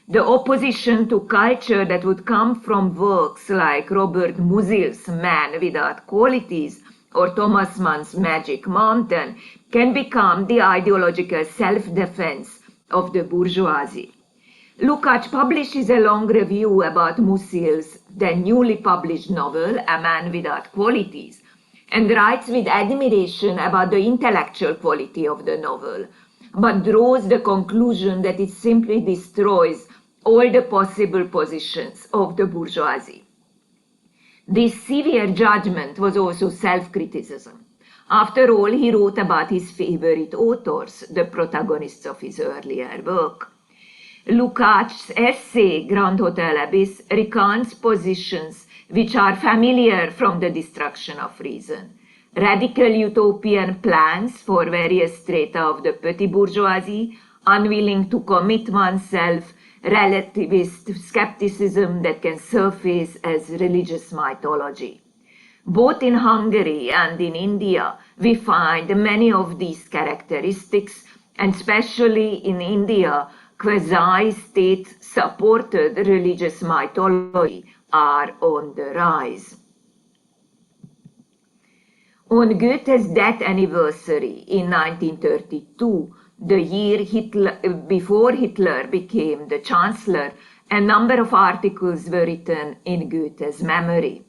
The opposition to culture that would come from works like Robert Musil's Man Without Qualities or Thomas Mann's Magic Mountain can become the ideological self-defense of the bourgeoisie. Lukács publishes a long review about Musil's then newly published novel, A Man Without Qualities, and writes with admiration about the intellectual quality of the novel, but draws the conclusion that it simply destroys all the possible positions of the bourgeoisie. This severe judgment was also self-criticism. After all, he wrote about his favorite authors, the protagonists of his earlier work. Lukács' essay, Grand Hotel Abyss, recounts positions which are familiar from the destruction of reason. Radical utopian plans for various strata of the petty bourgeoisie, unwilling to commit oneself, relativist skepticism that can surface as religious mythology. Both in Hungary and in India, we find many of these characteristics, and especially in India, quasi-state-supported religious mythology are on the rise. On Goethe's death anniversary in 1932, the year before Hitler became the Chancellor, a number of articles were written in Goethe's memory.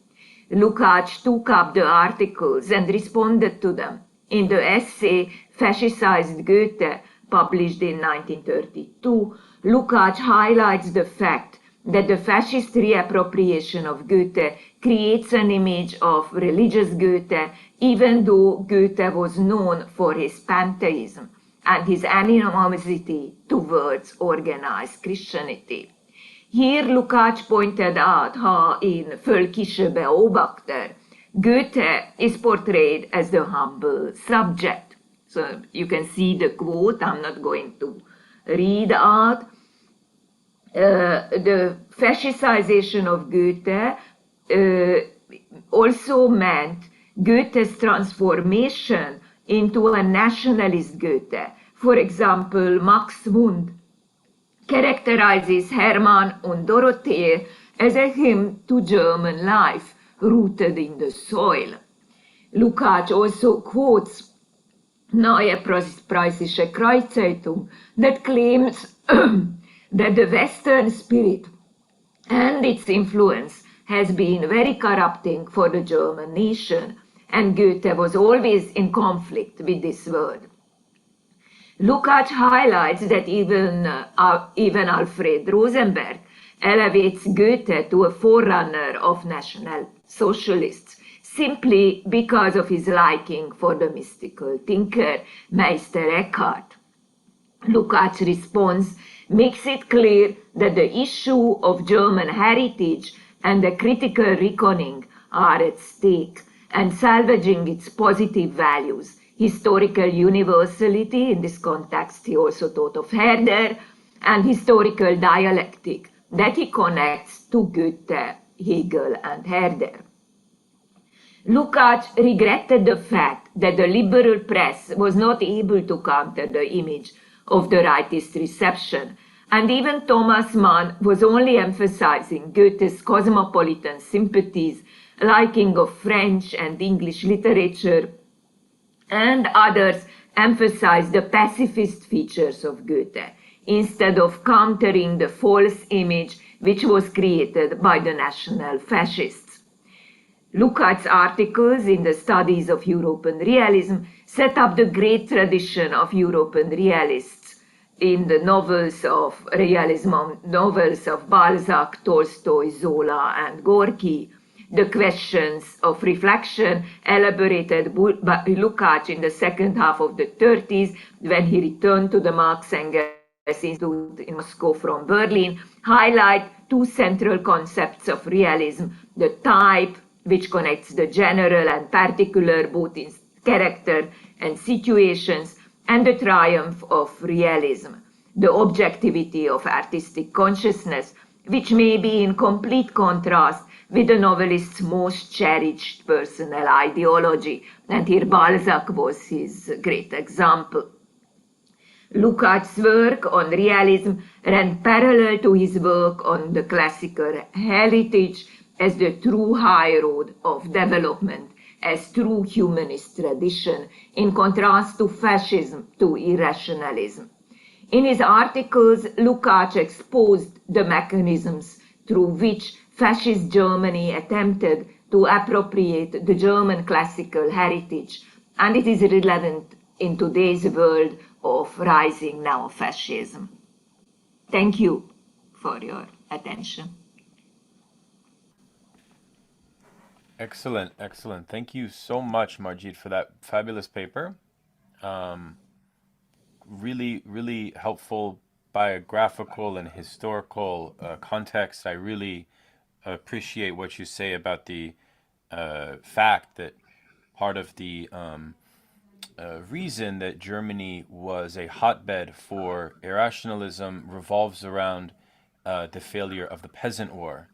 Lukács took up the articles and responded to them. In the essay Fascicized Goethe, published in 1932, Lukács highlights the fact that the fascist reappropriation of Goethe creates an image of religious Goethe, even though Goethe was known for his pantheism and his animosity towards organized Christianity. Here Lukács pointed out how in Völkische Beobachter, Goethe is portrayed as the humble subject. So you can see the quote, I'm not going to read out. The fascicization of Goethe also meant Goethe's transformation into a nationalist Goethe. For example, Max Wundt characterizes Hermann und Dorothee as a hymn to German life rooted in the soil. Lukács also quotes Neue Preußische Kreuzzeitung that claims that the Western spirit and its influence has been very corrupting for the German nation, and Goethe was always in conflict with this word. Lukács highlights that even Alfred Rosenberg elevates Goethe to a forerunner of National Socialists, simply because of his liking for the mystical thinker Meister Eckhart. Lukács' response makes it clear that the issue of German heritage and the critical reckoning are at stake, and salvaging its positive values, historical universality, in this context he also thought of Herder, and historical dialectic that he connects to Goethe, Hegel and Herder. Lukács regretted the fact that the liberal press was not able to counter the image of the rightist reception, and even Thomas Mann was only emphasizing Goethe's cosmopolitan sympathies, liking of French and English literature, and others emphasized the pacifist features of Goethe, instead of countering the false image which was created by the National Fascists. Lukács' articles in the Studies of European Realism set up the great tradition of European realists in the novels of realism, novels of Balzac, Tolstoy, Zola, and Gorky. The questions of reflection elaborated by Lukács in the second half of the 30s, when he returned to the Marx Engels Institute in Moscow from Berlin, highlight two central concepts of realism: the type, which connects the general and particular both in character and situations, and the triumph of realism, the objectivity of artistic consciousness, which may be in complete contrast with the novelist's most cherished personal ideology, and here Balzac was his great example. Lukács' work on realism ran parallel to his work on the classical heritage as the true high road of development, as true humanist tradition, in contrast to fascism, to irrationalism. In his articles, Lukács exposed the mechanisms through which fascist Germany attempted to appropriate the German classical heritage, and it is relevant in today's world of rising neo-fascism. Thank you for your attention. Excellent, excellent. Thank you so much, Margit, for that fabulous paper. Really, really helpful biographical and historical context. I really appreciate what you say about the fact that part of the reason that Germany was a hotbed for irrationalism revolves around the failure of the Peasant War.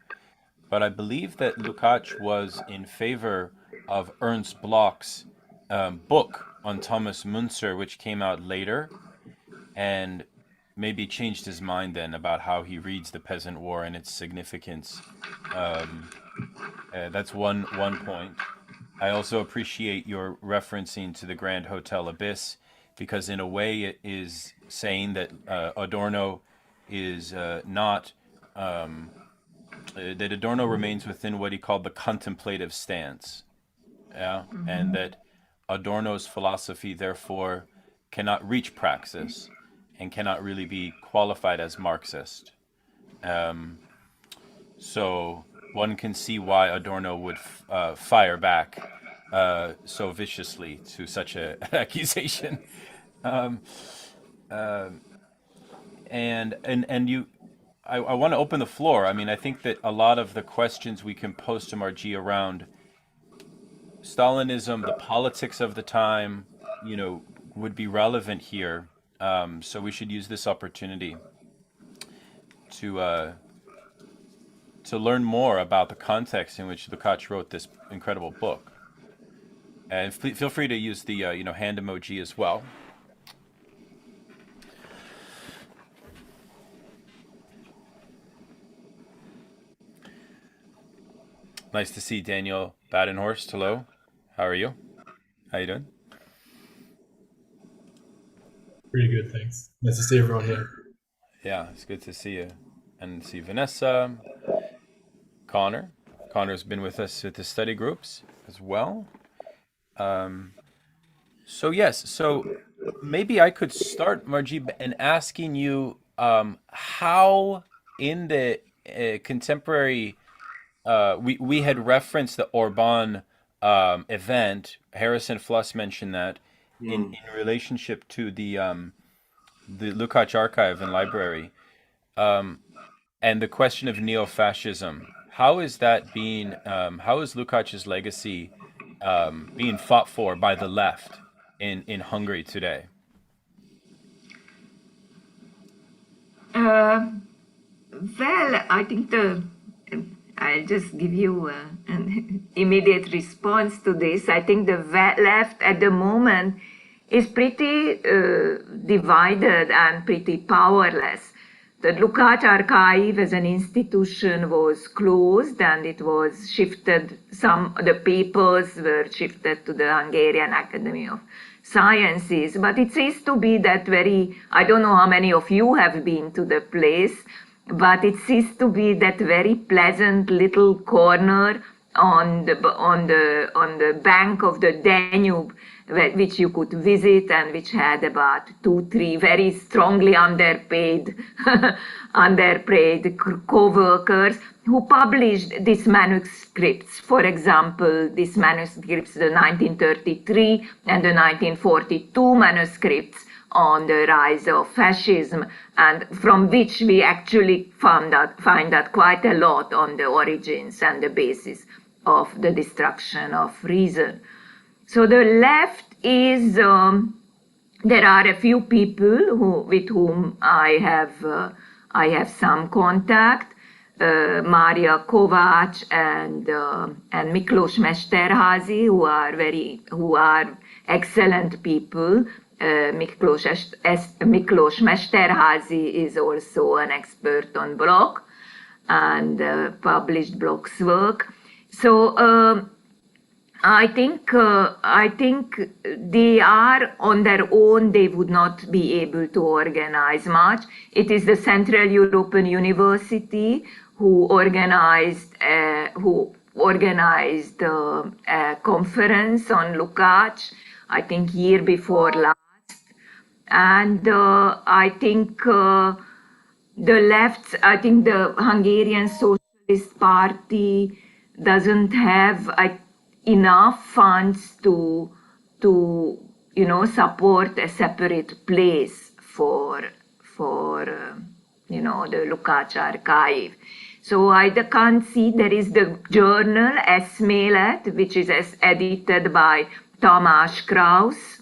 But I believe that Lukács was in favor of Ernst Bloch's book on Thomas Müntzer, which came out later, and maybe changed his mind then about how he reads the Peasant War and its significance. That's one point. I also appreciate your referencing to the Grand Hotel Abyss, because in a way it is saying that Adorno is not... that Adorno remains within what he called the contemplative stance, and that Adorno's philosophy therefore cannot reach praxis and cannot really be qualified as Marxist. So one can see why Adorno would fire back so viciously to such an accusation. And you, I want to open the floor. I mean, I think that a lot of the questions we can pose to Margit around Stalinism, the politics of the time, would be relevant here. So we should use this opportunity to learn more about the context in which Lukács wrote this incredible book. And feel free to use the hand emoji as well. Nice to see Daniel Badenhorst. Hello. How are you? How you doing? Pretty good, thanks. Nice to see everyone here. Yeah, it's good to see you. And see Vanessa, Connor. Connor's been with us at the study groups as well. So yes, so maybe I could start, Margit, in asking you how in the contemporary, we had referenced the Orban event. Harrison Fluss mentioned that in relationship to the Lukács archive and library, and the question of neo-fascism. How is that being? How is Lukács's legacy being fought for by the left in Hungary today? Well, I think I'll just give you an immediate response to this. I think the left at the moment is pretty divided and pretty powerless. The Lukács archive as an institution was closed and it was shifted, the papers were shifted to the Hungarian Academy of Sciences, but it seems to be that I don't know how many of you have been to the place, but it seems to be that very pleasant little corner on the bank of the Danube, which you could visit and which had about 2-3 very strongly underpaid co-workers who published these manuscripts. For example, these manuscripts, the 1933 and the 1942 manuscripts on the rise of fascism, and from which we actually find out quite a lot on the origins and the basis of the destruction of reason. So the left is, there are a few people with whom I have some contact, Margit Kovács and Miklós Mesterházy, who are excellent people. Miklós Mesterházy is also an expert on Bloch and published Bloch's work. So I think they are on their own. They would not be able to organize much. It is the Central European University who organized a conference on Lukács, I think year before last. And I think the left, I think the Hungarian Socialist Party doesn't have enough funds to support a separate place for the Lukács archive. So I can't see. There is the journal Eszmélet, which is edited by Tamás Krausz.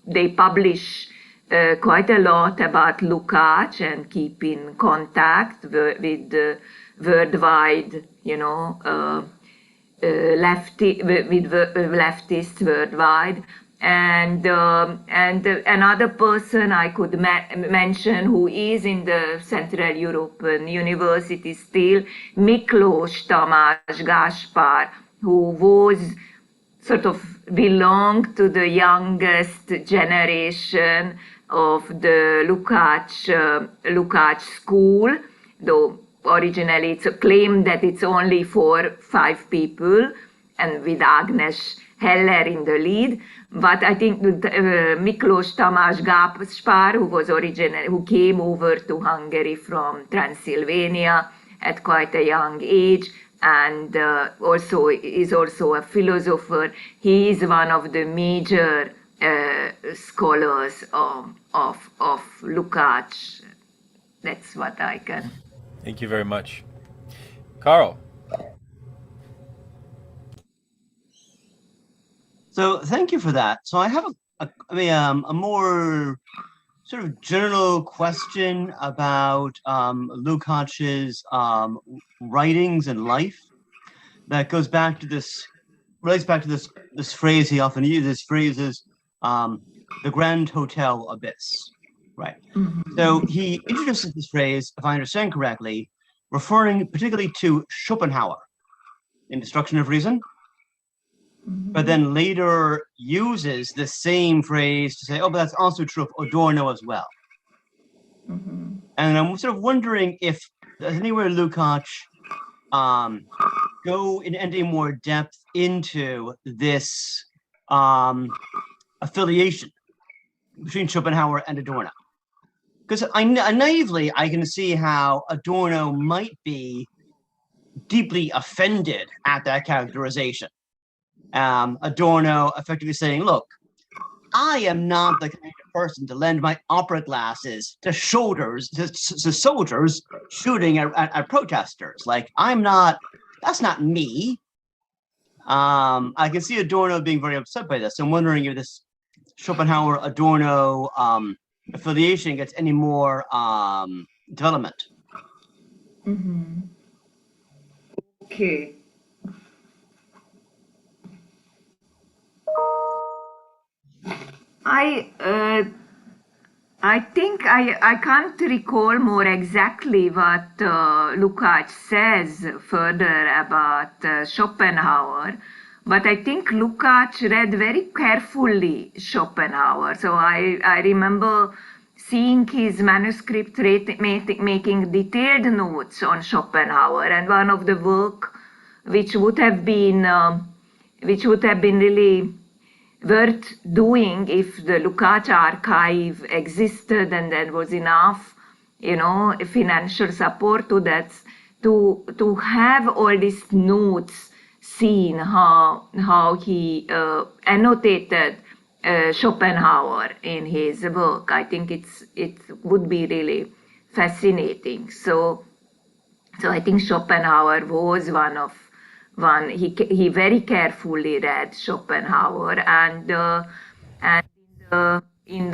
They publish quite a lot about Lukács and keep in contact with worldwide, leftists worldwide. And another person I could mention who is in the Central European University still, Miklós Tamás Gáspár, who was sort of belonged to the youngest generation of the Lukács school, though originally it's claimed that it's only 4-5 people, and with Agnes Heller in the lead. But I think Miklós Tamás Gáspár, who came over to Hungary from Transylvania at quite a young age, and is also a philosopher. He is one of the major scholars of Lukács. That's what I can. Thank you very much. Carl. So thank you for that. So I have a more sort of general question about Lukács's writings and life. that goes back to this, relates back to this phrase he often uses. Phrase is the Grand Hotel Abyss, right? So he introduces this phrase, if I understand correctly, referring particularly to Schopenhauer in Destruction of Reason, but then later uses the same phrase to say, oh, but that's also true of Adorno as well. And I'm sort of wondering if does anywhere Lukács go in any more depth into this affiliation between Schopenhauer and Adorno? Because naively, I can see how Adorno might be deeply offended at that characterization. Adorno effectively saying, look, I am not the kind of person to lend my opera glasses to soldiers shooting at protesters. Like, I'm not, that's not me. I can see Adorno being very upset by this. I'm wondering if this Schopenhauer-Adorno affiliation gets any more development. Okay. I think I can't recall more exactly what Lukács says further about Schopenhauer, but I think Lukács read very carefully Schopenhauer. So I remember seeing his manuscript making detailed notes on Schopenhauer, and one of the work which would have been really worth doing if the Lukács archive existed and there was enough, financial support to that, to have all these notes seen, how he annotated Schopenhauer in his work. I think it would be really fascinating. So I think Schopenhauer was he very carefully read Schopenhauer, and in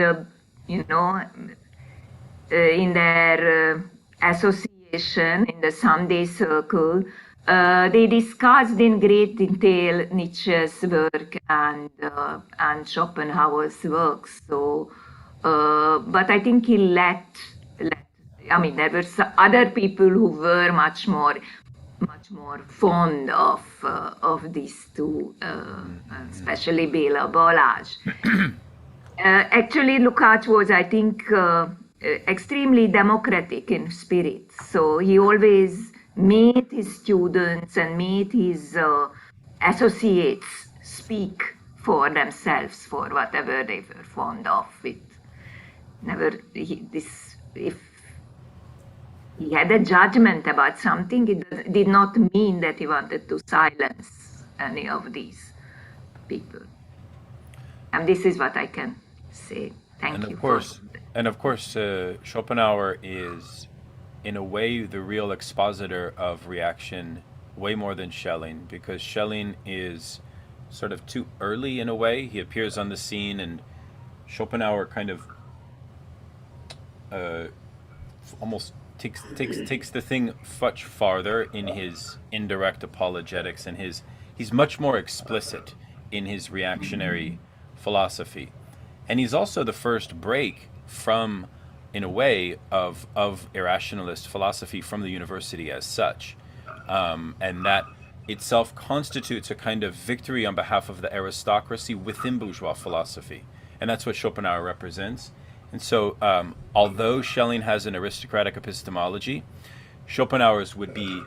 their association in the Sunday Circle, they discussed in great detail Nietzsche's work and Schopenhauer's works. So, but I think he let. I mean, there were other people who were much more fond of these two, especially Béla Balázs. Actually, Lukács was, I think, extremely democratic in spirit. So he always made his students and made his associates speak for themselves for whatever they were fond of. If he had a judgment about something, it did not mean that he wanted to silence any of these people. And this is what I can say. Thank you. Of course, Schopenhauer is, in a way, the real expositor of reaction, way more than Schelling, because Schelling is sort of too early in a way. He appears on the scene, and Schopenhauer kind of almost takes the thing much farther in his indirect apologetics, and he's much more explicit in his reactionary philosophy, and he's also the first break from, in a way, of irrationalist philosophy from the university as such, and that itself constitutes a kind of victory on behalf of the aristocracy within bourgeois philosophy, and that's what Schopenhauer represents. And so, although Schelling has an aristocratic epistemology, Schopenhauer's would be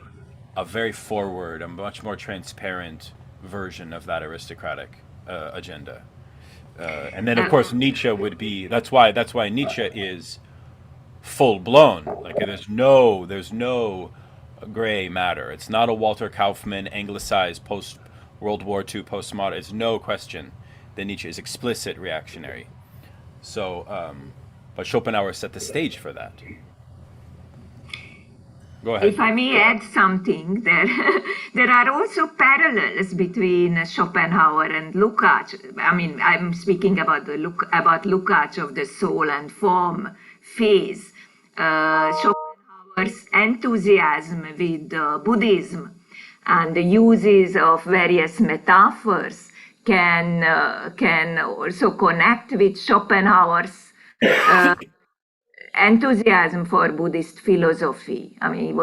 a very forward, a much more transparent version of that aristocratic agenda. And then, of course, Nietzsche would be. That's why Nietzsche is full blown. Like there's no gray matter. It's not a Walter Kaufmann anglicized post World War II postmodern. It's no question that Nietzsche is explicit reactionary. So, but Schopenhauer set the stage for that. Go ahead. If I may add something, there are also parallels between Schopenhauer and Lukács. I mean, I'm speaking about Lukács of the soul and form phase. Schopenhauer's enthusiasm with Buddhism and the uses of various metaphors can also connect with Schopenhauer's enthusiasm for Buddhist philosophy. I mean,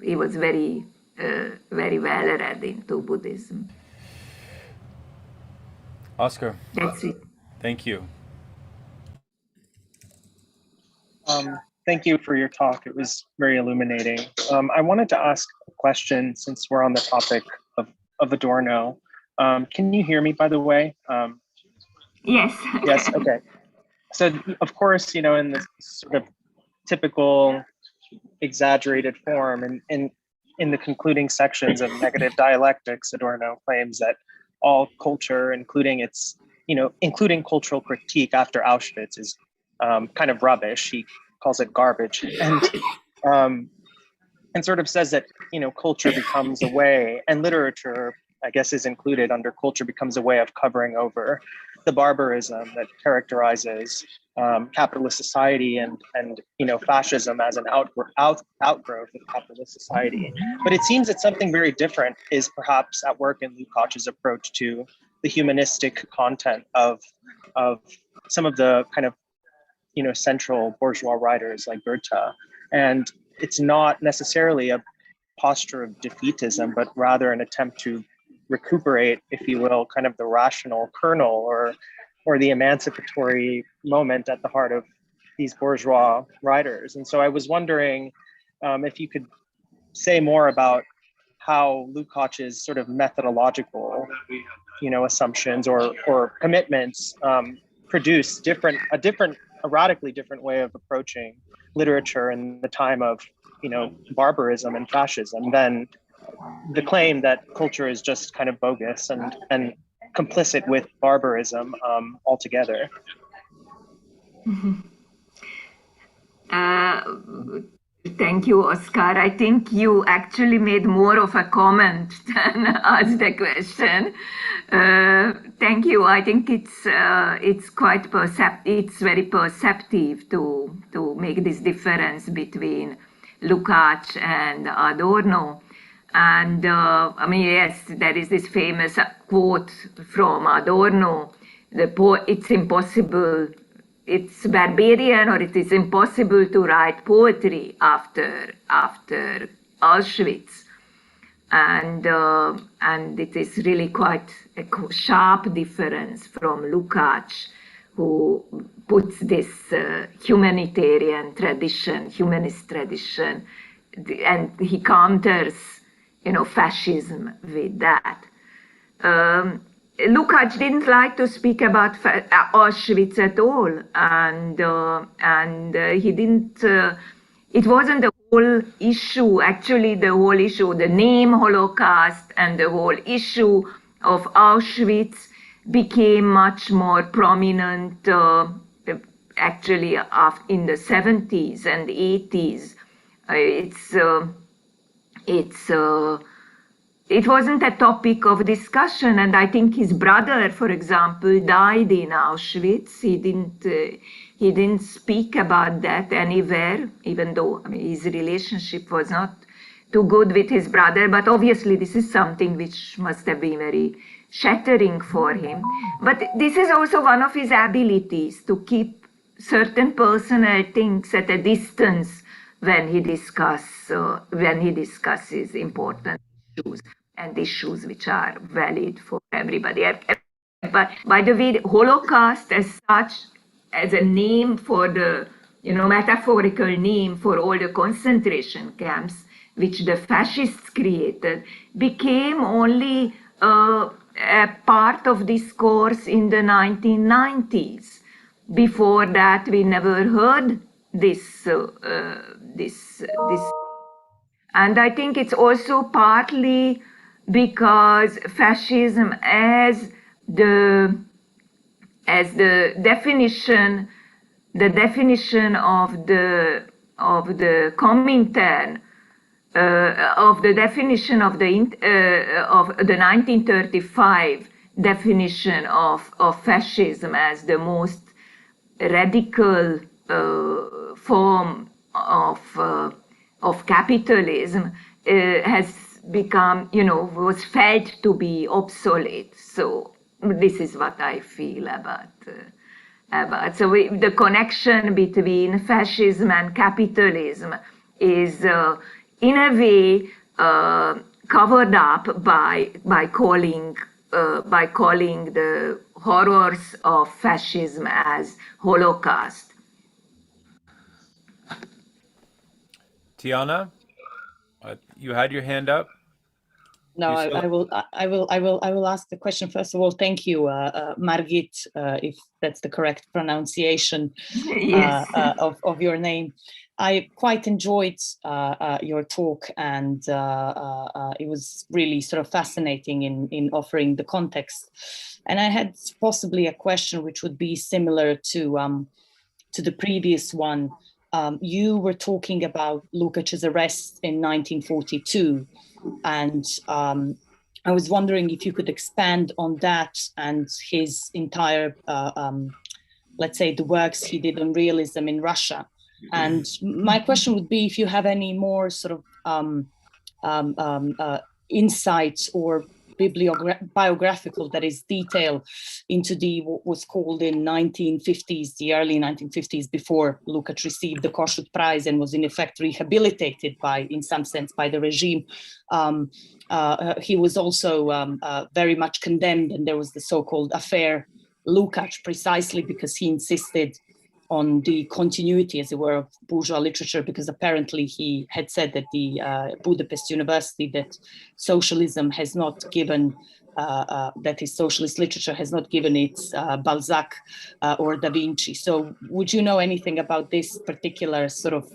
he was very very well read into Buddhism. Oscar. That's it. Thank you. Thank you for your talk. It was very illuminating. I wanted to ask a question since we're on the topic of Adorno. Can you hear me, by the way? Yes. Yes, okay. So, of course, in this sort of typical exaggerated form, and in the concluding sections of Negative Dialectics, Adorno claims that all culture, including cultural critique after Auschwitz, is kind of rubbish. He calls it garbage, and sort of says that culture becomes a way, and literature, I guess, is included under culture, becomes a way of covering over the barbarism that characterizes capitalist society and fascism as an outgrowth of capitalist society. But it seems that something very different is perhaps at work in Lukács's approach to the humanistic content of some of the kind of central bourgeois writers like Goethe. And it's not necessarily a posture of defeatism, but rather an attempt to recuperate, if you will, kind of the rational kernel or the emancipatory moment at the heart of these bourgeois writers. And so I was wondering if you could say more about how Lukács's sort of methodological, assumptions or commitments produce a radically different way of approaching literature in the time of, barbarism and fascism than the claim that culture is just kind of bogus and complicit with barbarism altogether. Thank you, Oscar. I think you actually made more of a comment than asked a question. Thank you. I think it's quite it's very perceptive to make this difference between Lukács and Adorno. And yes, there is this famous quote from Adorno: "It's impossible. It's barbarian, or it is impossible to write poetry after Auschwitz," and it is really quite a sharp difference from Lukács, who puts this humanitarian tradition, humanist tradition, and he counters, fascism with that. Lukács didn't like to speak about Auschwitz at all, and he didn't. It wasn't the whole issue. Actually, the whole issue, the name Holocaust, and the whole issue of Auschwitz became much more prominent. Actually, in the 70s and 80s, it wasn't a topic of discussion, and I think his brother, for example, died in Auschwitz. He didn't speak about that anywhere, even though his relationship was not too good with his brother. But obviously, this is something which must have been very shattering for him. But this is also one of his abilities, to keep certain personal things at a distance when he discusses important issues and issues which are valid for everybody. But by the way, Holocaust as such, as a name for the, metaphorical name for all the concentration camps which the fascists created, became only a part of discourse in the 1990s. Before that, we never heard this. And I think it's also partly because fascism, as the definition of the Comintern, of the definition of the 1935 definition of fascism as the most radical form of capitalism, has become, was felt to be obsolete. So this is what I feel about. So the connection between fascism and capitalism is, in a way, covered up by calling the horrors of fascism as Holocaust. Tiana, you had your hand up. No, I will ask the question. First of all, thank you, Margit, if that's the correct pronunciation Yes. of your name. I quite enjoyed your talk, and it was really sort of fascinating in offering the context. And I had possibly a question which would be similar to the previous one. You were talking about Lukács's arrest in 1942. And I was wondering if you could expand on that and his entire, let's say, the works he did on realism in Russia. And my question would be if you have any more sort of insights or biographical, that is, detail into what was called in 1950s, the early 1950s, before Lukács received the Kossuth Prize and was in effect rehabilitated in some sense by the regime. He was also very much condemned, and there was the so-called affair Lukács, precisely because he insisted on the continuity, as it were, of bourgeois literature, because apparently he had said that the Budapest University, that socialism has not given, that his socialist literature has not given its Balzac or Da Vinci. So would you know anything about this particular sort of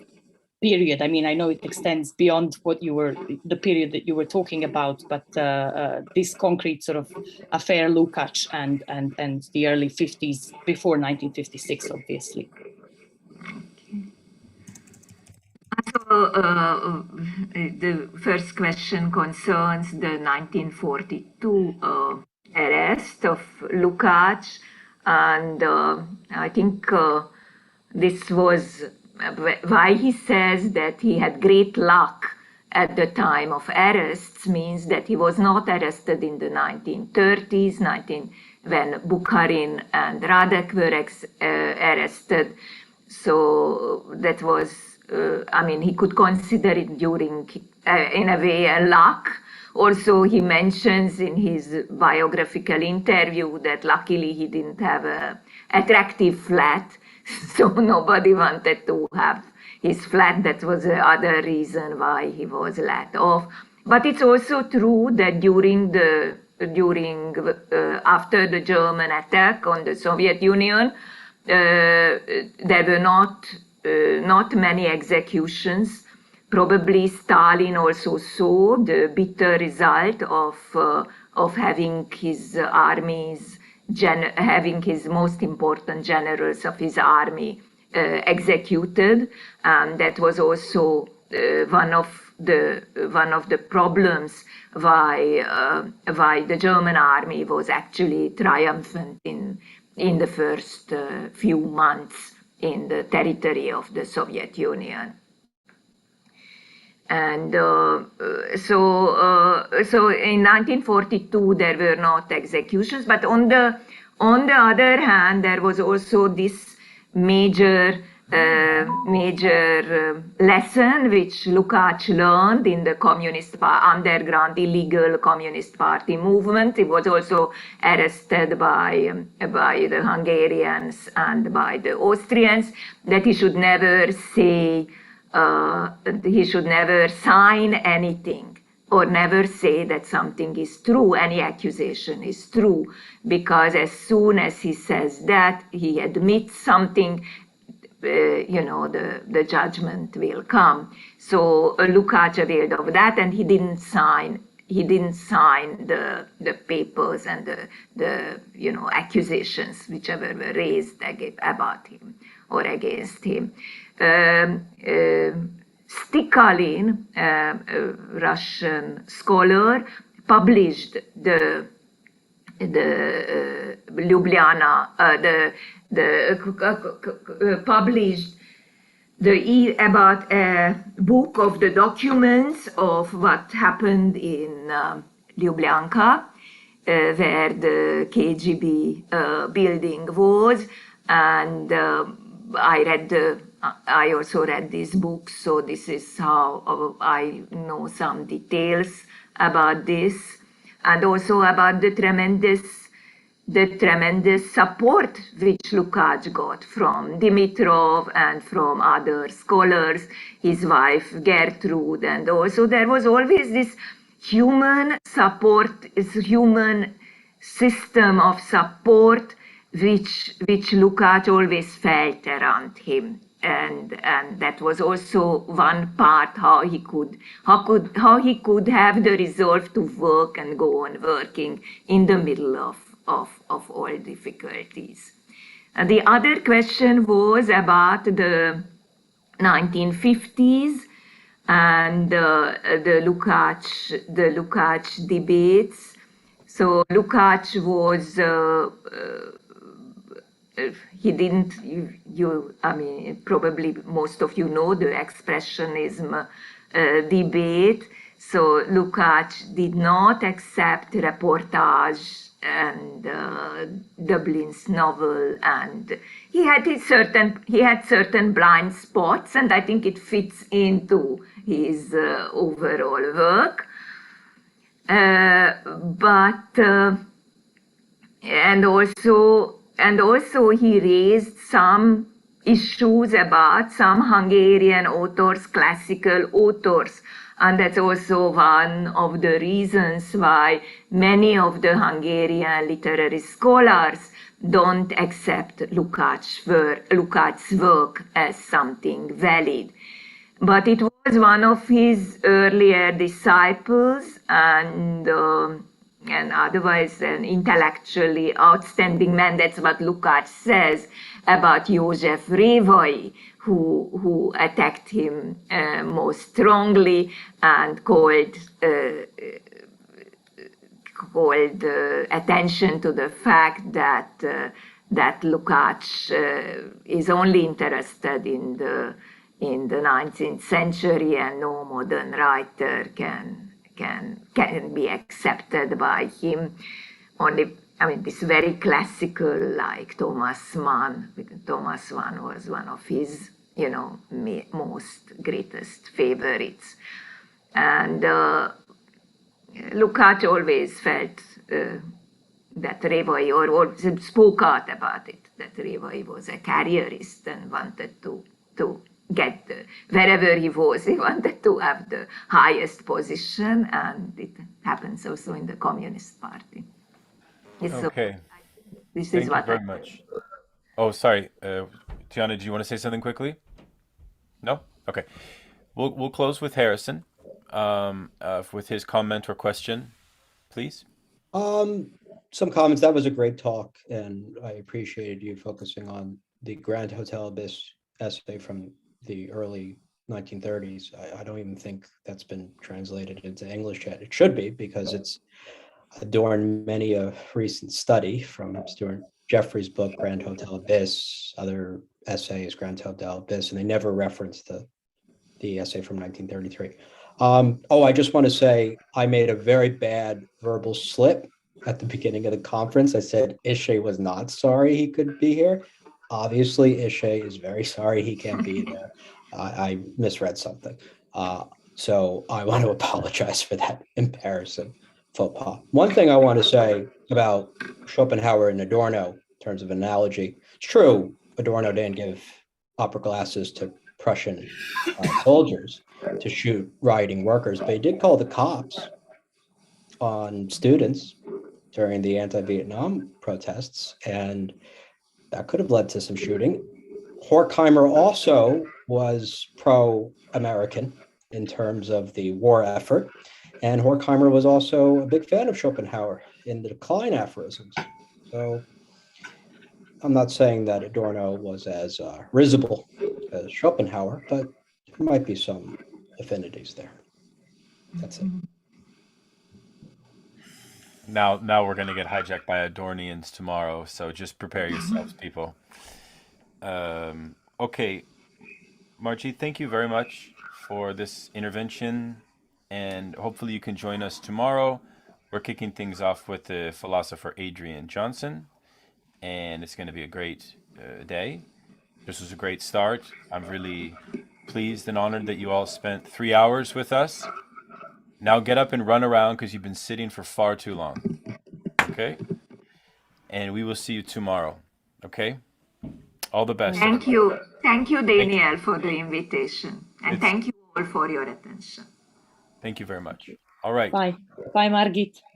period? I mean, I know it extends beyond the period that you were talking about, but this concrete sort of affair Lukács and the early 50s, before 1956, obviously. So the first question concerns the 1942 arrest of Lukács, and I think this was why he says that he had great luck at the time of arrests, means that he was not arrested in the 1930s, when Bukharin and Radek were arrested. So that was, he could consider it during, in a way, a luck. Also, he mentions in his biographical interview that luckily he didn't have an attractive flat, so nobody wanted to have his flat. That was the other reason why he was let off. But it's also true that after the German attack on the Soviet Union, there were not many executions. Probably Stalin also saw the bitter result of having his armies, having his most important generals of his army executed, and that was also one of the problems why the German army was actually triumphant in the first few months in the territory of the Soviet Union. And so in 1942 there were not executions, but on the other hand there was also this major lesson which Lukács learned in the underground illegal Communist Party movement. He was also arrested by the Hungarians and by the Austrians, that he should never say, he should never sign anything or never say that something is true, any accusation is true, because as soon as he says that, he admits something, the judgment will come. So Lukács availed of that, and he didn't sign the papers and the accusations whichever were raised about him or against him. Stikhalin, a Russian scholar, published the Ljubljana, published about a book of the documents of what happened in Ljubljanka, where the KGB building was, and I also read this book, so this is how I know some details about this, and also about the tremendous support which Lukács got from Dimitrov and from other scholars, his wife Gertrude, and also there was always this human support, this human system of support which Lukács always felt around him. And that was also one part how he could have the resolve to work and go on working in the middle of all difficulties. And the other question was about the 1950s and the Lukács debates. So Lukács was he didn't, I mean, probably most of you know the expressionism debate. So Lukács did not accept reportage and Dublin's novel, and he had certain blind spots, and I think it fits into his overall work. And also he raised some issues about some Hungarian authors, classical authors. And that's also one of the reasons why many of the Hungarian literary scholars don't accept Lukács' work as something valid. But it was one of his earlier disciples, and otherwise an intellectually outstanding man. That's what Lukács says about József Révai, who attacked him most strongly and called attention to the fact that Lukács is only interested in the 19th century, and no modern writer can be accepted by him. Only, I mean, this very classical, like Thomas Mann. Thomas Mann was one of his, most greatest favorites. And Lukács always felt that Révai, or spoke out about it, that Révai was a careerist and wanted to get wherever he was, he wanted to have the highest position, and it happens also in the Communist Party. Okay. This Thank is you what very much. Oh, sorry, Tiana, do you want to say something quickly? No? Okay. We'll close with Harrison, with his comment or question, please. Some comments. That was a great talk, and I appreciated you focusing on the Grand Hotel Abyss essay from the early 1930s. I don't even think that's been translated into English yet. It should be, because it's adorned many a recent study, from Stuart Jeffrey's book, Grand Hotel Abyss, other essays, Grand Hotel Abyss, and they never referenced the essay from 1933. I just want to say I made a very bad verbal slip at the beginning of the conference. I said Ishay was not sorry he could be here. Obviously, Ishay is very sorry he can't be there. I misread something. So I want to apologize for that embarrassing faux pas. One thing I want to say about Schopenhauer and Adorno in terms of analogy, it's true, Adorno didn't give opera glasses to Prussian soldiers to shoot rioting workers, but he did call the cops on students during the anti-Vietnam protests, and that could have led to some shooting. Horkheimer also was pro-American in terms of the war effort, and Horkheimer was also a big fan of Schopenhauer in the Decline aphorisms. So I'm not saying that Adorno was as risible as Schopenhauer, but there might be some affinities there. That's it. Now we're going to get hijacked by Adornians tomorrow, so just prepare yourselves, people. Okay. Margit, thank you very much for this intervention, and hopefully you can join us tomorrow. We're kicking things off with the philosopher Adrian Johnson, and it's going to be a great day. This was a great start. I'm really pleased and honored that you all spent 3 hours with us. Now get up and run around because you've been sitting for far too long. Okay? And we will see you tomorrow. Okay? All the best. Thank you. Thank you, Daniel, for the invitation. And thank you all for your attention. Thank you very much. All right. Bye. Bye, Margit.